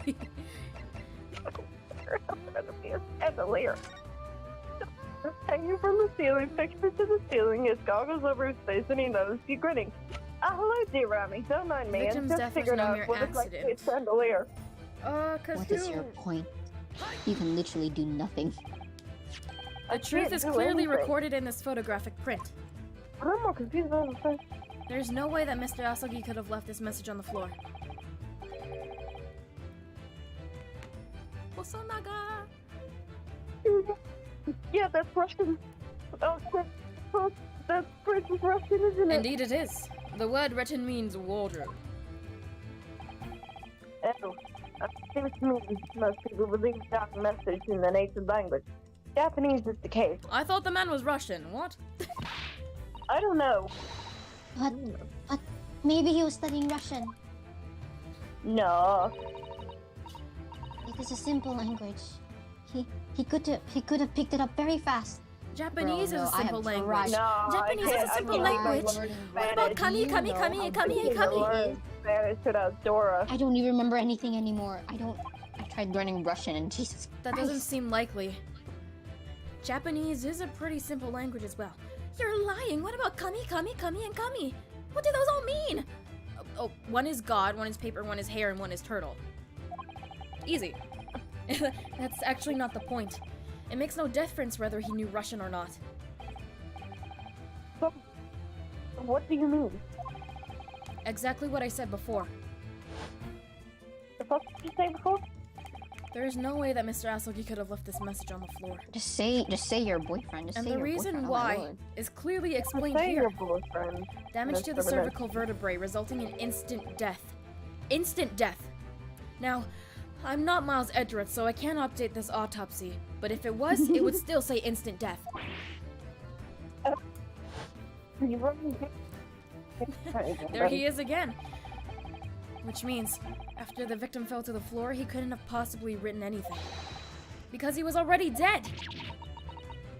be a chandelier. Hanging from the ceiling, fixed to the ceiling, his goggles over his face, and he knows you grinning. Hello, dear Rami. Don't mind me. Victim's I death just was figured no out mere what it's like to be a accident. chandelier. Cause What is your point? You can literally do nothing. the I truth can't is do clearly anything. recorded in this photographic print. I'm more confused about the fact. There's no way that Mr. Asogi could have left this message on the floor. Hosonaga! Yeah, that's Russian. Oh, that's Russian, isn't it? Indeed it is. The word written means wardrobe. Oh. Seems to me most people would leave a dark message in their native language. Japanese is the case. I thought the man was Russian. What? I don't know. But maybe he was studying Russian. No. It is a simple language. He could have picked it up very fast. Japanese is a simple language. No, Japanese I is a can't- simple I can't language. learn What about Spanish. kami? Learn Spanish without Dora. I don't even remember anything anymore. I tried learning Russian and Jesus That Christ. doesn't seem likely. Japanese is a pretty simple language as well. You're lying. What about kami? What do those all mean? Oh, one is God, one is paper, one is hair, and one is turtle. Easy. That's actually not the point. It makes no difference whether he knew Russian or not. What do you mean? Exactly what I said before. What did you say before? There is no way that Mr. Asogi could have left this message on the floor. Just say your boyfriend. Just And say the your reason boyfriend. why Oh my lord. is clearly explained Say here. your boyfriend. Damage to the Mr. Vanessa. cervical vertebrae resulting in instant death. Instant death. Now, I'm not Miles Edgeworth, so I can't update this autopsy. But if it was, it would still say instant death. You really- There he is again. Which means, after the victim fell to the floor, he couldn't have possibly written anything. Because he was already dead!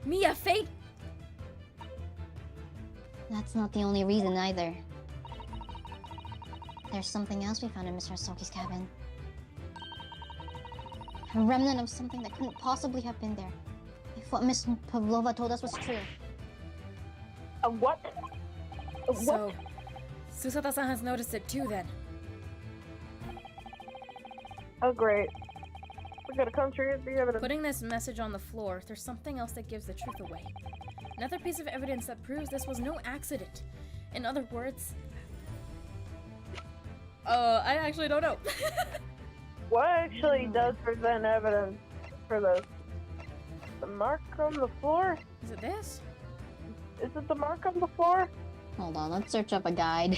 Mia, fate! That's not the only reason either. There's something else we found in Mr. Asogi's cabin. A remnant of something that couldn't possibly have been there. If what Miss Pavlova told us was true. A what? A what? So, Susata-san has noticed it too then. Oh great. We got a country as the evidence. Putting this message on the floor, there's something else that gives the truth away. Another piece of evidence that proves this was no accident. In other words... I actually don't know. What actually does present evidence for this? The mark on the floor? Is it this? Is it the mark on the floor? Hold on, let's search up a guide.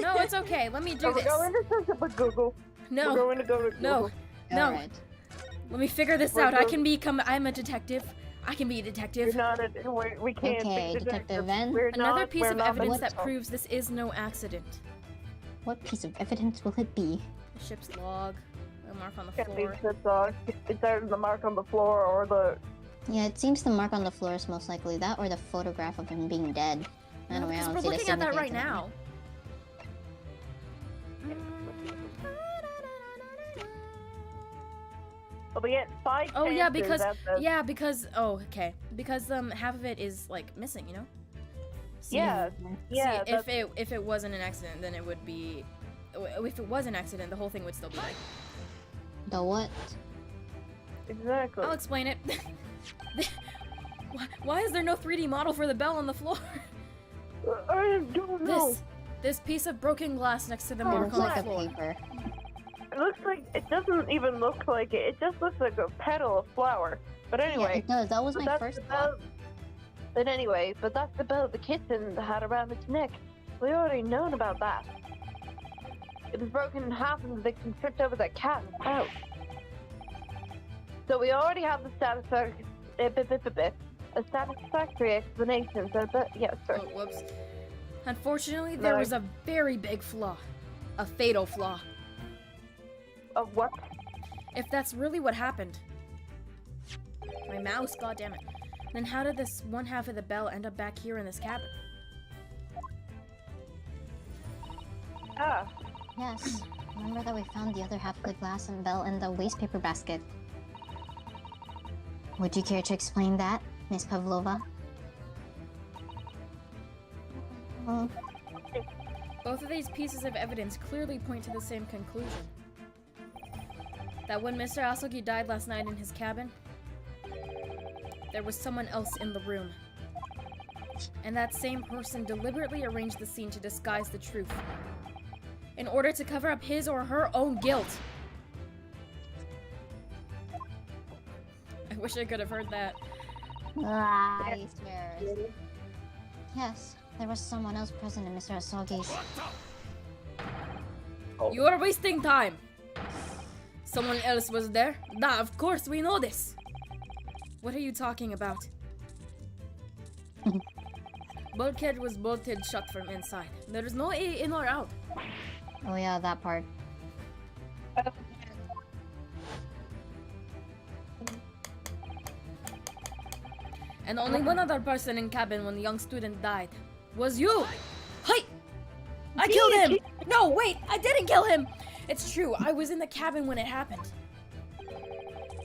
No, it's okay. Let me do We're this. going to search up a Google. We're No, going to go to Google. no, no. Alright. Let me figure this We're out. I'm a detective. I can be a We're detective. not we can't Okay, be Detective N. We're Another not, piece we're of not evidence the- that proves this is no accident. What piece of evidence will it be? The ship's log, a mark on the Can't be floor. the dog. It's either the mark on the floor or the. Yeah, it seems the mark on the floor is most likely that or the photograph of him being dead. No, Anyway, I because don't we're see the looking at that right significance of now. Well, we get 5 Oh yeah, chances because at the- because half of it is like missing, you know. See, Yeah, yeah. See, if it wasn't an accident, then it would be. If it was an accident, the whole thing would still be like. The what? exactly. I'll explain it. Why is there no 3D model for the bell on the floor? I don't know. This piece of broken glass next to the Oh, mark Looks on like the a floor. paper. It looks like it doesn't even look like it. It just looks like a petal of flower. But Yeah, anyway, it does. That was but my that's first the thought. bell. But anyway, but that's the bell the kitten had around its neck. We already known about that. It was broken in half and the victim tripped over that cat in the house. So we already have the satisfactory explanation. So that, yeah, sure. Oh, whoops. Unfortunately, there No. was a very big flaw. A fatal flaw. What? If that's really what happened. My mouse, goddammit. Then how did this one half of the bell end up back here in this cabin? Ah, Yes. Remember that we found the other half of the glass and bell in the waste paper basket. Would you care to explain that, Miss Pavlova? Both of these pieces of evidence clearly point to the same conclusion. That when Mr. Asogi died last night in his cabin, there was someone else in the room. And that same person deliberately arranged the scene to disguise the truth, in order to cover up his or her own guilt. I wish I could have heard that. I swear. Yes, there was someone else present in Mr. Asogi's. You are wasting time! Someone else was there? Da, of course we know this. What are you talking about? Bulkhead was bolted shut from inside. There is no in or out. Oh yeah, that part. And only one other person in cabin when the young student died. Was you! Hi! I killed him! No, wait! I didn't kill him! It's true, I was in the cabin when it happened.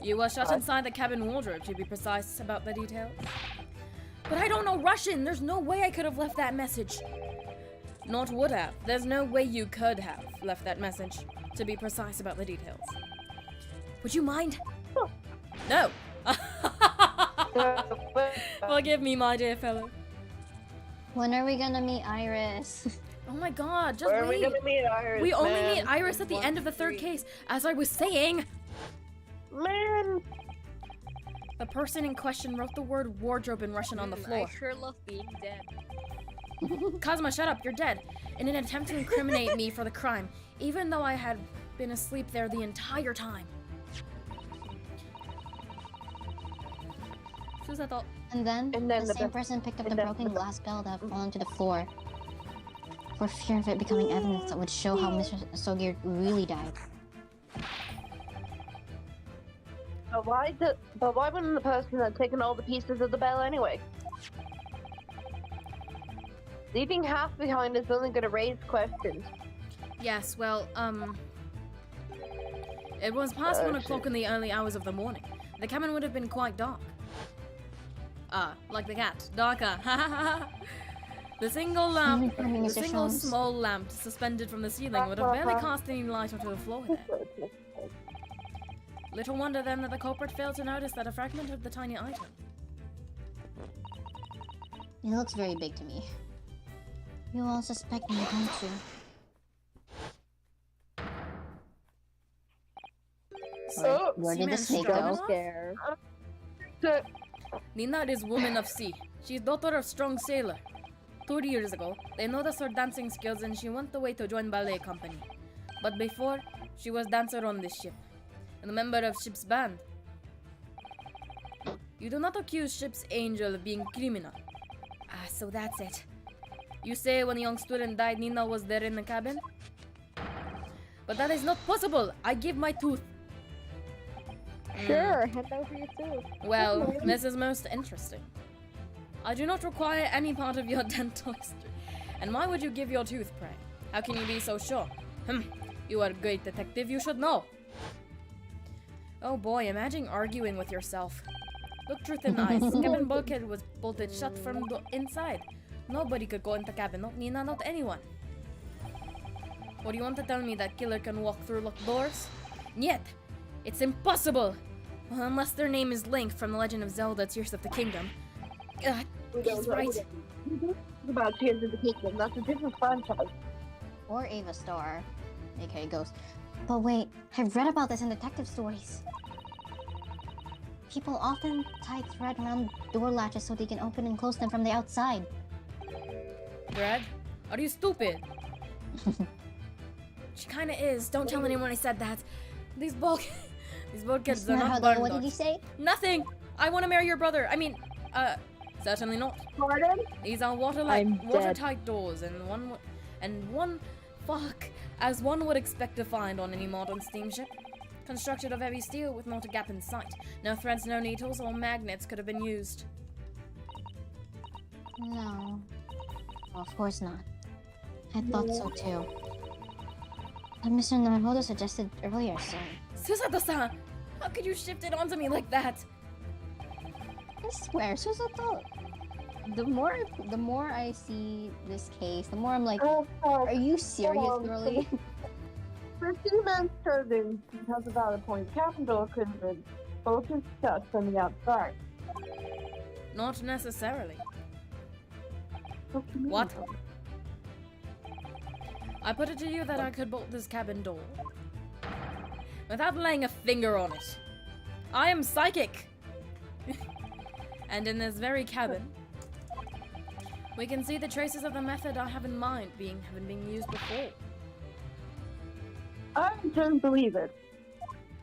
You were shut inside the cabin wardrobe, to be precise about the details. But I don't know Russian! There's no way I could have left that message. Not would have. There's no way you could have left that message, to be precise about the details. Would you mind? No! Forgive me, my dear fellow. When are we gonna meet Iris? Oh my god, just Where are we wait. gonna meet Iris? We only man? meet Iris at the end of the third case. As I was saying, Man! the person in question wrote the word wardrobe in Russian on the floor. I sure love being dead. Kazuma, shut up, you're dead. In an attempt to incriminate me for the crime, even though I had been asleep there the entire time. And then the the same person picked up the broken glass bell that had fallen to the floor. For fear of it becoming evidence that would show how Mr. Sogir really died. But why wouldn't the person have taken all the pieces of the bell anyway? Leaving half behind is only gonna raise questions. Yes, well, it was past 1 o'clock in the early hours of the morning. The cabin would have been quite dark. Like the cat. Darker. The single lamp, Funny the Mr. single Sholmes. small lamp suspended from the ceiling would have barely cast any light onto the floor there. Little wonder then that the culprit failed to notice that a fragment of the tiny item. It looks very big to me. You all suspect me, don't you? Oh, Where did the Seaman snake Stroganoff? go? Scared. Nina is woman of sea. She's daughter of strong sailor. 2 years ago, they noticed her dancing skills and she went away to join ballet company. But before, she was dancer on this ship, and a member of ship's band. You do not accuse ship's angel of being criminal. Ah, so that's it. You say when a young student died, Nina was there in the cabin? But that is not possible! I give my tooth. Sure, hand over your tooth. Well, this is most interesting. I do not require any part of your dental history. And why would you give your tooth, pray? How can you be so sure? You are a great detective, you should know. Oh boy, imagine arguing with yourself. Look truth in the eyes. Cabin bulkhead was bolted shut from the inside. Nobody could go in the cabin, not Nina, not anyone. What do you want to tell me, that killer can walk through locked doors? Yet, it's impossible! Well, unless their name is linked from the Legend of Zelda Tears of the Kingdom. He's right. About Tears of the Kingdom, that's a different franchise. Or Ava Star, aka Ghost. But wait, I've read about this in detective stories. People often tie thread around door latches so they can open and close them from the outside. Brad, are you stupid? She kinda is. Don't tell anyone I said that. These bulkheads are not barn What did dogs. you say? Nothing! I want to marry your brother. I mean, certainly not. Pardon? These are I'm dead. watertight doors, and one, as one would expect to find on any modern steamship. Constructed of heavy steel with not a gap in sight. No threads, no needles, or magnets could have been used. No. Well, of course not. I thought so too. But Mr. Naruhodo suggested earlier, so... Susato-san! How could you shift it onto me like that? I swear, Susato... The more I see this case, the more I'm like, are you serious, girly? For 2 months serving, because of that point, cabin door could have been bolted shut from the outside. Not necessarily. What do you mean? What? I put it to you that I could bolt this cabin door without laying a finger on it. I am psychic! And in this very cabin, we can see the traces of the method I have in mind having been used before. I don't believe it.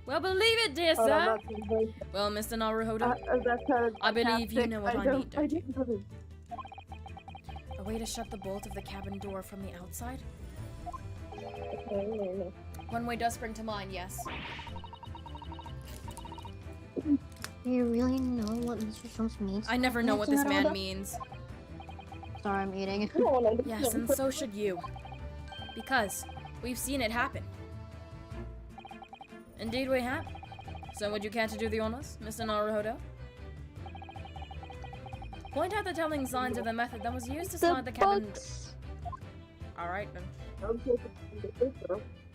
Well, believe it, dear Hold on, sir. that's invasion. Well, Mr. Naruhodo, That's a I believe you tactic. know what I don't- need, don't you? didn't believe- a way to shut the bolt of the cabin door from the outside? Okay. One way does spring to mind, yes. Do you really know what Mr. Sholmes means? I never know what this man Naruhodo? means. Sorry, I'm eating. No, I Yes, and so should you. Because we've seen it happen. Indeed we have. So would you care to do the honors, Mr. Naruhodo? Point out the telling signs of the method that was used to slide the cabin. books, Alright then.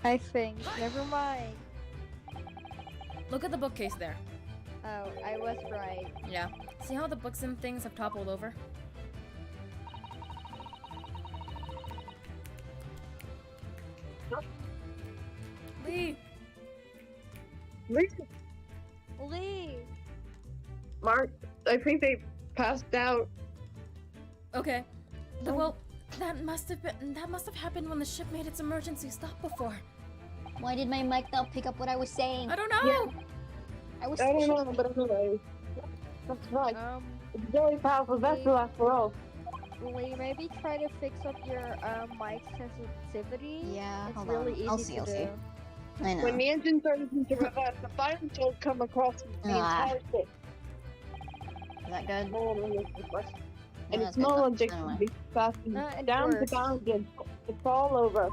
I think. Never mind. Look at the bookcase there. Oh, I was right. Yeah. See how the books and things have toppled over? Lee! Lee! Mark, I think they passed out. Okay. Well, that must have happened when the ship made its emergency stop before. Why did my mic not pick up what I was saying? I don't know! I was I don't know, but anyway. That's right. It's a very powerful vessel after all. Lee, maybe try to fix up your mic sensitivity. Yeah, It's hold really on. easy I'll see, to I'll do. see. I know. When the engine turns into reverse, the fire will come across the Ah. entire ship. Is that good? And No, it's that's good no enough. logic Anyway. to be fastened It down to works. bound and it's all over.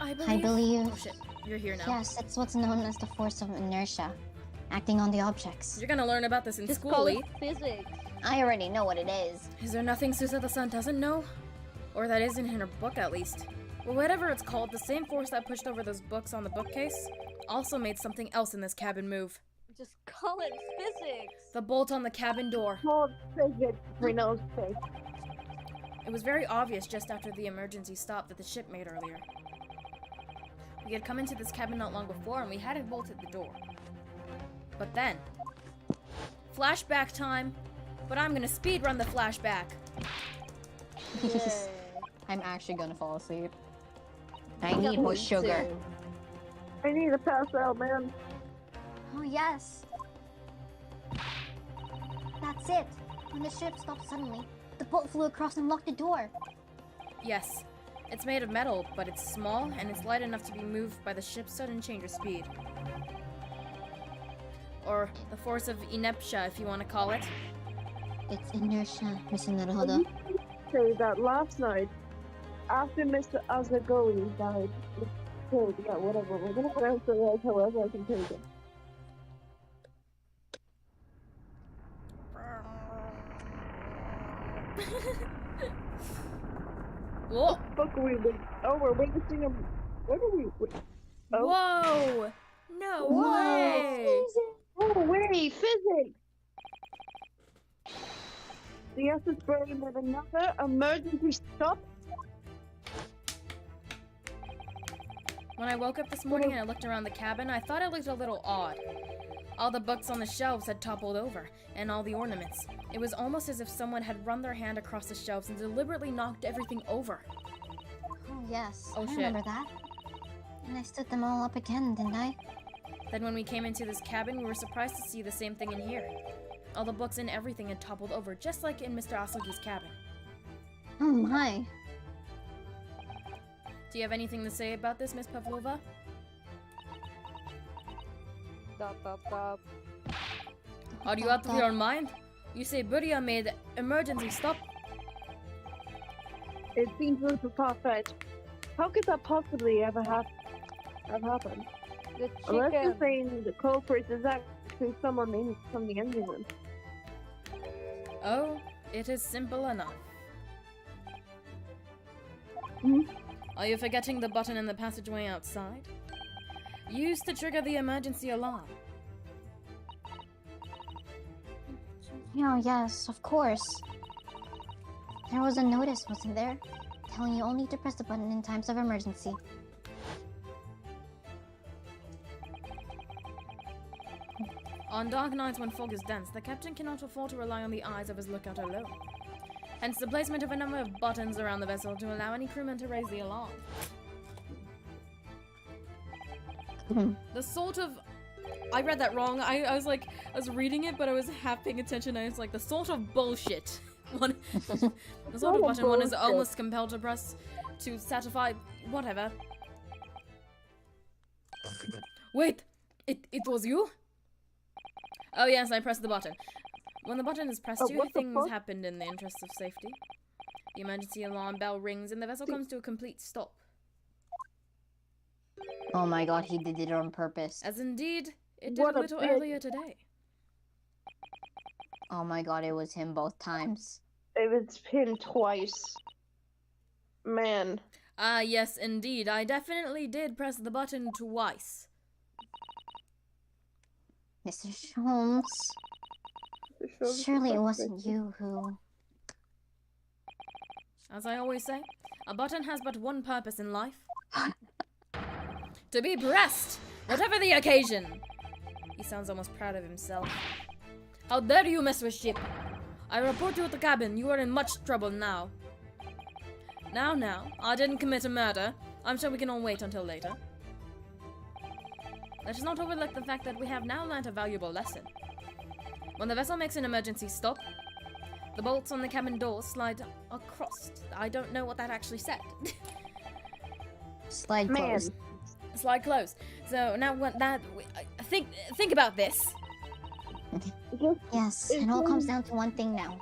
I believe. I believe. Oh shit, you're here now. Yes, it's what's known as the force of inertia, acting on the objects. You're gonna learn about this in Just school, call Lee. it physics. I already know what it is. Is there nothing Susa-san doesn't know? Or that isn't in her book, at least. Well, whatever it's called, the same force that pushed over those books on the bookcase also made something else in this cabin move. Just call it physics. The bolt on the cabin door. Hold physics, Reno's face. It was very obvious just after the emergency stop that the ship made earlier. We had come into this cabin not long before, and we hadn't bolted the door. But then... Flashback time! But I'm gonna speedrun the flashback! Yay. I'm actually gonna fall asleep. I need more sugar. I need to pass out, man. Oh, yes. That's it. When the ship stopped suddenly, the bolt flew across and locked the door. Yes, it's made of metal, but it's small, and it's light enough to be moved by the ship's sudden change of speed. Or the force of inertia, if you want to call it. It's inertia, Mr. Naruhodo. Say that last night, after Mr. Azagori died, killed, yeah, whatever. We're gonna pronounce it right however I can take it. Whoa! Fuck are we with? Oh, we're witnessing a. What are we? Oh. Whoa! No Whoa! way! Oh, wait, physics! The S is burning with another emergency stop. When I woke up this morning and I looked around the cabin, I thought it looked a little odd. All the books on the shelves had toppled over, and all the ornaments. It was almost as if someone had run their hand across the shelves and deliberately knocked everything over. Oh, yes. Oh, I shit. remember that. And I stood them all up again, didn't I? Then when we came into this cabin, we were surprised to see the same thing in here. All the books and everything had toppled over, just like in Mr. Asogi's cabin. Oh, my. Do you have anything to say about this, Miss Pavlova? Dot dot dot. Are you out of your mind? You say Buria made emergency stop. It seems a little far-fetched. How could that possibly ever have happened? The Unless you're chicken. saying the culprit is actually someone in from the engine room. Oh, it is simple enough. Hmm? Are you forgetting the button in the passageway outside? Used to trigger the emergency alarm. Oh, yes, of course. There was a notice, wasn't there? Telling you only to press the button in times of emergency. On dark nights when fog is dense, the captain cannot afford to rely on the eyes of his lookout alone. Hence the placement of a number of buttons around the vessel to allow any crewman to raise the alarm. The sort of... I read that wrong. I was reading it, but I was half paying attention. And it's like the sort of bullshit one. The sort of button one is almost compelled to press to satisfy whatever. Wait, it was you? Oh yes, I pressed the button. When the button is pressed, two things happened in the interest of safety. The emergency alarm bell rings and the vessel comes to a complete stop. Oh my god, he did it on purpose. As indeed, it did What a a little bitch. earlier today. Oh my god, it was him both times. It was him twice. Man. Ah, yes, indeed. I definitely did press the button twice. Mr. Sholmes, surely it wasn't you who... As I always say, a button has but one purpose in life. To be pressed, whatever the occasion. He sounds almost proud of himself. How dare you mess with ship? I report you at the cabin. You are in much trouble now. Now, I didn't commit a murder. I'm sure we can all wait until later. Let us not overlook the fact that we have now learnt a valuable lesson. When the vessel makes an emergency stop, the bolts on the cabin door slide across. I don't know what that actually said. Slide Man. closed. Slide closed. So now what that... Think about this. Yes, it all comes down to one thing now.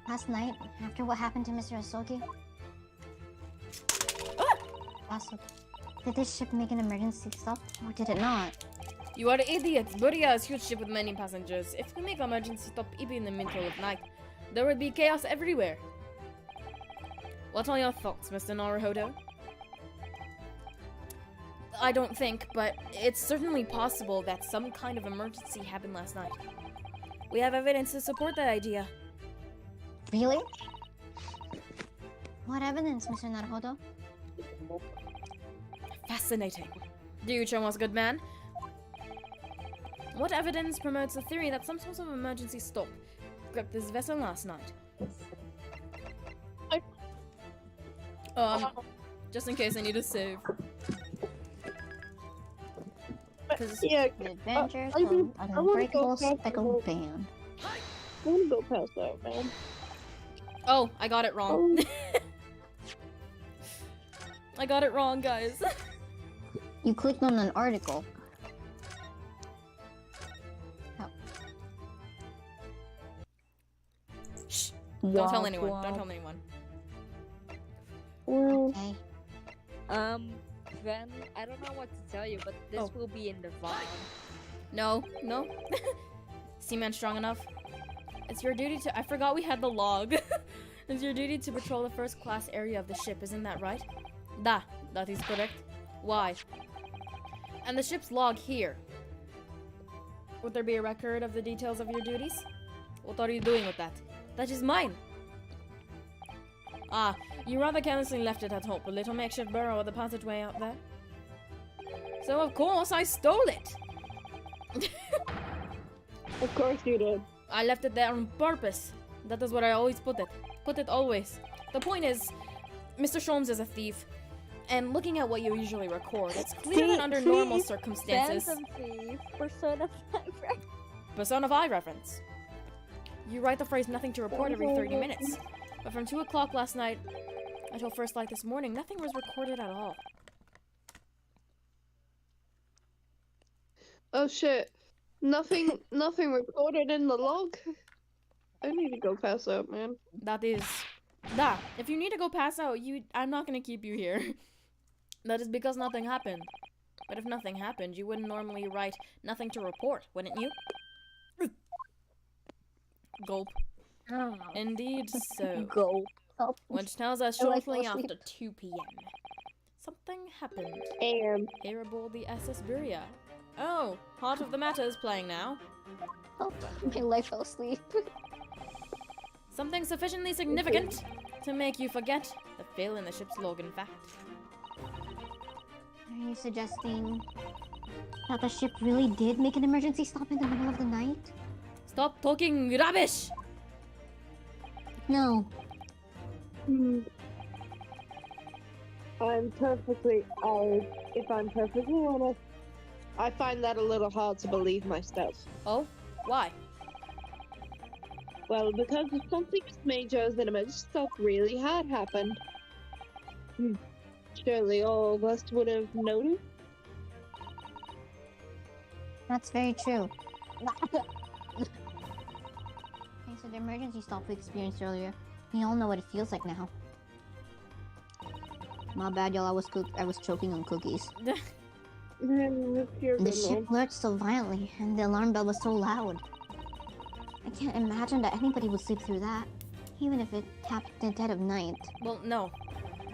Last night, after what happened to Mr. Asogi... Asogi, did this ship make an emergency stop, or did it not? You are idiots. Buria is a huge ship with many passengers. If we make emergency stop even in the middle of night, there would be chaos everywhere. What are your thoughts, Mr. Naruhodo? I don't think, but it's certainly possible that some kind of emergency happened last night. We have evidence to support that idea. Really? What evidence, Mr. Naruhodo? Fascinating. Do you show us, good man? What evidence promotes the theory that some sort of emergency stop gripped this vessel last night? Just in case I need a save. Yeah, The Adventures I of wanna an go Unbreakable past Speckled the- Band. I wanna go past that, man. Oh, I got it wrong. I got it wrong, guys. You clicked on an article. Shh. Don't tell anyone. Don't tell anyone. Okay. Then I don't know what to tell you, but this Oh. will be in the VOD. No. Seaman strong enough? It's your duty to... I forgot we had the log. It's your duty to patrol the first class area of the ship, isn't that right? That is correct. Why? And the ship's log here. Would there be a record of the details of your duties? What are you doing with that? That is mine. Ah, you rather carelessly left it at Hope, a little makeshift burrow at the passageway out there. So of course I stole it. Of course you did. I left it there on purpose. That is where I always put it. Put it always. The point is, Mr. Sholmes is a thief. And looking at what you usually record, it's clear that under normal circumstances... Phantom Thief, Persona 5. Persona 5 reference. You write the phrase nothing to report every 30 minutes. But from 2 o'clock last night until first light this morning, nothing was recorded at all. Oh shit. Nothing recorded in the log? I need to go pass out, man. That is... if you need to go pass out, I'm not gonna keep you here. That is because nothing happened. But if nothing happened, you wouldn't normally write nothing to report, wouldn't you? Gulp. Indeed so. Go. Oh, Which tells us I like shortly to sleep. after 2 p.m. Something happened. And Here aboard the SS Buria. Oh, Heart of the Matter is playing now. oh, my life fell asleep. Something sufficiently significant to make you forget the fail in the ship's log, in fact. Are you suggesting that the ship really did make an emergency stop in the middle of the night? Stop talking rubbish! No. If I'm perfectly honest, I find that a little hard to believe myself. Oh? Why? Well, because if something as major as an image stuff really had happened, surely all of us would have noticed. That's very true. Okay, so the emergency stop we experienced earlier, we all know what it feels like now. My bad, y'all. I was choking on cookies. The ship lurched so violently, and the alarm bell was so loud. I can't imagine that anybody would sleep through that, even if it happened in the dead of night. Well, no.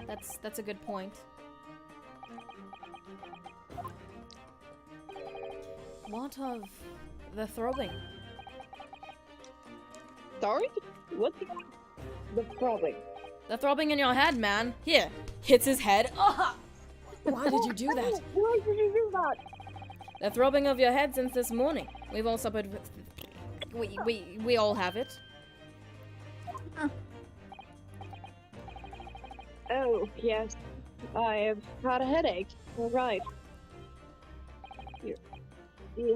That's a good point. What of the throbbing? Sorry? What the throbbing? The throbbing in your head, man. Here, hits his head. Ah! Why did you do that? Why did you do that? The throbbing of your head since this morning. We've all suffered with... We all have it. Oh, yes. I have had a headache. All right. Yeah.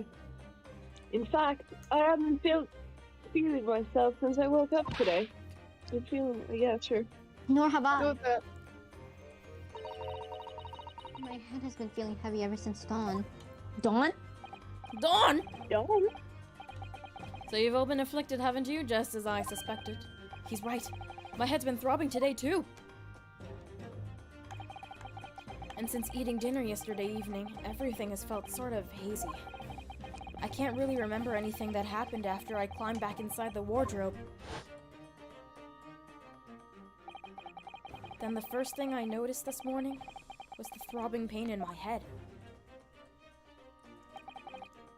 In fact, I haven't feeling myself since I woke up today. I'm feeling... Yeah, sure. Nor have I. Go with that. My head has been feeling heavy ever since dawn. Dawn? Dawn! Don't. So you've all been afflicted, haven't you? Just as I suspected. He's right. My head's been throbbing today, too. And since eating dinner yesterday evening, everything has felt sort of hazy. I can't really remember anything that happened after I climbed back inside the wardrobe. Then the first thing I noticed this morning was the throbbing pain in my head.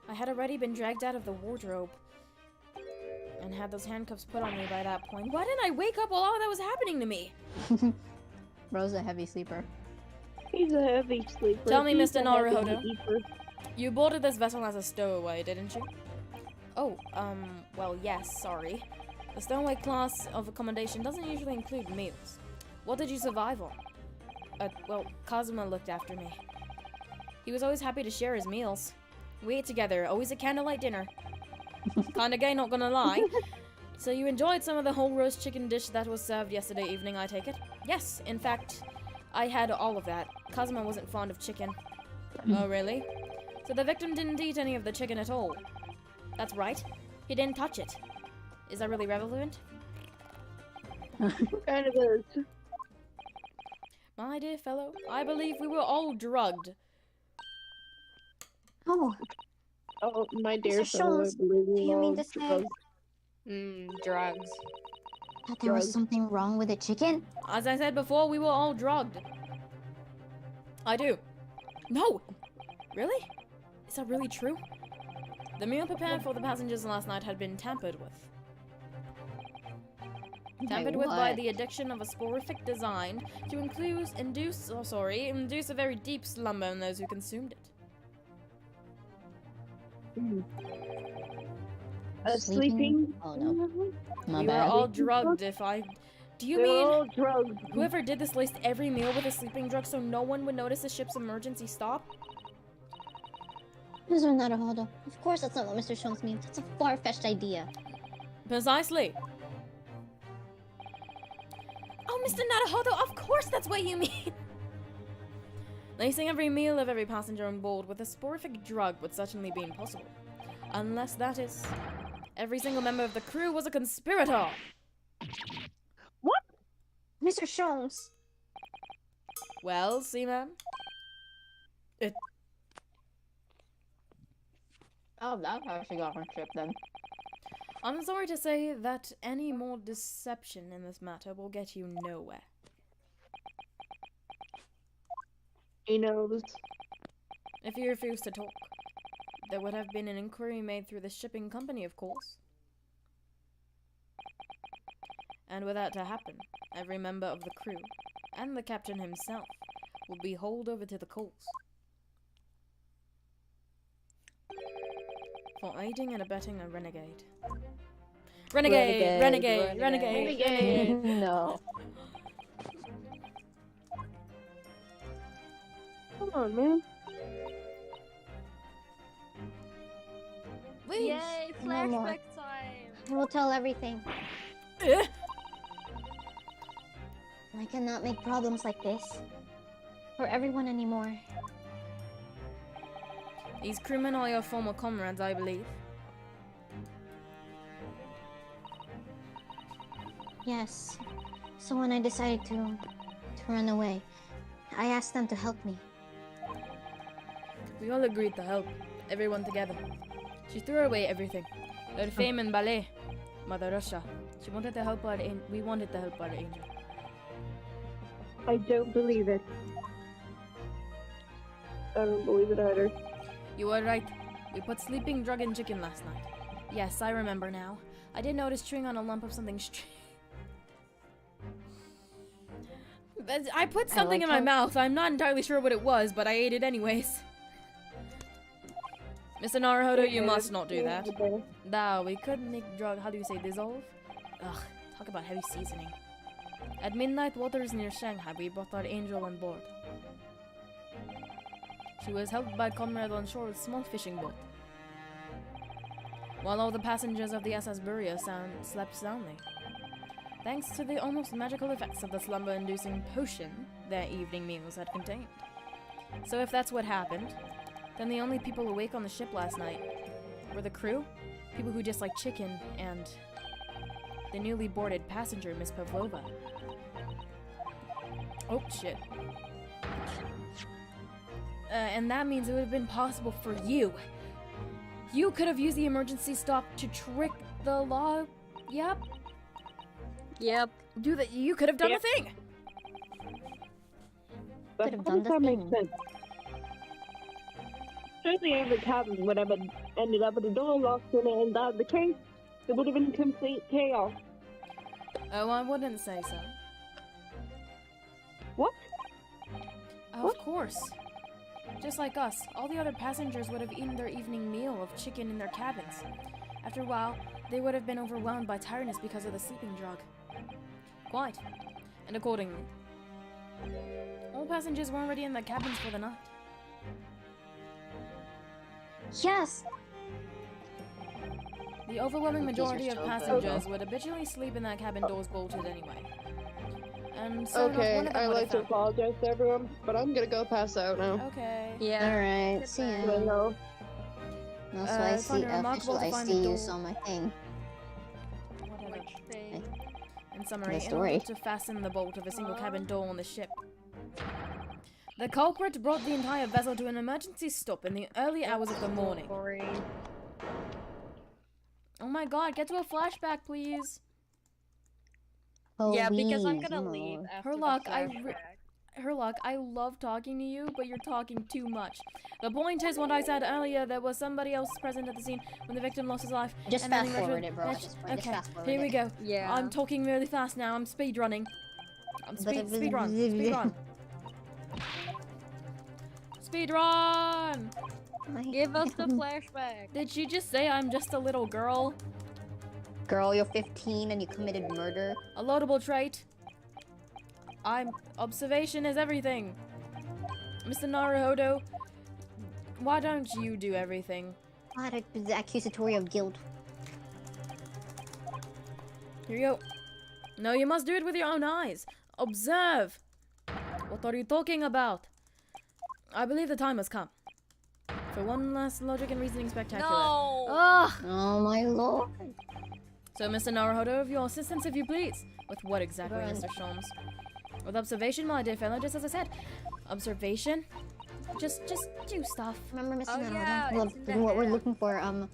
I had already been dragged out of the wardrobe and had those handcuffs put on me by that point. Why didn't I wake up while all that was happening to me? Bro's a heavy sleeper. He's a heavy sleeper. Tell me, He's Mr. a heavy Naruhodo. sleeper. You boarded this vessel as a stowaway, didn't you? Oh, well, yes, sorry. The stowaway class of accommodation doesn't usually include meals. What did you survive on? Well, Kazuma looked after me. He was always happy to share his meals. We ate together, always a candlelight dinner. Kinda gay, not gonna lie. So you enjoyed some of the whole roast chicken dish that was served yesterday evening, I take it? Yes, in fact, I had all of that. Kazuma wasn't fond of chicken. Oh, really? So the victim didn't eat any of the chicken at all? That's right. He didn't touch it. Is that really relevant? Kind of is. My dear fellow, I believe we were all drugged. Oh, Oh, my dear Mr. fellow, I Schultz, believe do we you mean all to say drugged. Drugs. that there was Drugs. something wrong with the chicken? As I said before, we were all drugged. I do. No! Really? Is that really true? The meal prepared for the passengers last night had been tampered with. Tampered with by what? the addiction of a sporific design to induce a very deep slumber in those who consumed it. Sleeping? Oh no, my We were bad. all drugged if I... Do you They're mean all drugged. whoever did this laced every meal with a sleeping drug so no one would notice the ship's emergency stop? Mr. Naruhodo, of course that's not what Mr. Schultz means. That's a far-fetched idea. Precisely. Oh, Mr. Naruhodo, of course that's what you mean! Lacing every meal of every passenger on board with a sporific drug would certainly be impossible. Unless that is... every single member of the crew was a conspirator! Mr. Schultz! Well, Seaman? Oh, that's how she got her trip then. I'm sorry to say that any more deception in this matter will get you nowhere. He knows. If you refuse to talk, there would have been an inquiry made through the shipping company, of course. And were that to happen, every member of the crew, and the captain himself, would be hauled over to the coals. For aiding and abetting a renegade. Renegade! Renegade! Renegade! Renegade! No. on, man. Wait. Yay, No more. flashback time! I will tell everything. Eh? I cannot make problems like this for everyone anymore. These crewmen are your former comrades, I believe. Yes. So when I decided to run away, I asked them to help me. We all agreed to help. Everyone together. She threw away everything. Her fame and ballet. Mother Russia. She wanted to help our we wanted to help our angel. I don't believe it. I don't believe it either. You were right. We put sleeping drug in chicken last night. Yes, I remember now. I did notice chewing on a lump of something I put something in my mouth. I'm not entirely sure what it was, but I ate it anyways. Mr. Naruhodo, you must not do that. Now, we could make drug, how do you say, dissolve? Ugh, talk about heavy seasoning. At midnight waters near Shanghai, we brought our angel on board. She was helped by a comrade on shore with a small fishing boat. While all the passengers of the SS Buria slept soundly. Thanks to the almost magical effects of the slumber-inducing potion their evening meals had contained. So if that's what happened, then the only people awake on the ship last night were the crew, people who just like chicken, and the newly boarded passenger, Miss Pavlova. Oh, shit. And that means it would have been possible for you. You could have used the emergency stop to trick the law. Yep. Yep. You could have done the thing. But Could have how done does the that make thing. sense? Certainly, if the cabin would have ended up with the door locked in it and that the case, it would have been complete chaos. Oh, I wouldn't say so. What? Of course. Just like us, all the other passengers would have eaten their evening meal of chicken in their cabins. After a while, they would have been overwhelmed by tiredness because of the sleeping drug. Quite. And accordingly, all passengers were already in their cabins for the night. Yes! The overwhelming Cookies are majority of so good. passengers would habitually sleep in their cabin doors bolted anyway. And so not Okay, one of them I'd would like have to found- apologize to everyone, but I'm gonna go pass out now. Okay. Yeah. Alright, see ya. Well, Also, I I find see it remarkable official to I find see the use door- on my thing. Whatever. Which thing? In summary, The in order story. to fasten the bolt of a single cabin door on the ship, the culprit brought the entire vessel to an emergency stop in the early hours of the morning. Sorry. Oh my god, get to a flashback, please. Yeah, because I'm Please, gonna no. leave after Herlock, the flashback. Herlock, I love talking to you, but you're talking too much. The point is what I said earlier, there was somebody else present at the scene when the victim lost his life. Just and then fast the forward it, bro. Let's- Just Okay, fast forward here we it. go. Yeah. I'm talking really fast now, I'm speed running. I'm speed run. Speed run. Speed run! Give us the flashback. Did she just say I'm just a little girl? Girl, you're 15 and you committed murder. A loadable trait. Observation is everything. Mr. Naruhodo, why don't you do everything? What the accusatory of guilt. Here you go. No, you must do it with your own eyes. Observe. What are you talking about? I believe the time has come. For one last logic and reasoning spectacular. No. Ugh! Oh my lord. So, Mr. Naruhodo, of your assistance, if you please. With what exactly, Run. Mr. Sholmes? With observation, my dear fellow, just as I said. Observation? Just do stuff. Remember, Mr. Oh, Naruto? yeah, Well, it's in the what we're app. looking for,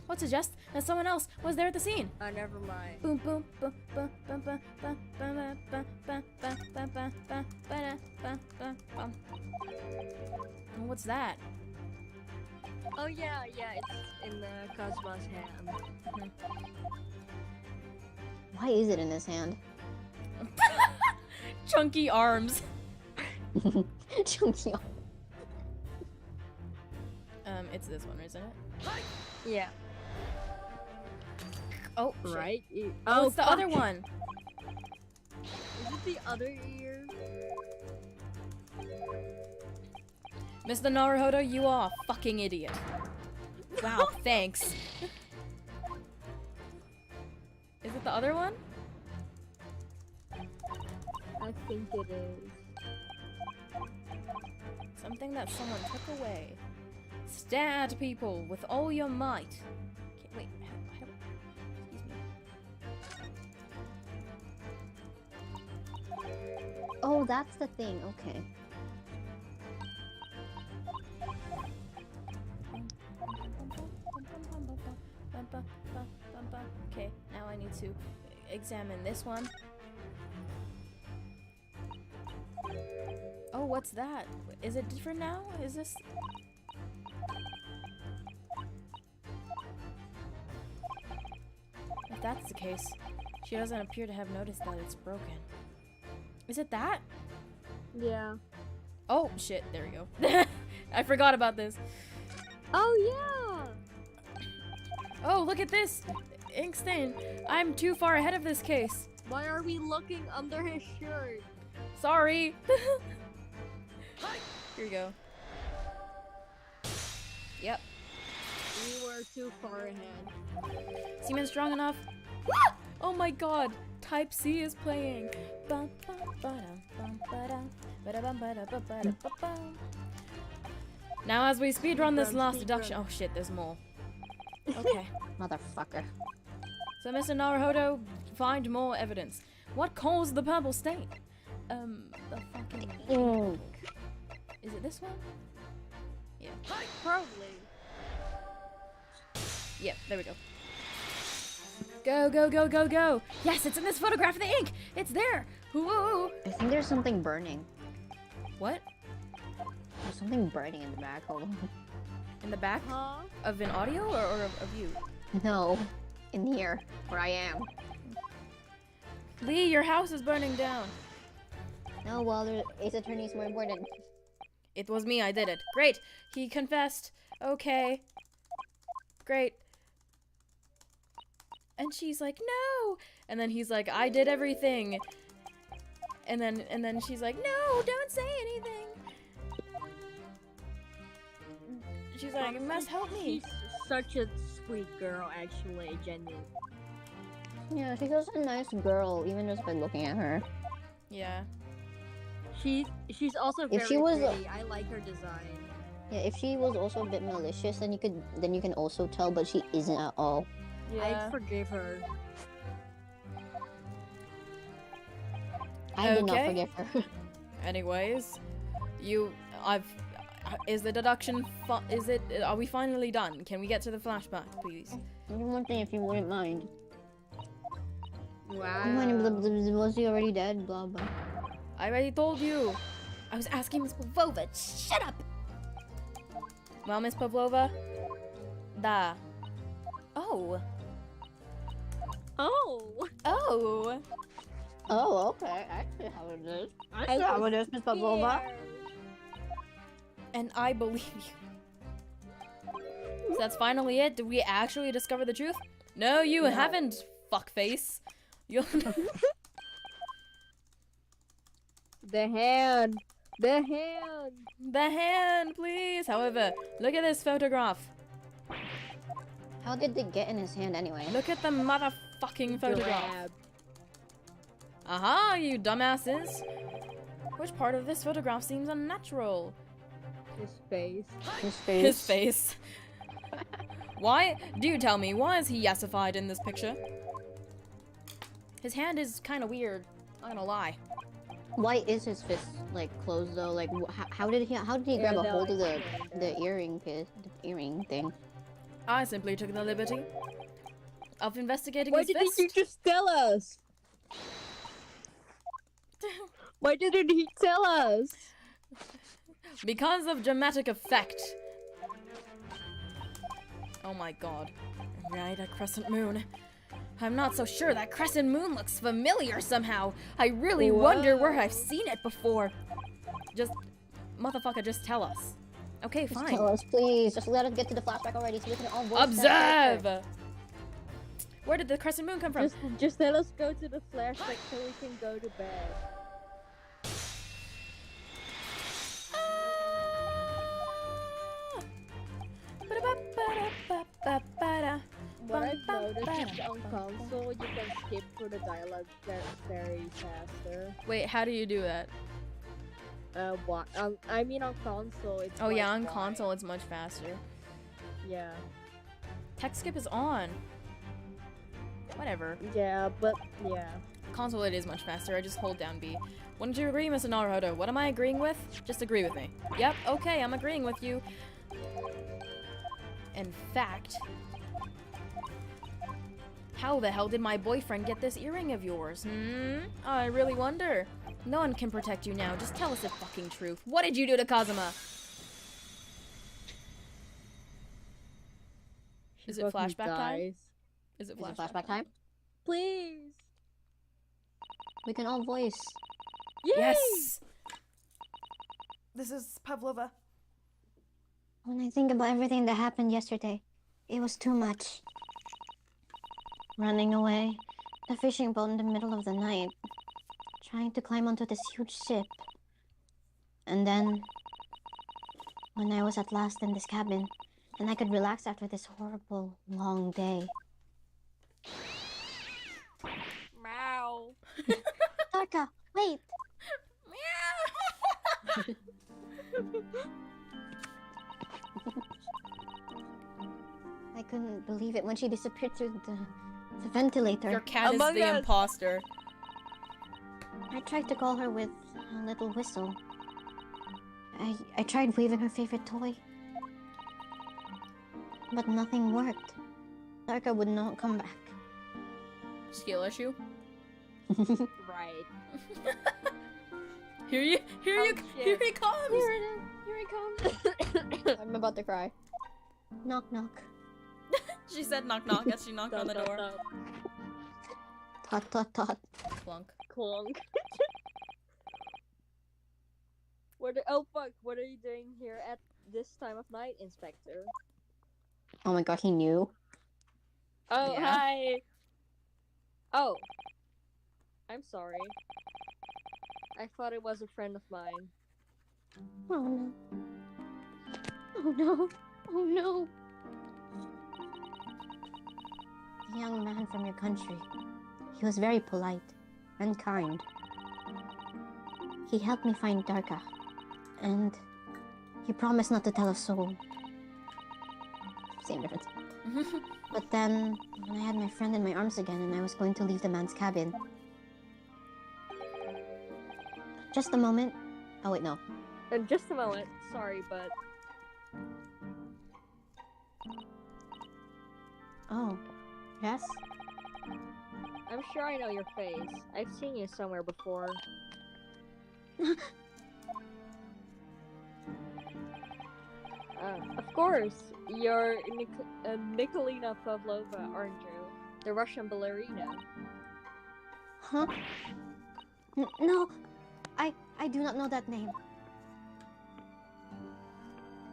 What suggests that someone else was there at the scene? Oh, never mind. Boom boom boom boom boom boom boom boom boom boom boom boom boom boom boom boom boom. What's that? Oh yeah, it's in the Cosmo's hand. why is it in his hand? Chunky arms. Chunky. It's this one, isn't it? Yeah. Oh, shit. Right. Oh, it's the fuck. other one. Is it the other ear? Mr. Naruhodo, you are a fucking idiot. Wow, thanks. Is it the other one? I think it is. Something that someone took away. Stare at people with all your might. Okay, wait. Excuse me. Oh, that's the thing. Okay. Okay, now I need to examine this one. Oh, what's that? Is it different now? Is this... If that's the case, she doesn't appear to have noticed that it's broken. Is it that? Yeah. Oh, shit, there we go. I forgot about this. Oh yeah! Oh, look at this! Ink stain. I'm too far ahead of this case. Why are we looking under his shirt? Sorry. Here you go. Yep. We were too far ahead. Semen strong enough? Oh my god! Type C is playing. Now as we speedrun this last deduction. Oh shit, there's more. Okay. Motherfucker. So Mr. Naruhodo, find more evidence. What caused the purple stain? The fucking Mm. Is it this one? Yeah. Probably. Yep, there we go. Go, go, go, go, go! Yes, it's in this photograph of the ink! It's there! Whoa! I think there's something burning. What? There's something burning in the back. Hold on. In the back? Huh? Of an audio or of you? No. In here, where I am. Lee, your house is burning down. No, well, the Ace Attorney is more important. It was me, I did it. Great! He confessed. Okay. Great. And she's like, no! And then he's like, I did everything. And then she's like, no, don't say anything. She's like, you must help me. She's such a sweet girl, actually, genuine. Yeah, she's just a nice girl, even just by looking at her. Yeah. She's also If very she was pretty. I like her design. Yeah, if she was also a bit malicious, then you can also tell, but she isn't at all. Yeah. I'd forgive her. I did not Okay. forgive her. Anyways, is the deduction, are we finally done? Can we get to the flashback, please? One thing, if you wouldn't mind. Wow. Was he already dead? Blah blah. I already told you. I was asking Miss Pavlova. Shut up! Well, Miss Pavlova? Da. Oh. Oh! Oh. Oh, okay. I see how it is. I see I how was it is, Miss Pavlova. scared. And I believe you. So that's finally it? Did we actually discover the truth? No, you No. haven't, fuckface. You The hand! The hand! The hand, please! However, look at this photograph. How did it get in his hand anyway? Look at the motherfucking photograph. Grab. Aha, you dumbasses! Which part of this photograph seems unnatural? His face. His face. His face. Why? Do tell me, why is he yassified in this picture? His hand is kind of weird. Not gonna lie. Why is his fist like closed though? Like, how did he grab a they'll hold of explain the earring thing? I simply took the liberty of investigating Why his didn't fist. you just tell us? Why didn't he tell us? Because of dramatic effect. Oh my god. Right, a crescent moon. I'm not so sure that crescent moon looks familiar somehow. I really wonder where I've seen it before. Just, motherfucker, just tell us. Okay, Just fine. tell us, please. Just let us get to the flashback already, so we can all voice that character. Observe! Where did the crescent moon come from? Just let us go to the flashback so we can go to bed. what I've noticed is on console you can skip through the dialogue very faster. Wait, how do you do that? What? I mean on console it's Oh yeah, like on wide. console it's much faster. Yeah. Text skip is on. Whatever. Yeah, but yeah. Console it is much faster. I just hold down B. Wouldn't you agree, Mr. Naruhodo? What am I agreeing with? Just agree with me. Yep, okay, I'm agreeing with you. In fact, how the hell did my boyfriend get this earring of yours? I really wonder. No one can protect you now. Just tell us the fucking truth. What did you do to Kazuma? Is it fucking flashback time? dies. Is it Is it flashback? flashback time? Please. We can all voice. Yes! This is Pavlova. When I think about everything that happened yesterday, it was too much. Running away, the fishing boat in the middle of the night, trying to climb onto this huge ship. And then, when I was at last in this cabin, and I could relax after this horrible, long day. Meow. Darka, wait! I couldn't believe it when she disappeared through the ventilator. Your cat is Among the Us. imposter. I tried to call her with a little whistle. I tried waving her favorite toy. But nothing worked. Darka would not come back. Skill issue? Right. Here he comes! Here he comes. I'm about to cry. Knock knock. She said knock knock as she knocked on the door. Tot tot tot. Clunk. Clunk. Oh fuck, what are you doing here at this time of night, Inspector? Oh my god, he knew. Oh, Yeah. hi! Oh. I'm sorry. I thought it was a friend of mine. Oh no. Oh no. Oh no. The young man from your country. He was very polite and kind. He helped me find Darka. And he promised not to tell a soul. Same difference. But then, when I had my friend in my arms again and I was going to leave the man's cabin. Just a moment. Oh wait, no. In just a moment, sorry, but Oh. Yes? I'm sure I know your face. I've seen you somewhere before. Of course, you're Nikolina Pavlova, aren't you? The Russian ballerina. Huh? No. I do not know that name.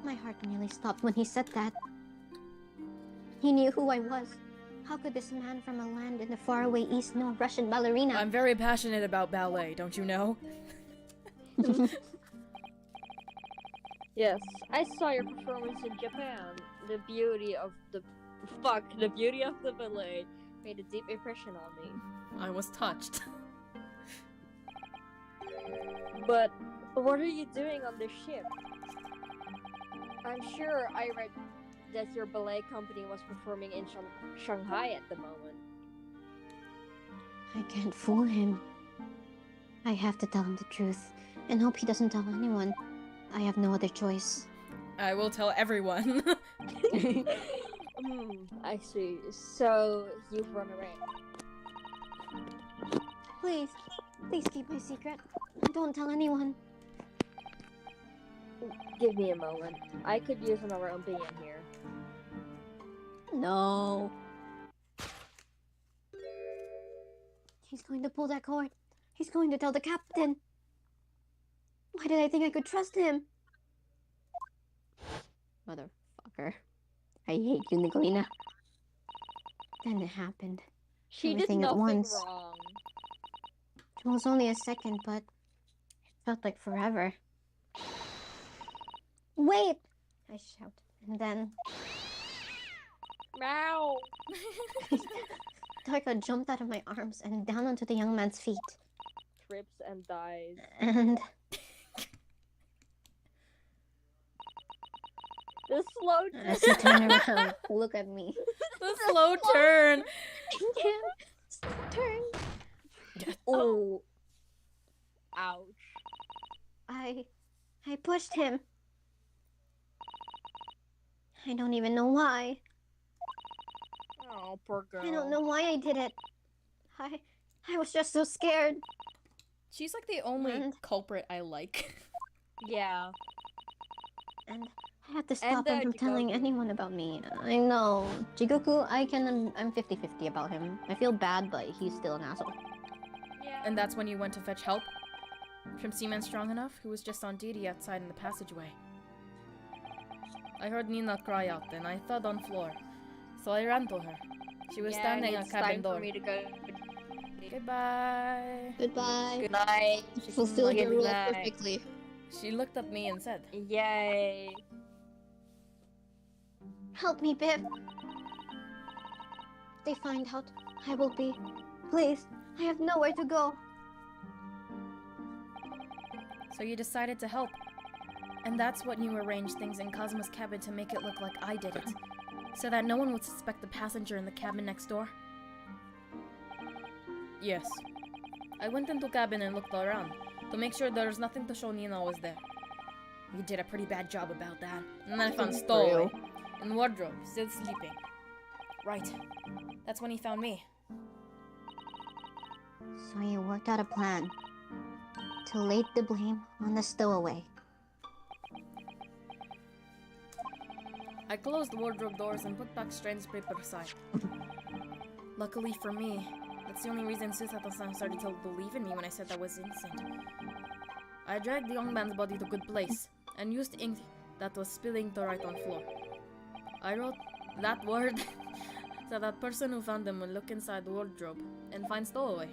My heart nearly stopped when he said that. He knew who I was. How could this man from a land in the faraway east know a Russian ballerina? I'm very passionate about ballet, don't you know? Yes, I saw your performance in Japan. The beauty of the ballet made a deep impression on me. I was touched. But what are you doing on this ship? I'm sure I read that your ballet company was performing in Shanghai at the moment. I can't fool him. I have to tell him the truth and hope he doesn't tell anyone. I have no other choice. I will tell everyone. I see. So you've run away. Please, please keep my secret. Don't tell anyone. Give me a moment. I could use another opinion here. No. He's going to pull that cord. He's going to tell the captain. Why did I think I could trust him? Motherfucker. I hate you, Nicolina. Then it happened. She Everything did at nothing once. wrong. It was only a second, but it felt like forever. Wait! I shout. And then Ow! Tarka jumped out of my arms and down onto the young man's feet. Trips and dies. And The slow as he turned around, look at me. The slow turn. Yeah, turn. Oh, Ouch. I pushed him. I don't even know why. Oh, poor girl. I don't know why I did it. I was just so scared. She's like the only And- culprit I like. Yeah. And I had to stop And, him from telling Jigoku. anyone about me. I know. Jigoku, I'm 50-50 about him. I feel bad, but he's still an asshole. Yeah. And that's when you went to fetch help? From Seaman Strong Enough, who was just on duty outside in the passageway. I heard Nina cry out, and I thud on floor. So I ran to her. She was standing at it's cabin time door. for me to go. Goodbye. Goodbye. Good night. She Fulfilled your Good role night. perfectly. She looked at me and said, Yay. Help me, Biff. If they find out, I will be. Please, I have nowhere to go. so you decided to help. And that's when you arranged things in Cosmo's cabin to make it look like I did it. So that no one would suspect the passenger in the cabin next door? Yes. I went into cabin and looked around, to make sure there's nothing to show Nina was there. You did a pretty bad job about that. And then I found Stowaway in wardrobe, still sleeping. Right. That's when he found me. So you worked out a plan to lay the blame on the stowaway. I closed the wardrobe doors and put back Strange's paper aside. Luckily for me, that's the only reason Susato-san started to believe in me when I said I was innocent. I dragged the young man's body to a good place, and used ink that was spilling to write on floor. I wrote that word so that person who found them would look inside the wardrobe and find Stowaway.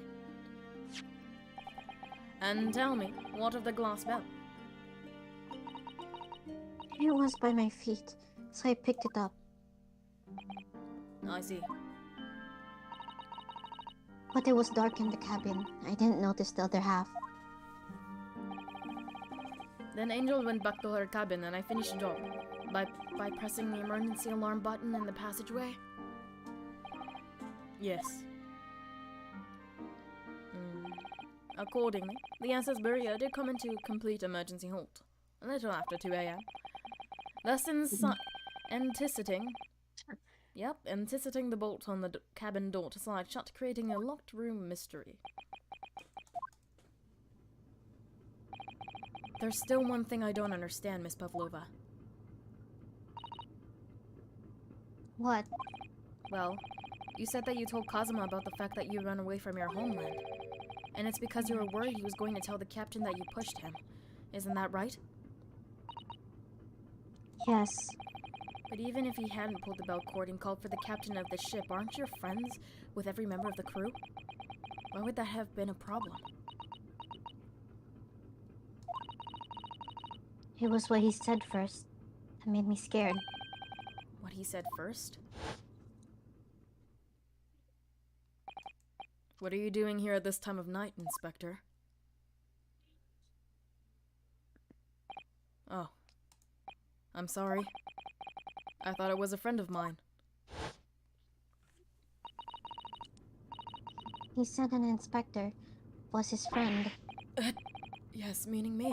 And tell me, what of the glass bell? It was by my feet, so I picked it up. I see. But it was dark in the cabin. I didn't notice the other half. Then Angel went back to her cabin and I finished the job. By pressing the emergency alarm button in the passageway? Yes. Accordingly, the SS Barrier did come into complete emergency halt. A little after 2 a.m. Thus anticipating the bolt on the cabin door to slide shut, creating a locked room mystery. There's still one thing I don't understand, Miss Pavlova. What? Well, you said that you told Kazuma about the fact that you ran away from your homeland. And it's because you were worried he was going to tell the captain that you pushed him. Isn't that right? Yes. But even if he hadn't pulled the bell cord and called for the captain of the ship, aren't you friends with every member of the crew? Why would that have been a problem? It was what he said first that made me scared. What he said first? What are you doing here at this time of night, Inspector? Oh. I'm sorry. I thought it was a friend of mine. He said an inspector was his friend. Yes, meaning me.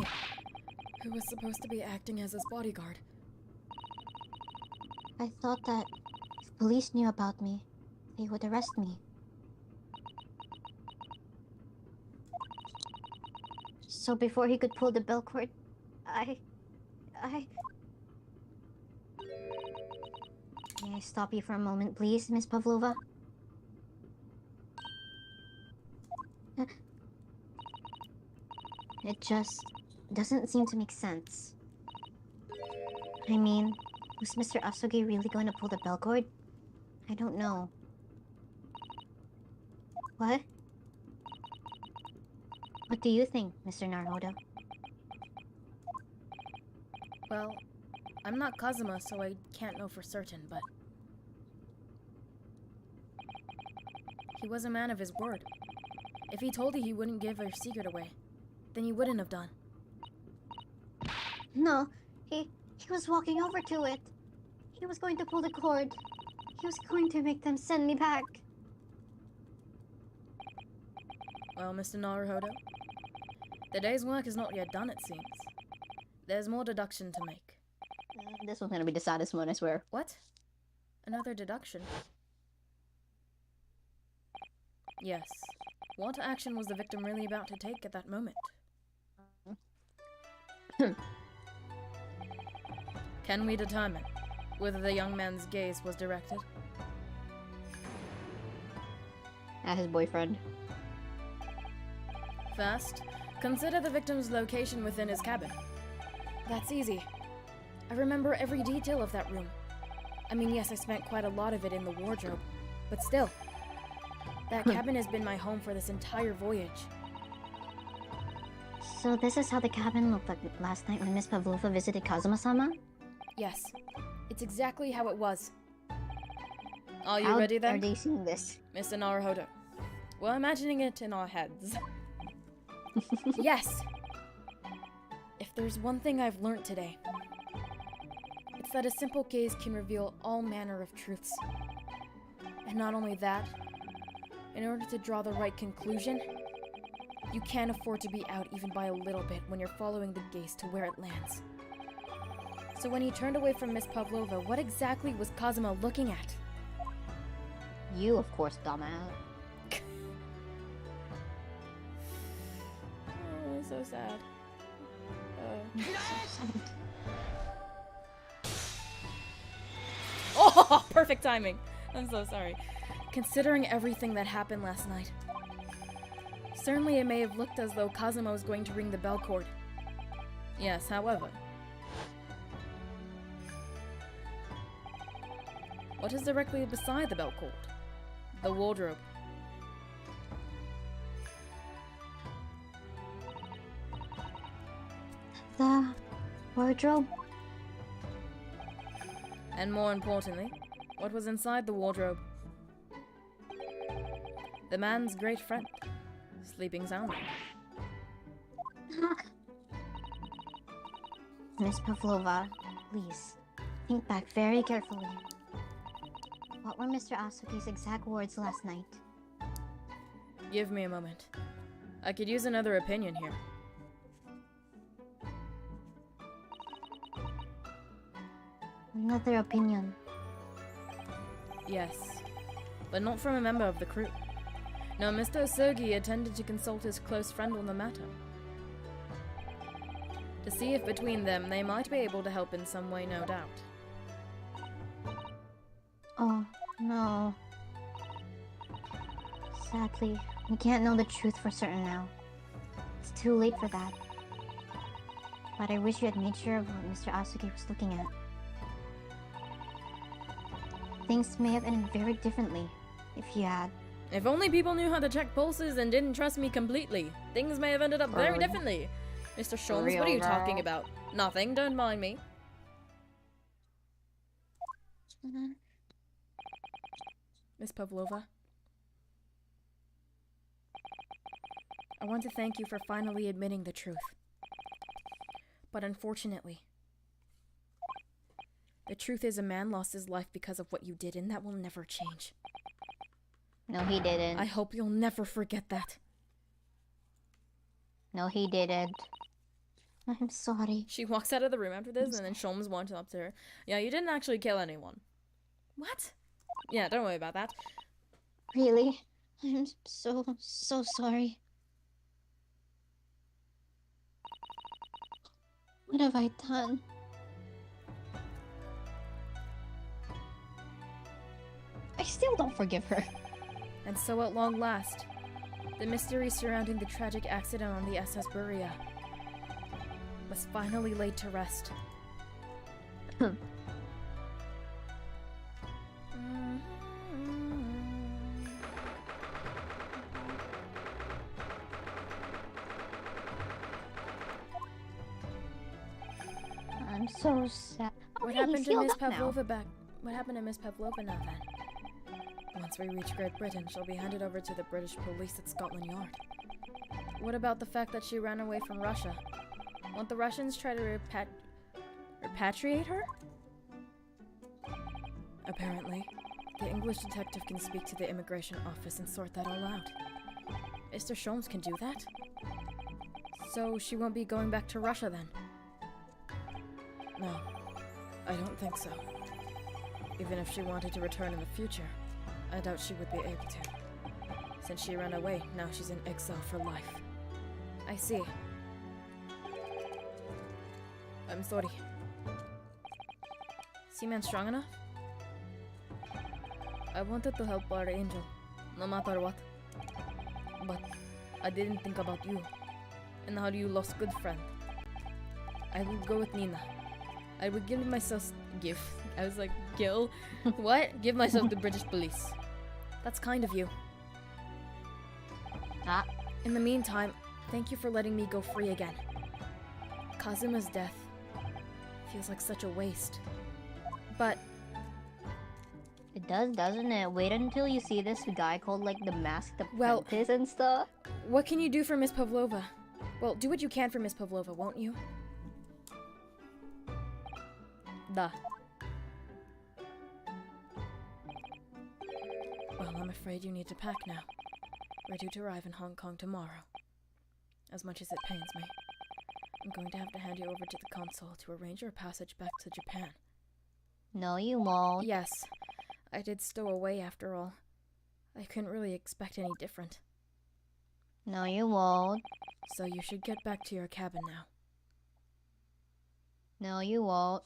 Who was supposed to be acting as his bodyguard. I thought that if police knew about me, they would arrest me. So before he could pull the bell cord, I... May I stop you for a moment, please, Miss Pavlova? It just doesn't seem to make sense. I mean, was Mr. Asugi really going to pull the bell cord? I don't know. What? What do you think, Mr. Naruhodo? Well, I'm not Kazuma, so I can't know for certain, but... He was a man of his word. If he told you he wouldn't give her secret away, then he wouldn't have done. No, he was walking over to it. He was going to pull the cord. He was going to make them send me back. Well, Mr. Naruhodo, the day's work is not yet done, it seems. There's more deduction to make. This one's gonna be the saddest one, I swear. What? Another deduction? Yes. What action was the victim really about to take at that moment? Can we determine whether the young man's gaze was directed? At his boyfriend. First, consider the victim's location within his cabin. That's easy. I remember every detail of that room. I mean, yes, I spent quite a lot of it in the wardrobe, but still. That cabin has been my home for this entire voyage. So this is how the cabin looked like last night when Miss Pavlova visited Kazuma-sama? Yes, it's exactly how it was. Are you How ready then, are they seeing this? Mr. Naruhodo? We're imagining it in our heads. Yes! If there's one thing I've learned today, it's that a simple gaze can reveal all manner of truths. And not only that, in order to draw the right conclusion, you can't afford to be out even by a little bit when you're following the gaze to where it lands. So when he turned away from Miss Pavlova, what exactly was Kazuma looking at? You, of course, dumbass. Oh, so sad. Oh, perfect timing. I'm so sorry. Considering everything that happened last night, certainly it may have looked as though Kazuma was going to ring the bell cord. Yes, however, what is directly beside the bell cord? The wardrobe. The wardrobe? And more importantly, what was inside the wardrobe? The man's great friend, sleeping soundly. Miss Pavlova, please, think back very carefully. What were Mr. Asuki's exact words last night? Give me a moment. I could use another opinion here. Another opinion. Yes, but not from a member of the crew. No, Mr. Osogi intended to consult his close friend on the matter, to see if between them they might be able to help in some way, no doubt. Oh, no. Sadly, we can't know the truth for certain now. It's too late for that. But I wish you had made sure of what Mr. Asuki was looking at. Things may have ended very differently if you had. If only people knew how to check pulses and didn't trust me completely, things may have ended up very differently. Mr. Sholmes, what are you talking about? Nothing, don't mind me. Miss Pavlova, I want to thank you for finally admitting the truth. But unfortunately, the truth is a man lost his life because of what you did, and that will never change. No, he didn't. I hope you'll never forget that. No, he didn't. I'm sorry. She walks out of the room after this, and then Sholmes walks up to her. Yeah, you didn't actually kill anyone. What? Yeah, don't worry about that. Really? I'm so sorry. What have I done? I still don't forgive her. And so at long last, the mystery surrounding the tragic accident on the SS Buria was finally laid to rest. I'm so sad. What Okay, happened he's to healed Miss up now. Pavlova back? What happened to Miss Pavlova now then? Once we reach Great Britain, she'll be handed over to the British police at Scotland Yard. What about the fact that she ran away from Russia? Won't the Russians try to repatriate her? Apparently, the English detective can speak to the immigration office and sort that all out. Mr. Sholmes can do that? So she won't be going back to Russia then? No, I don't think so. Even if she wanted to return in the future, I doubt she would be able to. Since she ran away, now she's in exile for life. I see. I'm sorry. Seaman strong enough? I wanted to help our angel, no matter what. But I didn't think about you, and how you lost good friend. I will go with Nina. I will give myself I was like, Gil? What? Give myself to British police. That's kind of you. Ah. In the meantime, thank you for letting me go free again. Kazuma's death feels like such a waste. But It does, doesn't it? Wait until you see this guy called like the Masked Well- Apprentice and stuff. what can you do for Miss Pavlova? Well, do what you can for Miss Pavlova, won't you? Duh. Well, I'm afraid you need to pack now. We're due to arrive in Hong Kong tomorrow. As much as it pains me, I'm going to have to hand you over to the consul to arrange your passage back to Japan. No, you won't. Yes, I did stow away after all. I couldn't really expect any different. No, you won't. So you should get back to your cabin now. No, you won't.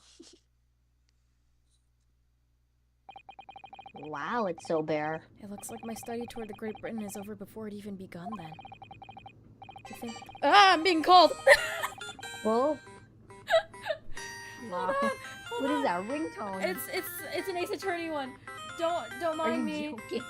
Wow, it's so bare. It looks like my study tour to Great Britain is over before it even begun then. Do you think— Ah, I'm being called! Whoa. Hold on, hold What is on. that ringtone? It's an Ace Attorney one. Don't Are mind you me. joking?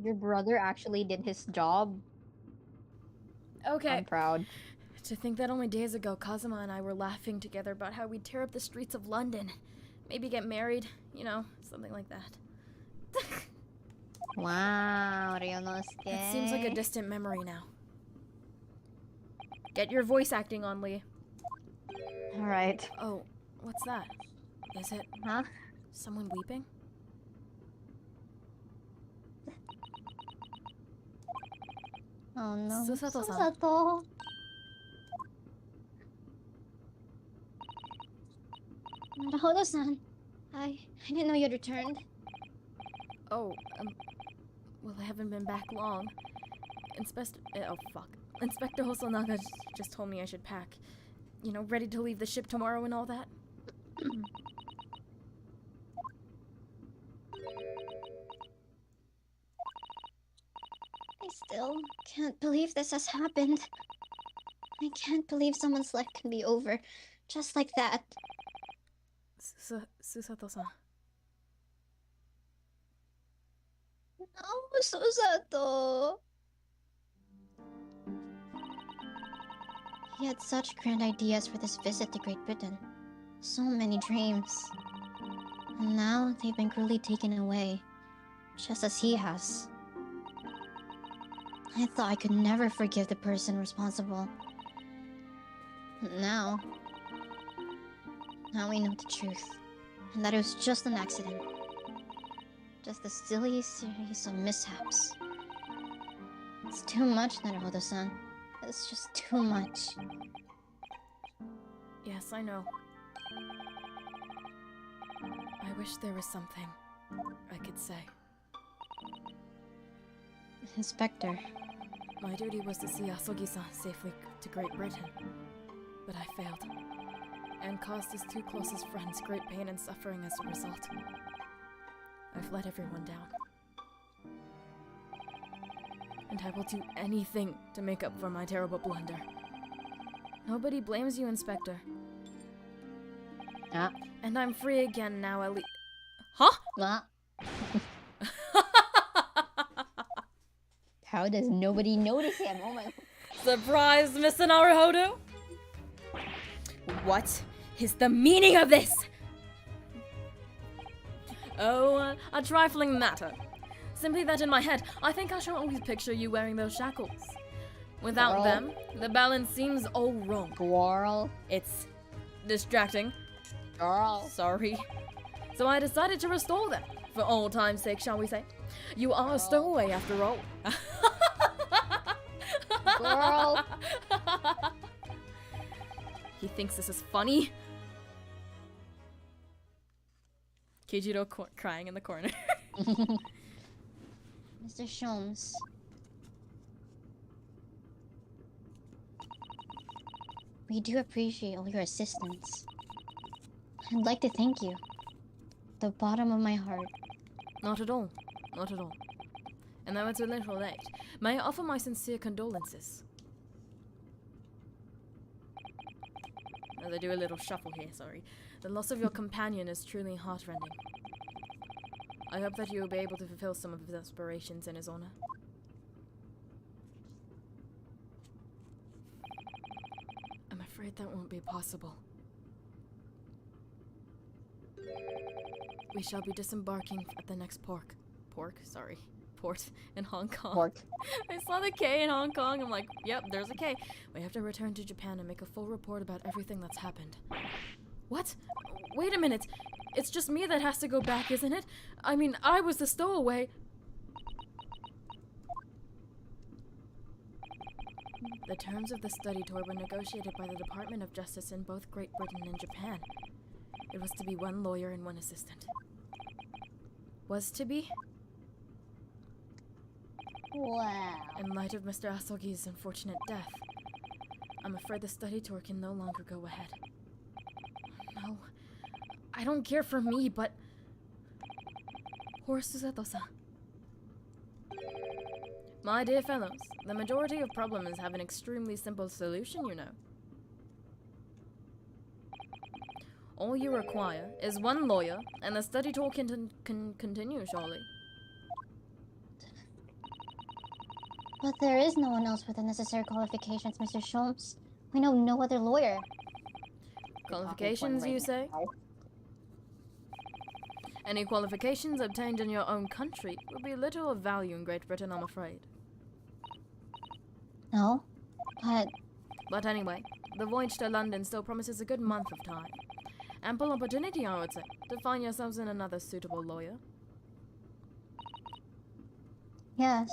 Your brother actually did his job. Okay. I'm proud. To think that only days ago, Kazuma and I were laughing together about how we'd tear up the streets of London. Maybe get married, you know, something like that. Wow, Ryunosuke. It seems like a distant memory now. Get your voice acting on, Lee. Alright. Oh, what's that? Is it Huh? someone weeping? Oh no. Susato-san. Susato. Nahodo-san. I didn't know you'd returned. Oh, well, I haven't been back long. Oh, fuck. Inspector Hosonaga just told me I should pack. You know, ready to leave the ship tomorrow and all that. I still can't believe this has happened. I can't believe someone's life can be over just like that. Susato-san. No, Susato. He had such grand ideas for this visit to Great Britain. So many dreams. And now they've been cruelly taken away. Just as he has. I thought I could never forgive the person responsible. Now we know the truth. And that it was just an accident. Just a silly series of mishaps. It's too much, Naruhodo-san. It's just too much. Yes, I know. I wish there was something I could say. Inspector, My duty was to see Asogi-san safely to Great Britain, but I failed, and caused his two closest friends great pain and suffering as a result. I've let everyone down. And I will do anything to make up for my terrible blunder. Nobody blames you, Inspector. Ah. And I'm free again now, at least. Huh? what? How does nobody notice him? Oh my... Surprise, Mr. Naruhodo? What is the meaning of this? Oh, a trifling matter. Simply that in my head, I think I shall always picture you wearing those shackles. Without Girl. them, the balance seems all wrong. Girl. It's distracting. Girl. Sorry. So I decided to restore them. For old time's sake, shall we say. You are a stowaway after all. Girl. He thinks this is funny. Keijiro crying in the corner. Mr. Sholmes. We do appreciate all your assistance. I'd like to thank you. The bottom of my heart. Not at all. Not at all. And though it's a little late, may I offer my sincere condolences? As I do a little shuffle here, sorry. The loss of your companion is truly heartrending. I hope that you will be able to fulfill some of his aspirations in his honor. I'm afraid that won't be possible. We shall be disembarking at the next port in Hong Kong. Pork. I saw the K in Hong Kong. I'm like, yep, there's a K. We have to return to Japan and make a full report about everything that's happened. What? Wait a minute. It's just me that has to go back, isn't it? I mean, I was the stowaway. The terms of the study tour were negotiated by the Department of Justice in both Great Britain and Japan. It was to be one lawyer and one assistant. Was to be? Wow. In light of Mr. Asogi's unfortunate death, I'm afraid the study tour can no longer go ahead. No, I don't care for me, but... Poor Susato-san. My dear fellows, the majority of problems have an extremely simple solution, you know. All you require is one lawyer, and the study tour can continue, surely. But there is no one else with the necessary qualifications, Mr. Sholmes. We know no other lawyer. Qualifications, you say? Any qualifications obtained in your own country would be little of value in Great Britain, I'm afraid. No, but But anyway, the voyage to London still promises a good month of time. Ample opportunity, I would say, to find yourselves in another suitable lawyer. yes.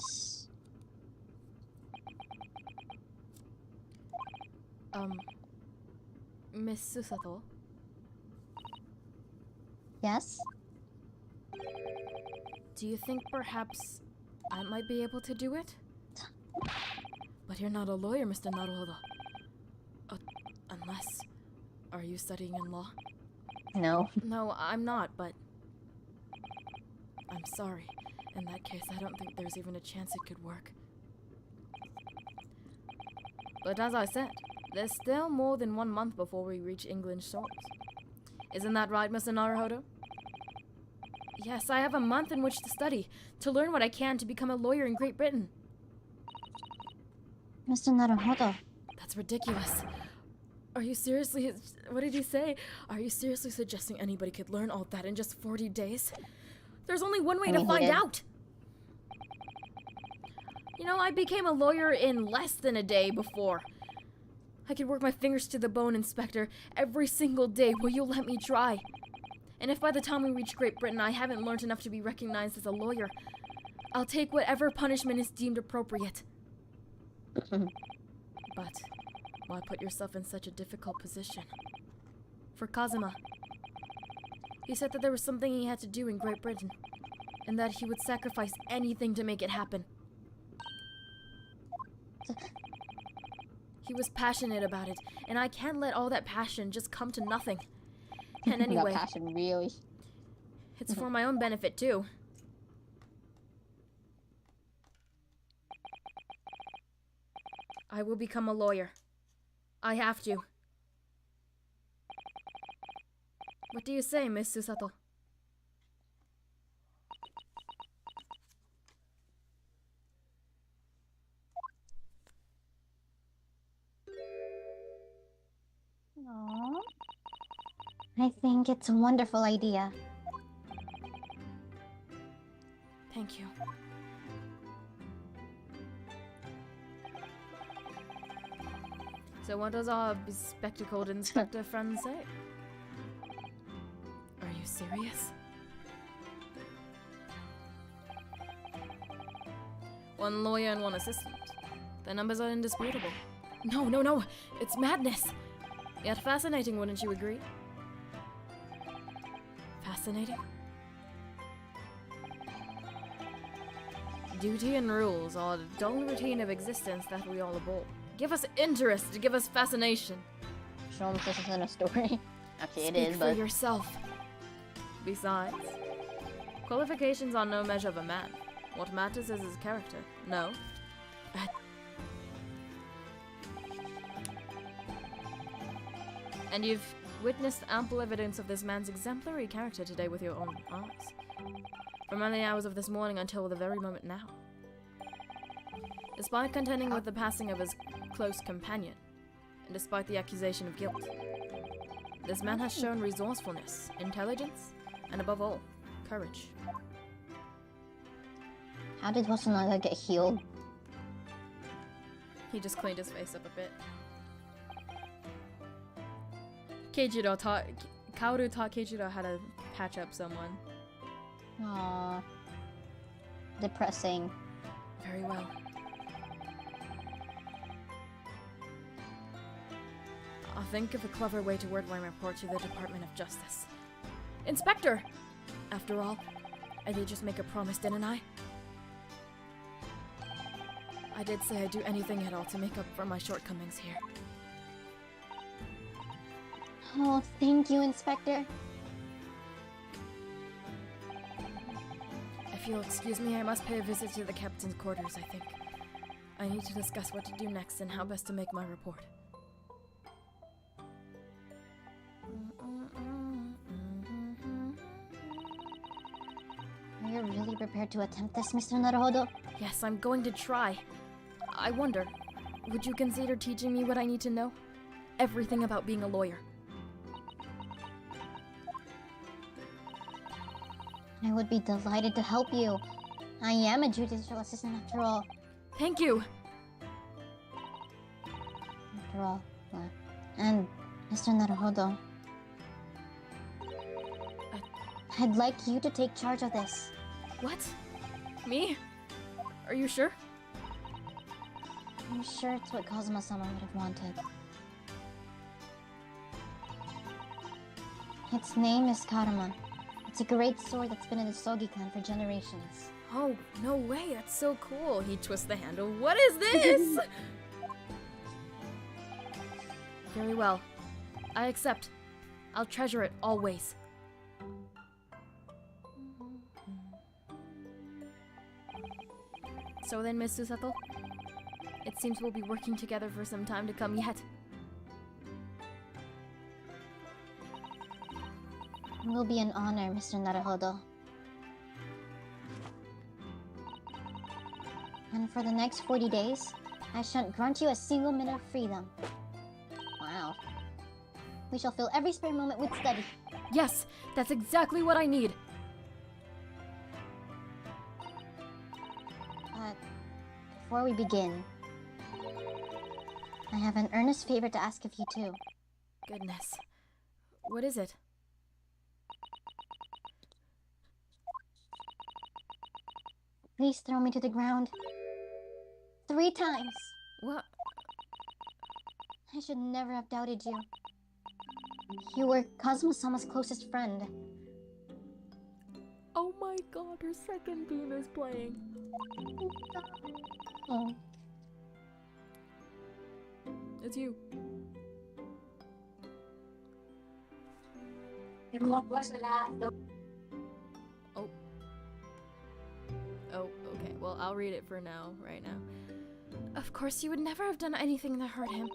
Miss Susato, Yes? do you think perhaps I might be able to do it? But you're not a lawyer, Mr. Naruhodo. Unless... Are you studying in law? No. No, I'm not, but... I'm sorry. In that case, I don't think there's even a chance it could work. But as I said, there's still more than 1 month before we reach England's shores. Isn't that right, Mr. Naruhodo? Yes, I have a month in which to study, to learn what I can to become a lawyer in Great Britain. Mr. Naruhodo, That's ridiculous. Are you seriously... What did he say? Are you seriously suggesting anybody could learn all that in just 40 days? There's only one way to find out! You know, I became a lawyer in less than a day before. I could work my fingers to the bone, Inspector, every single day. Will you let me try? And if by the time we reach Great Britain I haven't learned enough to be recognized as a lawyer, I'll take whatever punishment is deemed appropriate. But why put yourself in such a difficult position? For Kazuma. He said that there was something he had to do in Great Britain, and that he would sacrifice anything to make it happen. He was passionate about it, and I can't let all that passion just come to nothing. And anyway, That passion, really. it's for my own benefit too. I will become a lawyer. I have to. What do you say, Miss Susato? Aww. I think it's a wonderful idea. Thank you. So what does our bespectacled inspector friend say? Are you serious? One lawyer and one assistant. The numbers are indisputable. No, no, no! It's madness! Yet fascinating, wouldn't you agree? Fascinating? Duty and rules are the dull routine of existence that we all abhor. Give us interest, give us fascination. Show him this isn't a story. Actually, Speak it is, for but yourself. Besides, qualifications are no measure of a man. What matters is his character. No. And you've witnessed ample evidence of this man's exemplary character today with your own eyes. From early hours of this morning until the very moment now. Despite contending with the passing of his close companion, and despite the accusation of guilt, this man has shown resourcefulness, intelligence, and above all, courage. How did Hosonaga get healed? He just cleaned his face up a bit. Kaoru taught Keijiro how to patch up someone. Aww. Depressing. Very well. I'll think of a clever way to word my report to the Department of Justice. Inspector! After all, I did just make a promise, didn't I? I did say I'd do anything at all to make up for my shortcomings here. Oh, thank you, Inspector. If you'll excuse me, I must pay a visit to the captain's quarters, I think. I need to discuss what to do next and how best to make my report. Are you really prepared to attempt this, Mr. Naruhodo? Yes, I'm going to try. I wonder, would you consider teaching me what I need to know? Everything about being a lawyer. I would be delighted to help you. I am a judicial assistant after all. Thank you! After all. And, Mr. Naruhodo, I'd like you to take charge of this. What? Me? Are you sure? I'm sure it's what Kazuma-sama would have wanted. Its name is Karuma. It's a great sword that's been in the Sogi clan for generations. Oh, no way, that's so cool. He twists the handle. What is this? Very well. I accept. I'll treasure it always. So then, Miss Susato, it seems we'll be working together for some time to come yet. It will be an honor, Mr. Naruhodo. And for the next 40 days, I shan't grant you a single minute of freedom. Wow. We shall fill every spare moment with study. Yes, that's exactly what I need. Before we begin, I have an earnest favor to ask of you too. Goodness. What is it? Please throw me to the ground. 3 times. What? I should never have doubted you. You were Cosmo-sama's closest friend. Oh my god, her second theme is playing. Oh. It's you. Oh. Oh, okay. Well, I'll read it for now, right now. Of course, you would never have done anything that hurt him.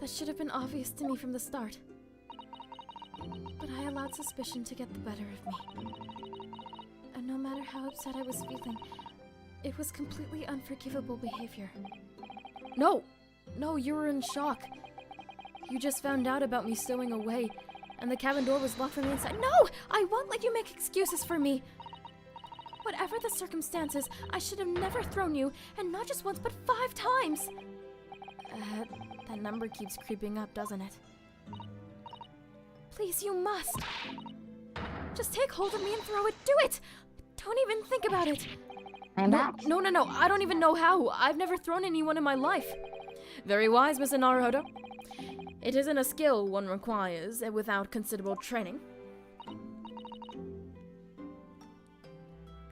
That should have been obvious to me from the start. But I allowed suspicion to get the better of me. And no matter how upset I was feeling, it was completely unforgivable behavior. No! No, you were in shock. You just found out about me stowing away, and the cabin door was locked from the inside. No! I won't let you make excuses for me! Whatever the circumstances, I should have never thrown you, and not just once, but 5 times! That number keeps creeping up, doesn't it? Please, you must! Just take hold of me and throw it. Do it! Don't even think about it! I'm back. No, I don't even know how. I've never thrown anyone in my life. Very wise, Mr. Naruhodo. It isn't a skill one requires without considerable training.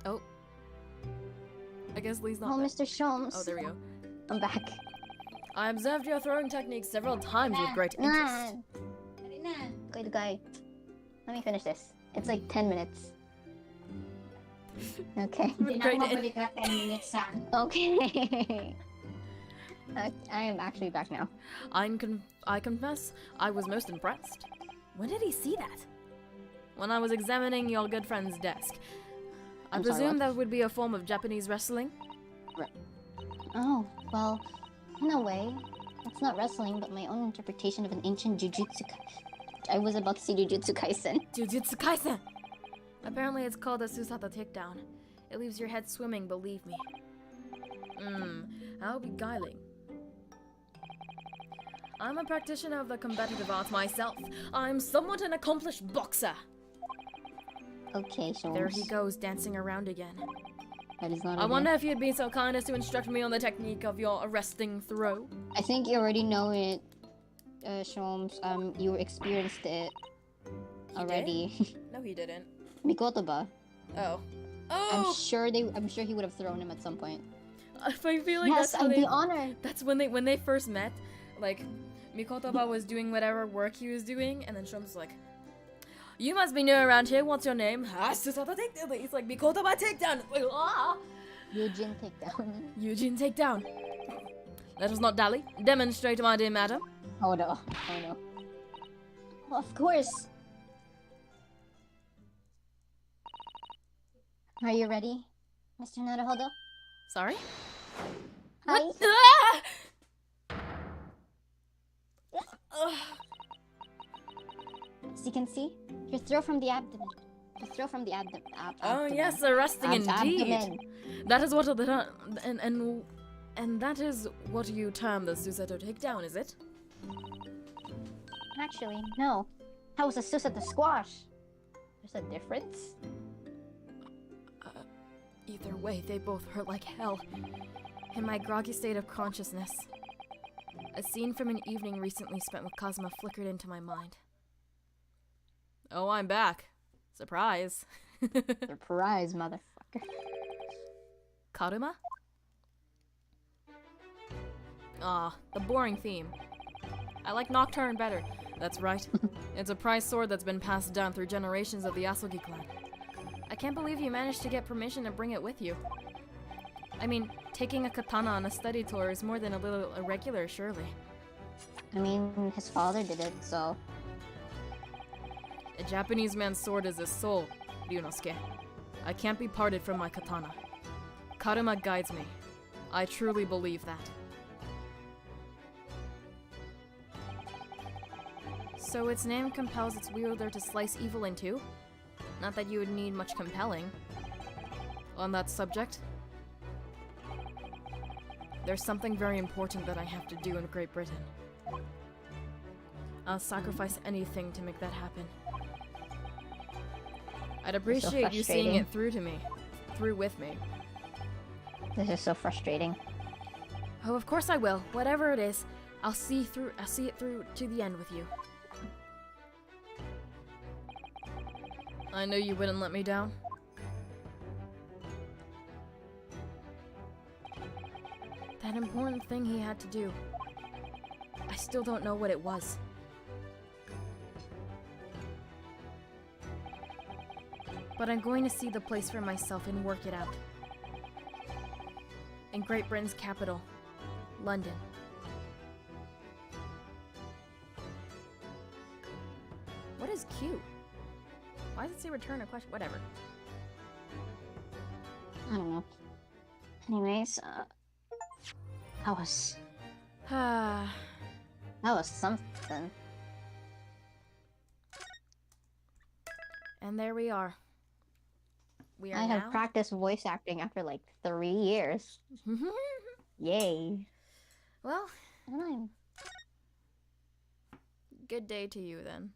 Oh. I guess Lee's not Oh, back. Mr. Sholmes. Oh, there we go. I'm back. I observed your throwing techniques several times with great interest. Good guy. Let me finish this. It's like 10 minutes. Okay. Okay. I am actually back now. I confess, I was most impressed. When did he see that? When I was examining your good friend's desk. I I'm sorry, presume what? that would be a form of Japanese wrestling? Oh, well, in a way, it's not wrestling, but my own interpretation of an ancient Jujutsu. I was about to say Jujutsu Kaisen. Jujutsu Kaisen! Apparently it's called a Susata takedown. It leaves your head swimming, believe me. How beguiling. I'm a practitioner of the combative arts myself. I'm somewhat an accomplished boxer. Okay, Sholmes. There he goes, dancing around again. That is not I okay. wonder if you'd be so kind as to instruct me on the technique of your arresting throw. I think you already know it, Sholmes. You experienced it already. No, he didn't. Mikotoba. Oh. I'm Oh! sure he would have thrown him at some point. I feel like Yes, that's how I'd they... be honored. That's when they first met. Like, Mikotoba was doing whatever work he was doing, and then Sholmes was like, "You must be new around here. What's your name?" Susata takedown. He's like, Mikotoba takedown. Like, ah! Eugene takedown. Eugene takedown. Let us not dally. Demonstrate, my dear madam. Oh no. Oh no. Well, of course. Are you ready, Mr. Naruhodo? Sorry? Hi. What? Ah! Ugh. As you can see, your throw from the abdomen. Your throw from the abdomen. Oh yes, arresting indeed. Abdomen. That is what and that is what you term the Susato takedown, is it? Actually, no. That was a Susata squash. There's a difference. Either way, they both hurt like hell. In my groggy state of consciousness, a scene from an evening recently spent with Cosmo flickered into my mind. Oh, I'm back. Surprise. Surprise, motherfucker. Karuma? Ah, the boring theme. I like Nocturne better. That's right. It's a prized sword that's been passed down through generations of the Asogi clan. I can't believe you managed to get permission to bring it with you. I mean, taking a katana on a study tour is more than a little irregular, surely. I mean, his father did it, so... A Japanese man's sword is his soul, Ryunosuke. I can't be parted from my katana. Karuma guides me. I truly believe that. So its name compels its wielder to slice evil in two? Not that you would need much compelling on that subject. There's something very important that I have to do in Great Britain. I'll sacrifice anything to make that happen. I'd appreciate you seeing it through with me. This is so frustrating. Oh, of course I will. Whatever it is, I'll see it through to the end with you. I knew you wouldn't let me down. That important thing he had to do. I still don't know what it was. But I'm going to see the place for myself and work it out. In Great Britain's capital, London. What is Q? Why does it say return a question? Whatever. I don't know. Anyways, that was something. And there we are. We are I now... have practiced voice acting after like 3 years. Yay. Well, And I'm good day to you then.